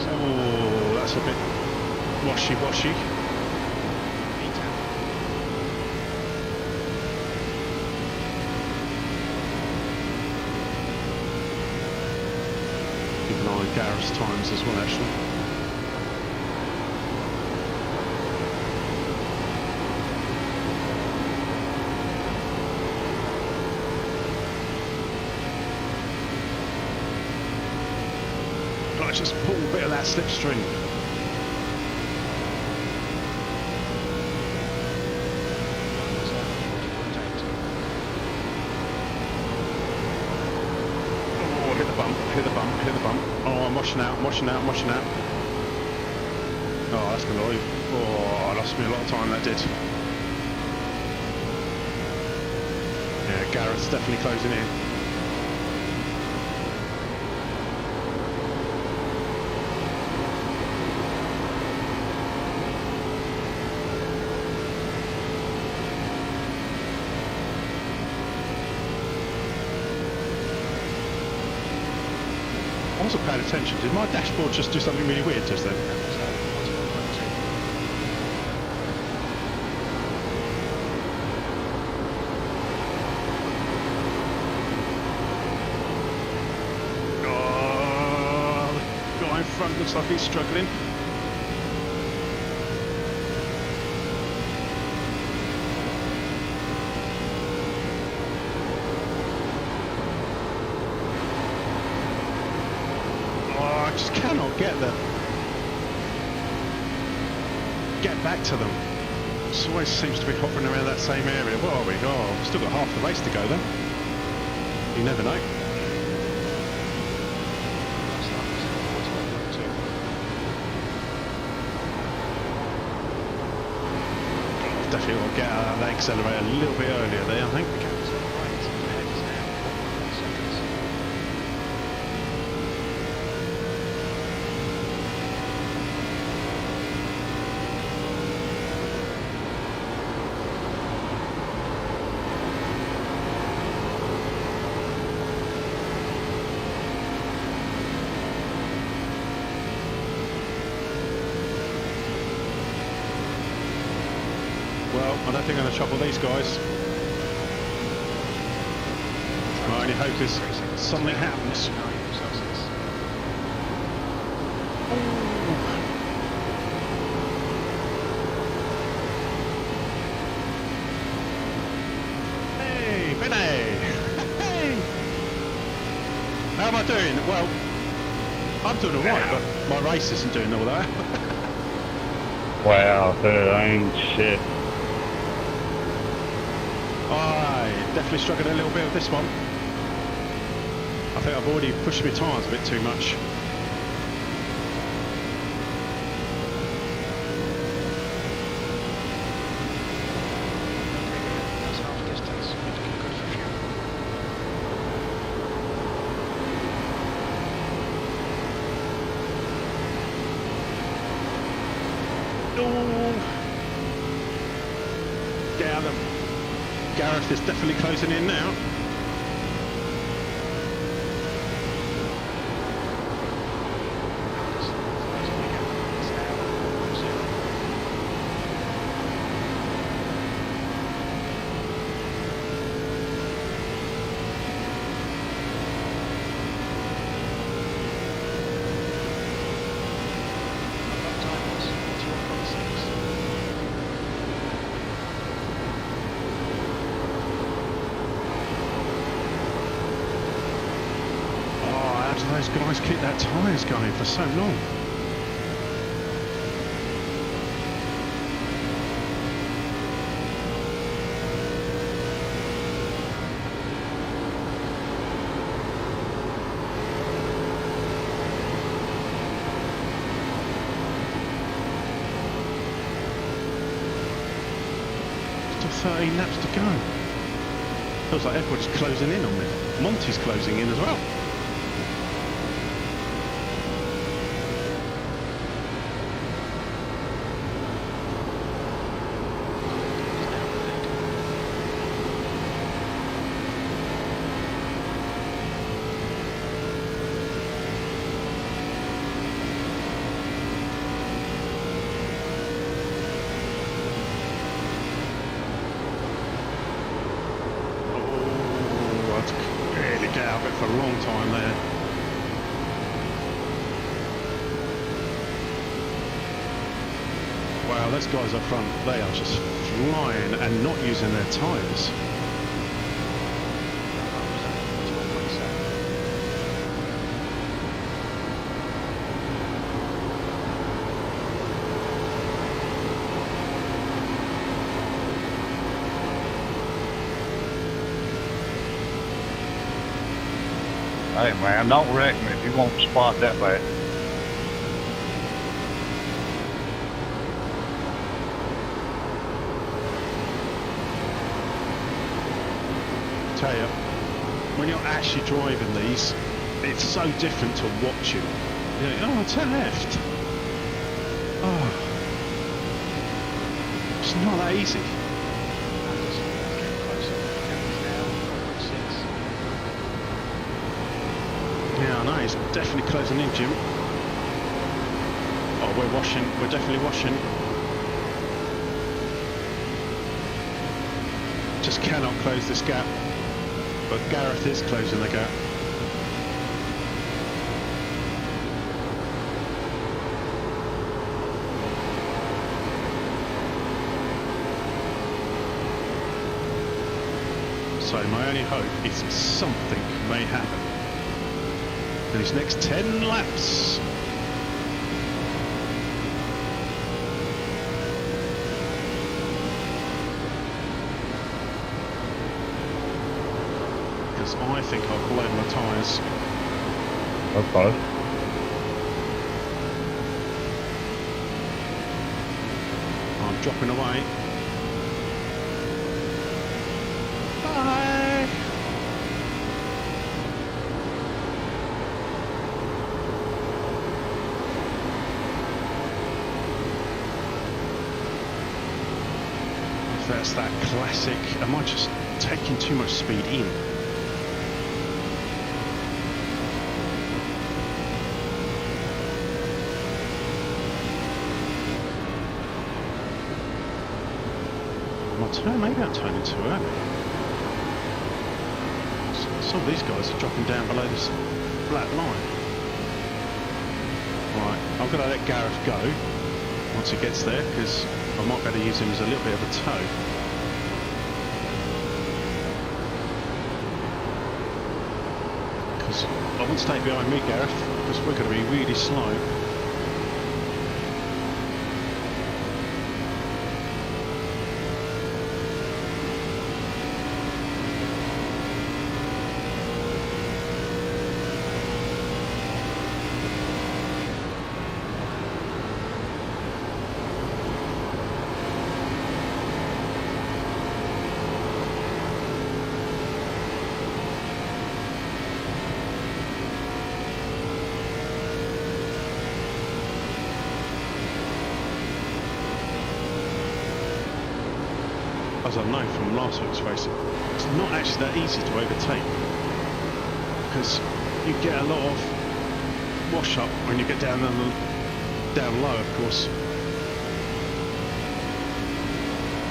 Oh, that's a bit washy-washy. Keep an eye on Gareth's times as well, actually. Just pull a bit of that slipstream. Oh, hit the bump, hit the bump, hit the bump. Oh, I'm washing out, I'm washing out, I'm washing out. Oh, that's gonna leave. Oh, I lost me a lot of time, that did. Yeah, Gareth's definitely closing in. I wasn't paying attention. Did my dashboard just do something really weird just then? Oh, the guy in front looks like he's struggling. Cannot get back to them. It always seems to be hovering around that same area. What are we? Oh, we've still got half the race to go then. You never know. Definitely got to get out of that accelerator a little bit earlier there, I think. Well, I don't think I'm going to trouble these guys. My only hope is something happens. Hey, Benny! Hey! How am I doing? Well, I'm doing alright, but my race isn't doing all that.
Wow, 13, shit.
Definitely struggling a little bit with this one. I think I've already pushed my tyres a bit too much.
That's half distance. You're looking good for fuel.
Oh. Get out of them. Gareth is definitely closing in now. guys keep that tyres going for so long. Still 13 laps to go. Feels like everybody's closing in on me. Monty's closing in as well. Get out of it for a long time there. Wow, those guys up front, they are just flying and not using their tyres.
Hey man, don't wreck me if you won't spot that bad.
Tell you, when you're actually driving these, it's so different to watching. You know, oh, turn left. Oh, it's not that easy. Yeah, I know, he's definitely closing in, Jim. Oh, we're washing, we're definitely washing. Just cannot close this gap. But Gareth is closing the gap. So my only hope is something may happen in his next 10 laps. Because I think I've blown my tyres.
Okay.
I'm dropping away. Bye! If that's that classic, am I just taking too much speed in? Maybe I'm turning too early. Some of these guys are dropping down below this flat line. Right, I'm going to let Gareth go once he gets there, because I might better use him as a little bit of a tow. Because I won't stay behind me, Gareth, because we're going to be really slow. As I know from last week's race, it's not actually that easy to overtake, because you get a lot of wash up when you get down low, of course.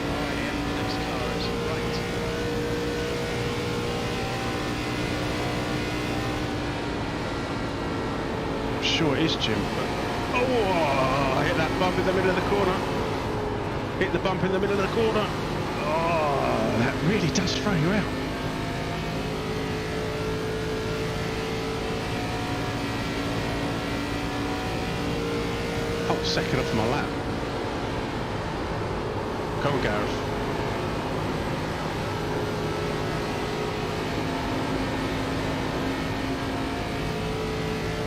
Alright, Ian, next car is right.
I'm sure it is Jim, but oh, I hit that bump in the middle of the corner. Hit the bump in the middle of the corner. Oh, that really does throw you out. Second off my lap. Come on, Gareth.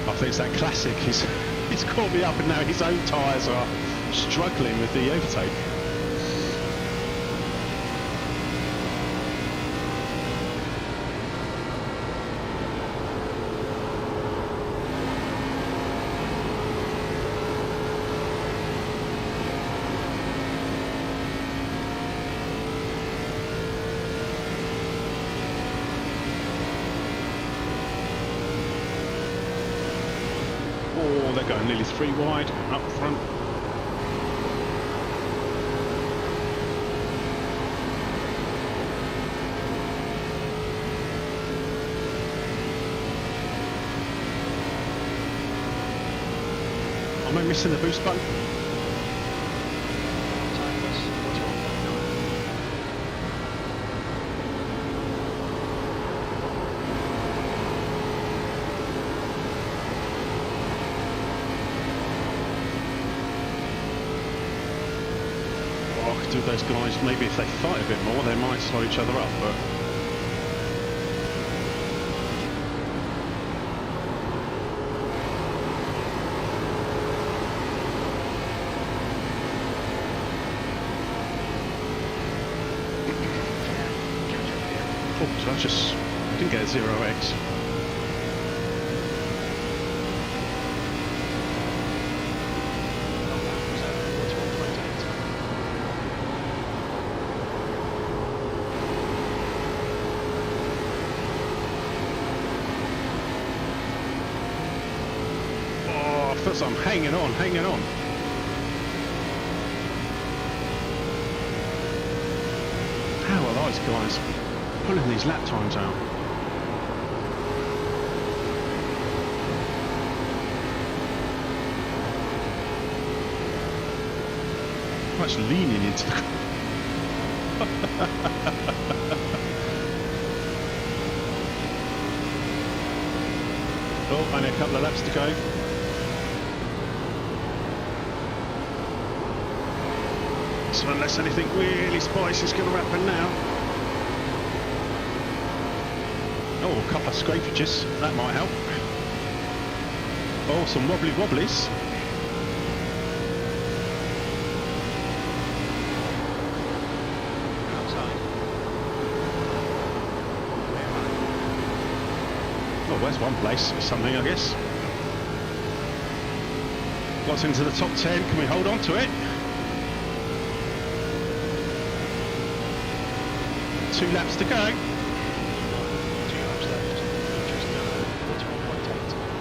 I think it's that classic. He's caught me up and now his own tyres are struggling with the overtake. Oh, they're going nearly 3 wide up front. Am I missing the boost button?
Time was 41.9.
Oh, I could do those guys, maybe if they fight a bit more, they might slow each other up, but... Oh, so I just didn't get a 0x. Oh, I feel like I'm hanging on, hanging on. How are those guys pulling these lap times out? Much leaning into the... Oh, only a couple of laps to go. So unless anything really spicy is going to happen now. Oh, a couple of scrapages, that might help. Oh, some wobbly wobblies. Oh, where's one place or something, I guess. Got into the top 10, can we hold on to it? 2 laps to go.
2 laps left. Just 41.8.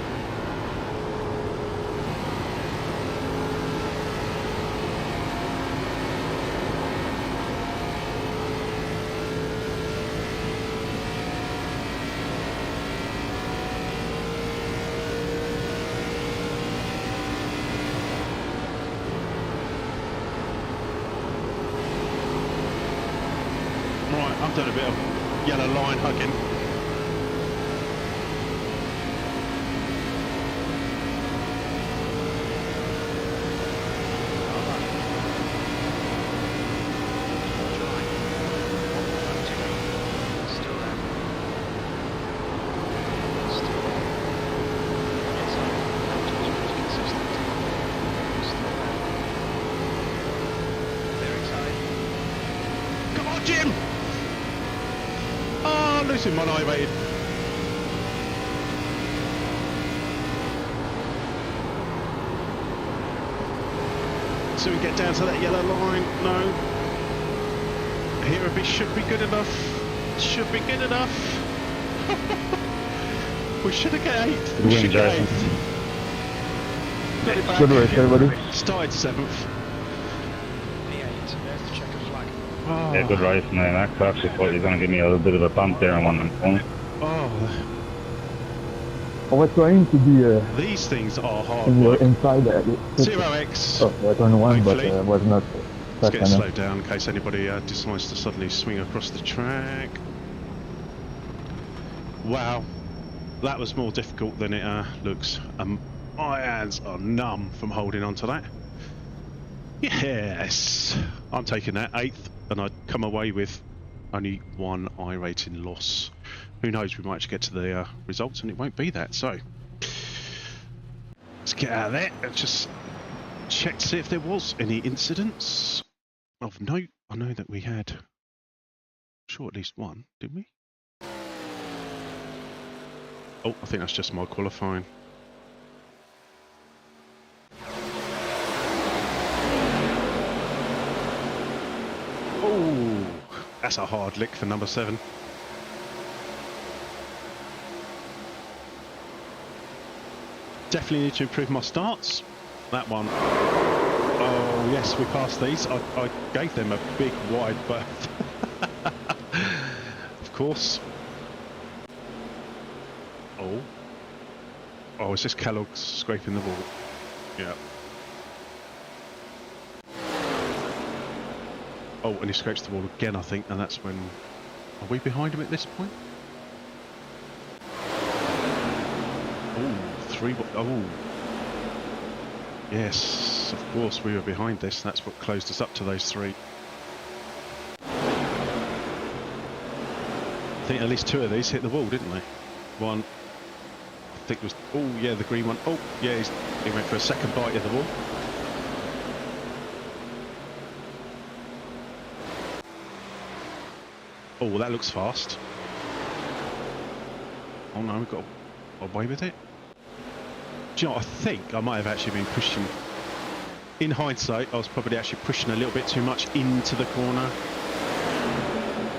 Right, I've done a bit of yellow line hugging. Come on, Jim! Oh, losing one eye, mate. So we get down to that yellow line. No. Here should be good enough. Should be good enough. We should have got 8th. We should get 8th. Got it back.
Good race, everybody.
Started 7th.
P8, there's the checkered flag.
Oh.
Yeah, good race, man. I actually thought you were going to give me a little bit of a bump there on one of them corners.
Oh,
I was trying to be
these things are hard work.
inside that.
0x.
Oh, I don't know one, but
Hopefully.
was not.
Let's get it slowed down in case anybody decides to suddenly swing across the track. Wow, that was more difficult than it looks. My hands are numb from holding on to that. Yes, I'm taking that 8th, and I'd come away with only 1 I-rating loss. Who knows, we might actually get to the results and it won't be that. So let's get out of there and just check to see if there was any incidents of note. I know that we had, I'm sure, at least one, didn't we? Oh, I think that's just my qualifying. Oh, that's a hard lick for number 7. Definitely need to improve my starts. That one. Oh yes, we passed these. I gave them a big wide berth. Of course. Oh. Oh, it's just Kellogg scraping the wall. Yeah. Oh, and he scrapes the wall again, I think, and that's when... Are we behind him at this point? Oh, 3... Oh. Yes, of course, we were behind this. That's what closed us up to those 3. I think at least 2 of these hit the wall, didn't they? One, I think it was... Oh, yeah, the green one. Oh, yeah, he went for a second bite of the wall. Oh, well, that looks fast. Oh no, we've got away with it. Do you know what? I think I might have actually been pushing... In hindsight, I was probably actually pushing a little bit too much into the corner.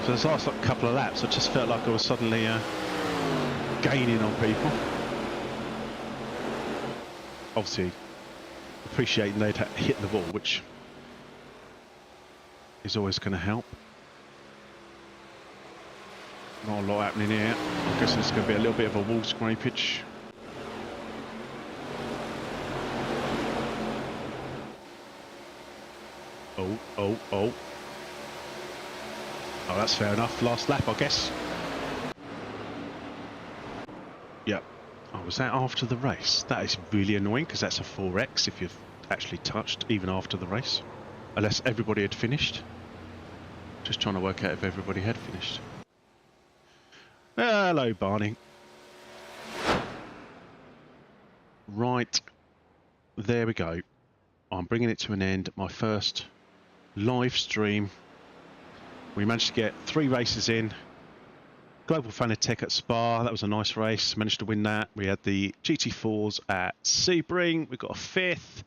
So this last couple of laps, I just felt like I was suddenly gaining on people. Obviously, appreciating they'd hit the wall, which is always going to help. Not a lot happening here. I'm guessing it's going to be a little bit of a wall scrapage. Oh, oh, oh. Oh, that's fair enough. Last lap, I guess. Yep. Oh, was that after the race? That is really annoying because that's a 4X if you've actually touched even after the race. Unless everybody had finished. Just trying to work out if everybody had finished. Hello, Barney. Right, there we go. I'm bringing it to an end. My first live stream. We managed to get 3 races in. Global Fanatec at Spa, that was a nice race. Managed to win that. We had the GT4s at Sebring. We got a 5th,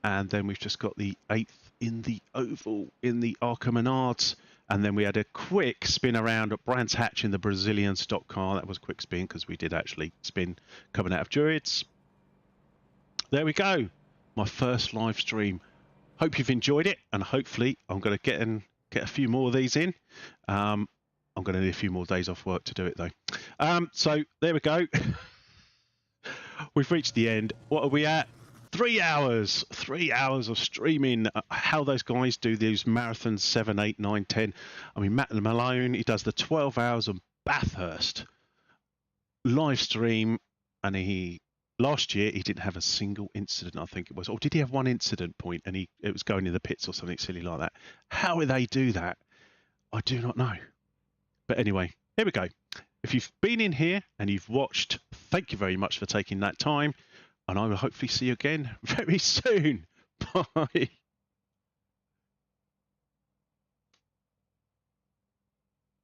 and then we've just got the 8th in the Oval in the Arca Menards. And then we had a quick spin around at Brands Hatch in the Brazilian stock car. That was a quick spin because we did actually spin coming out of Druids. There we go. My first live stream. Hope you've enjoyed it, and hopefully I'm going to get a few more of these in. I'm going to need a few more days off work to do it though. So there we go. We've reached the end. What are we at? 3 hours. 3 hours of streaming. How those guys do these marathons 7, 8, 9, 10. I mean, Matt Malone, he does the 12 hours of Bathurst live stream, and last year he didn't have a single incident, I think it was. Or did he have one incident point and it was going in the pits or something silly like that? How do they do that? I do not know. But anyway, here we go. If you've been in here and you've watched, thank you very much for taking that time. And I will hopefully see you again very soon. Bye.